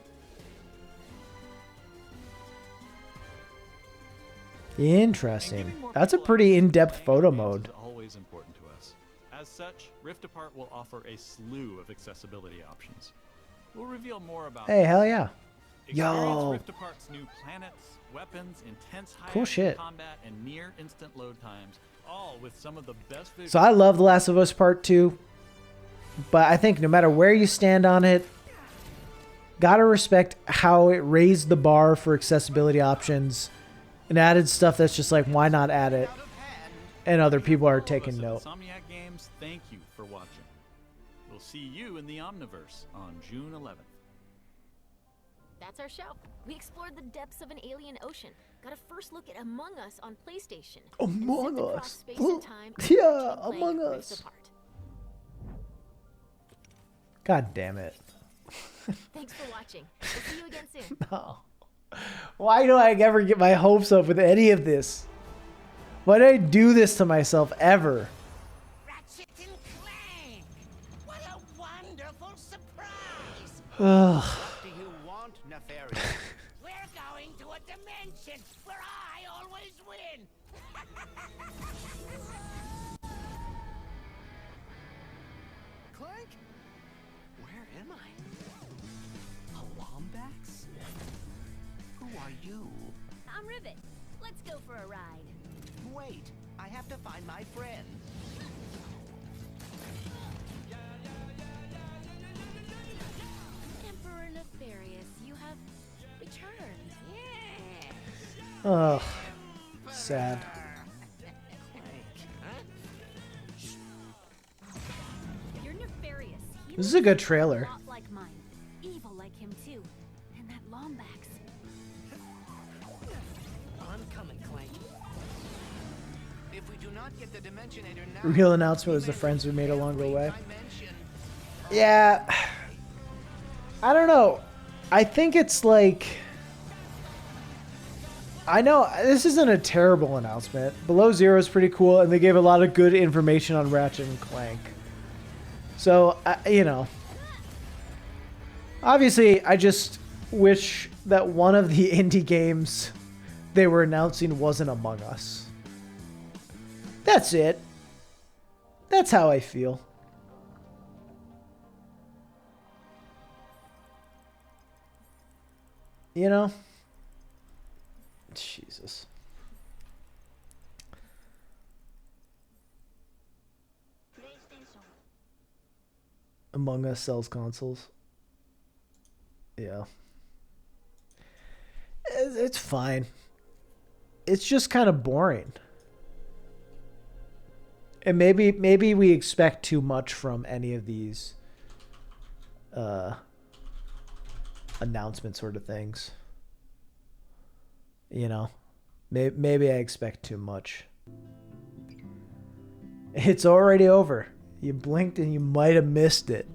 Interesting. That's a pretty in-depth photo mode. Is always important to us. As such, Rift Apart will offer a slew of accessibility options. We'll reveal more about Hey, hell yeah. Experience Yo. Rift Apart's new planets, weapons, intense high Cool shit. combat, and near instant load times, all with some of the best visuals. So I love The Last of Us Part 2, but I think no matter where you stand on it, gotta respect how it raised the bar for accessibility options and added stuff that's just like, why not add it? And other people are taking note. Insomniac Games, thank you for watching. We'll see you in the Omniverse on June 11th. That's our show. We explored the depths of an alien ocean. Got a first look at Among Us on PlayStation. Among Zipped across Us. space and time, Yeah, Ratchet and Clank Among Rift Us. Apart. God damn it. Thanks for watching. We'll see you again soon. No. Why do I ever get my hopes up with any of this? Why do I do this to myself ever? Ratchet and Clank! What a wonderful surprise! Ugh. Do you want, Nefarious? We're going to a dimension where I always win! Clank? Where am I? A Lombax? Who are you? I'm Rivet. Let's go for a ride. Wait, I have to find my friend. Emperor Nefarious, you have returned. Yeah. Ugh. Sad. You're Nefarious. He This is a good trailer. looks a lot like mine. Evil like him too. And that Lombax. I'm coming, Clank. If we do not get the Dimensionator now, Real announcement was the friends we made along the way. Yeah. I don't know. I think it's like... I know this isn't a terrible announcement. Below Zero is pretty cool, and they gave a lot of good information on Ratchet and Clank. So, you know. Obviously, I just wish that one of the indie games they were announcing wasn't Among Us. That's it. That's how I feel. You know? Jesus. Among Us sells consoles. Yeah. It's fine. It's just kind of boring. And maybe we expect too much from any of these announcement sort of things. You know, maybe I expect too much. It's already over. You blinked and you might have missed it.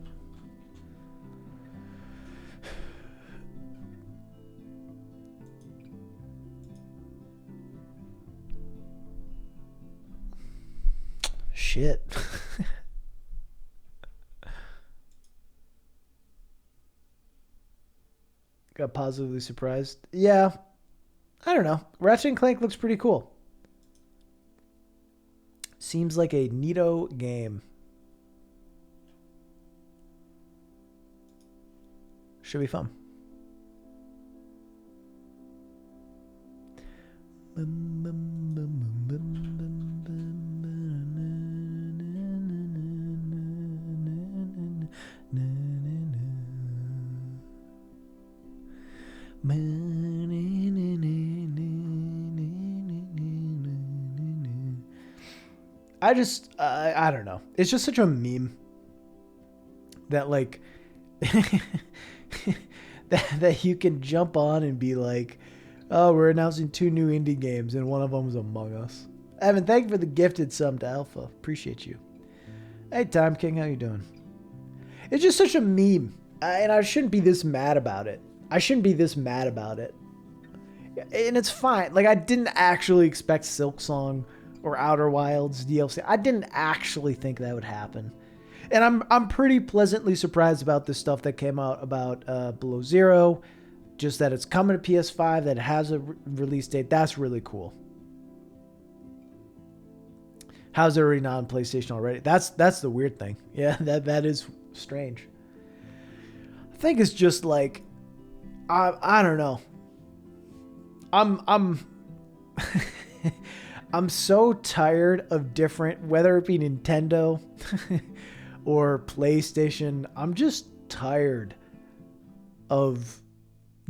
Shit. Got positively surprised. Yeah. I don't know. Ratchet and Clank looks pretty cool. Seems like a neato game. Should be fun. I don't know. It's just such a meme that like that you can jump on and be like, oh, we're announcing 2 new indie games and one of them is Among Us. Evan, thank you for the gifted sub to Alpha. Appreciate you. Hey, Time King, how you doing? It's just such a meme, and I shouldn't be this mad about it. I shouldn't be this mad about it. And it's fine. Like, I didn't actually expect Silksong or Outer Wilds DLC. I didn't actually think that would happen. And I'm pretty pleasantly surprised about this stuff that came out about Below Zero. Just that it's coming to PS5, that it has a release date. That's really cool. How's it already not on PlayStation already? That's the weird thing. Yeah, that is strange. I think it's just like, I don't know. I'm I'm so tired of different, whether it be Nintendo or PlayStation. I'm just tired of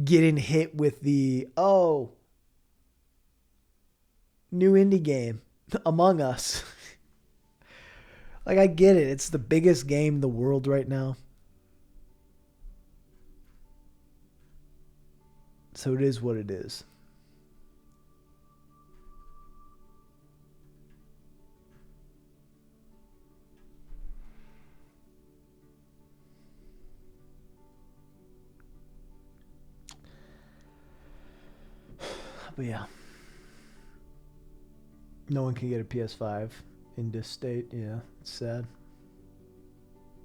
getting hit with the, oh, new indie game, Among Us. Like, I get it. It's the biggest game in the world right now. So it is what it is. But yeah. No one can get a PS5 in this state. Yeah, it's sad.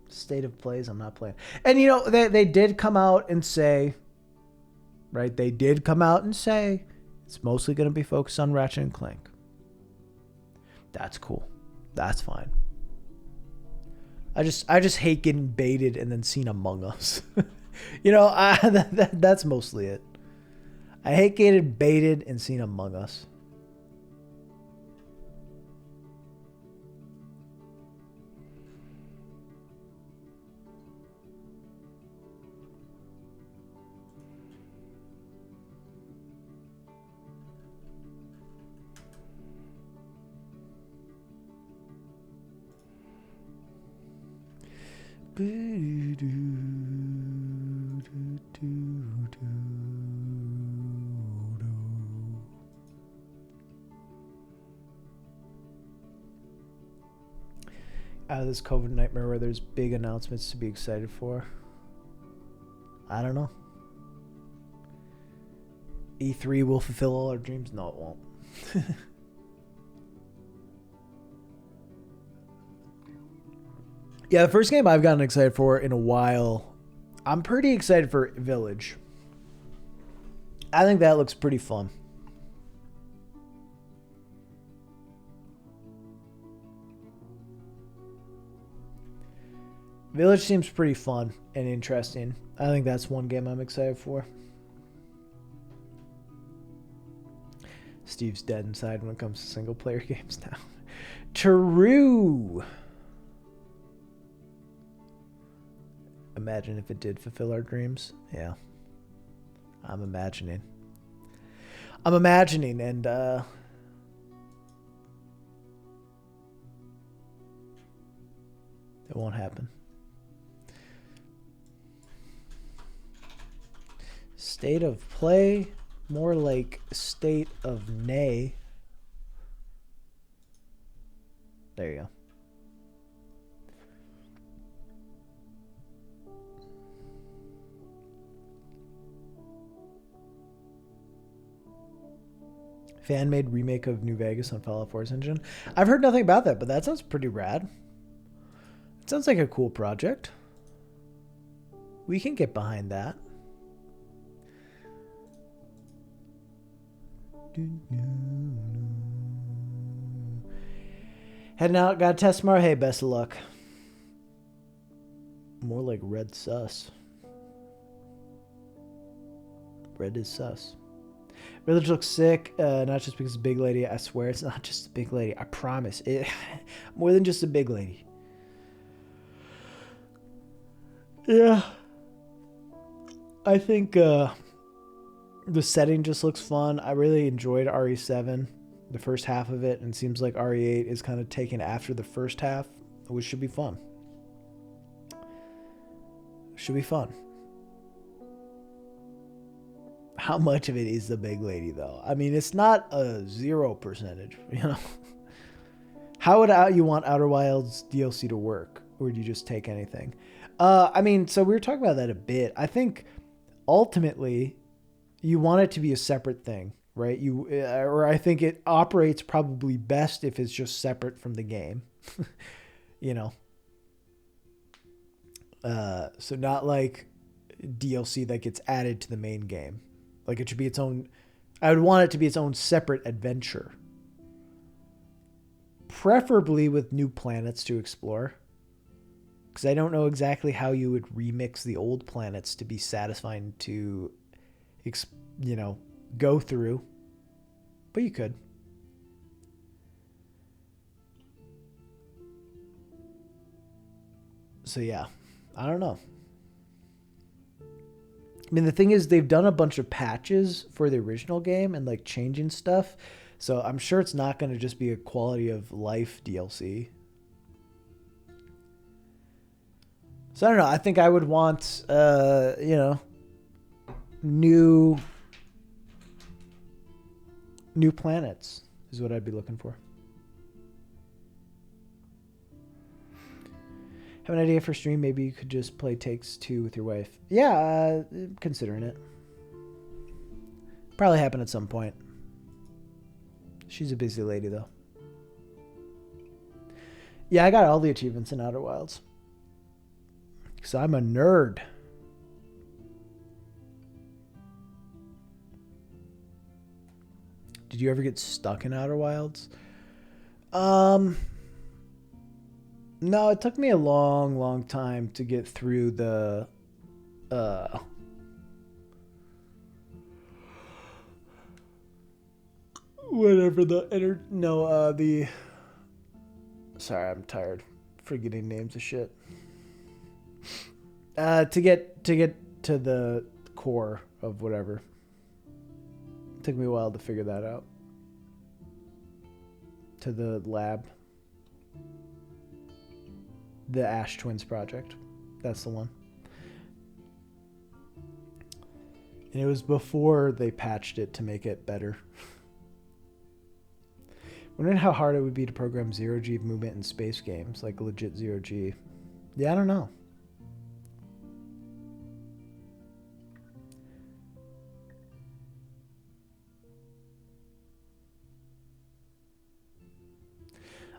State of plays, I'm not playing. And you know, they did come out and say, right? They did come out and say it's mostly going to be focused on Ratchet and Clank. That's cool. That's fine. I just hate getting baited and then seen Among Us. You know, that's mostly it. I hate getting baited and seen Among Us. Out of this COVID nightmare where there's big announcements to be excited for. I don't know. E3 will fulfill all our dreams. No, it won't. Yeah, the first game I've gotten excited for in a while, I'm pretty excited for Village. I think that looks pretty fun. Village seems pretty fun and interesting. I think that's one game I'm excited for. Steve's dead inside when it comes to single player games now. True. Imagine if it did fulfill our dreams. Yeah. I'm imagining and it won't happen. State of play, more like state of nay. There you go. Fan-made remake of New Vegas on Fallout 4's engine. I've heard nothing about that, but that sounds pretty rad. It sounds like a cool project. We can get behind that. Heading out, gotta test tomorrow. Hey, best of luck. More like red sus. Red is sus. Village looks sick, not just because it's a big lady. I swear it's not just a big lady. I promise. It more than just a big lady. Yeah. I think the setting just looks fun. I really enjoyed RE7, the first half of it, and it seems like RE8 is kind of taken after the first half, which should be fun. Should be fun. How much of it is the big lady, though? I mean, it's not a 0%, you know? How would you want Outer Wilds DLC to work? Or would you just take anything? I mean, so we were talking about that a bit. I think, ultimately, you want it to be a separate thing, right? Or I think it operates probably best if it's just separate from the game, you know? So not like DLC that gets added to the main game. Like it should be its own, I would want it to be its own separate adventure. Preferably with new planets to explore. Because I don't know exactly how you would remix the old planets to be satisfying to, go through. But you could. So yeah, I don't know. I mean, the thing is, they've done a bunch of patches for the original game and like changing stuff. So I'm sure it's not going to just be a quality of life DLC. So I don't know. I think I would want, new planets is what I'd be looking for. Have an idea for stream? Maybe you could just play Takes Two with your wife. Yeah, considering it. Probably happen at some point. She's a busy lady, though. Yeah, I got all the achievements in Outer Wilds. Because I'm a nerd. Did you ever get stuck in Outer Wilds? No, it took me a long, long time to get through the sorry, I'm tired. Forgetting names of shit. To get to the core of whatever. It took me a while to figure that out. To the lab. The Ash Twins project. That's the one. And it was before they patched it to make it better. Wondering how hard it would be to program zero-G movement in space games, like legit zero-G. Yeah, I don't know.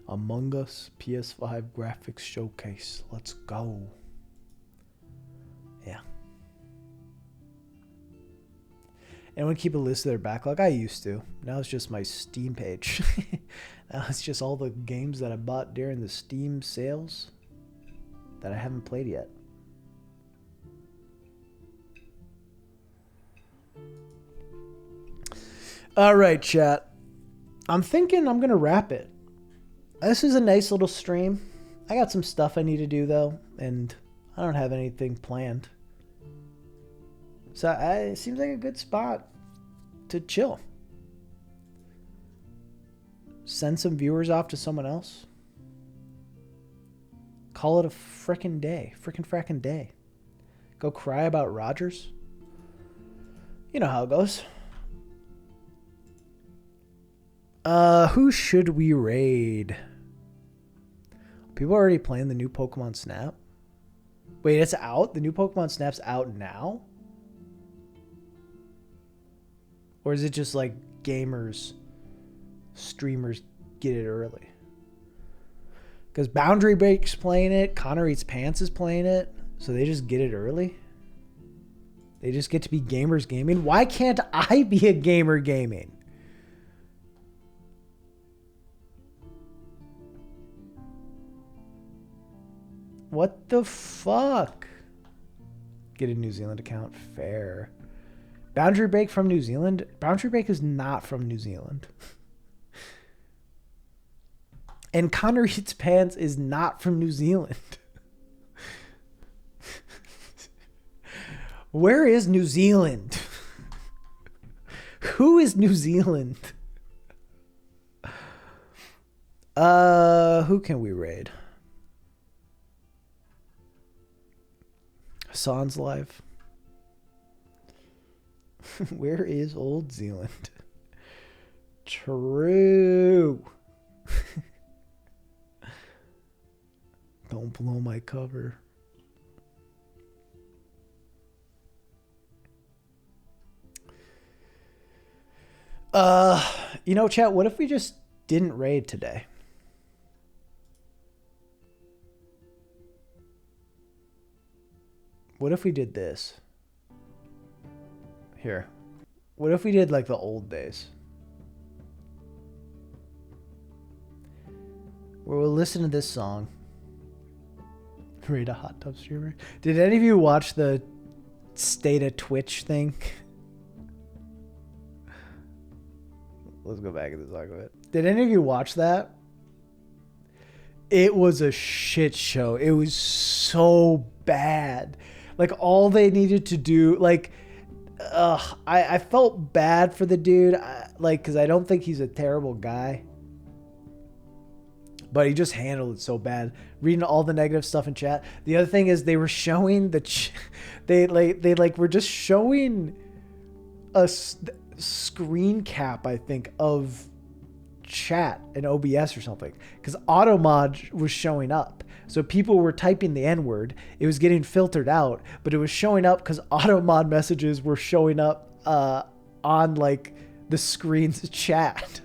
Among Us PS5 graphics showcase. Let's go. Yeah. Anyone keep a list of their backlog? I used to. Now it's just my Steam page. Now it's just all the games that I bought during the Steam sales that I haven't played yet. All right, chat. I'm thinking I'm going to wrap it. This is a nice little stream. I got some stuff I need to do, though, and I don't have anything planned. So it seems like a good spot to chill. Send some viewers off to someone else. Call it a frickin' day. Frickin' day. Go cry about Rogers. You know how it goes. Who should we raid? People are already playing the new Pokemon Snap. Wait, it's out? The new Pokemon Snap's out now? Or is it just like gamers, streamers get it early? Because Boundary Break's playing it, Connor Eats Pants is playing it, so they just get it early? They just get to be gamers gaming? Why can't I be a gamer gaming? What the fuck? Get a New Zealand account. Fair. Boundary Break from New Zealand? Boundary Break is not from New Zealand. And Connor Eats Pants is not from New Zealand. Where is New Zealand? Who is New Zealand? Who can we raid? Hassan's live. Where is Old Zealand? True. Don't blow my cover. You know, chat, what if we just didn't raid today? What if we did this? Here. What if we did like the old days? Where we'll listen to this song. Raid a hot tub streamer. Did any of you watch the State of Twitch thing? Let's go back and talk about it. Did any of you watch that? It was a shit show. It was so bad. Like, all they needed to do, like, I felt bad for the dude, because I don't think he's a terrible guy. But he just handled it so bad. Reading all the negative stuff in chat. The other thing is they were showing they were just showing a screen cap, I think, of chat in OBS or something, because Automod was showing up. So people were typing the N-word. It was getting filtered out, but it was showing up because Automod messages were showing up on like the screen's chat.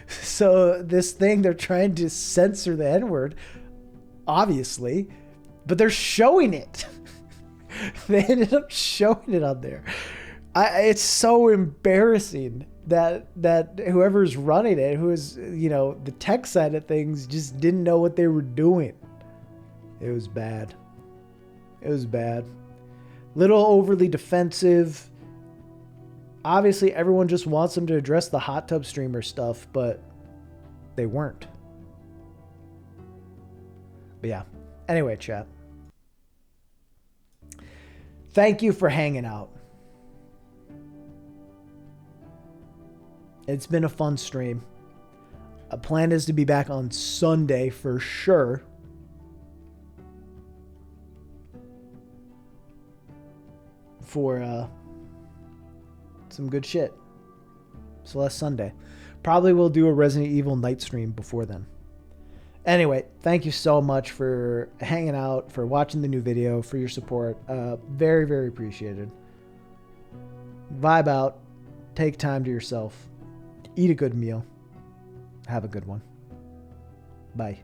So this thing, they're trying to censor the N-word, obviously, but they're showing it. They ended up showing it on there. It's so embarrassing that whoever's running it, who is, you know, the tech side of things, just didn't know what they were doing. It was bad. It was bad. Little overly defensive. Obviously, everyone just wants them to address the hot tub streamer stuff, but they weren't. But yeah. Anyway, chat. Thank you for hanging out. It's been a fun stream. A plan is to be back on Sunday for sure. For some good shit. Celeste Sunday. Probably will do a Resident Evil night stream before then. Anyway, thank you so much for hanging out, for watching the new video, for your support. Very, very appreciated. Vibe out. Take time to yourself. Eat a good meal. Have a good one. Bye.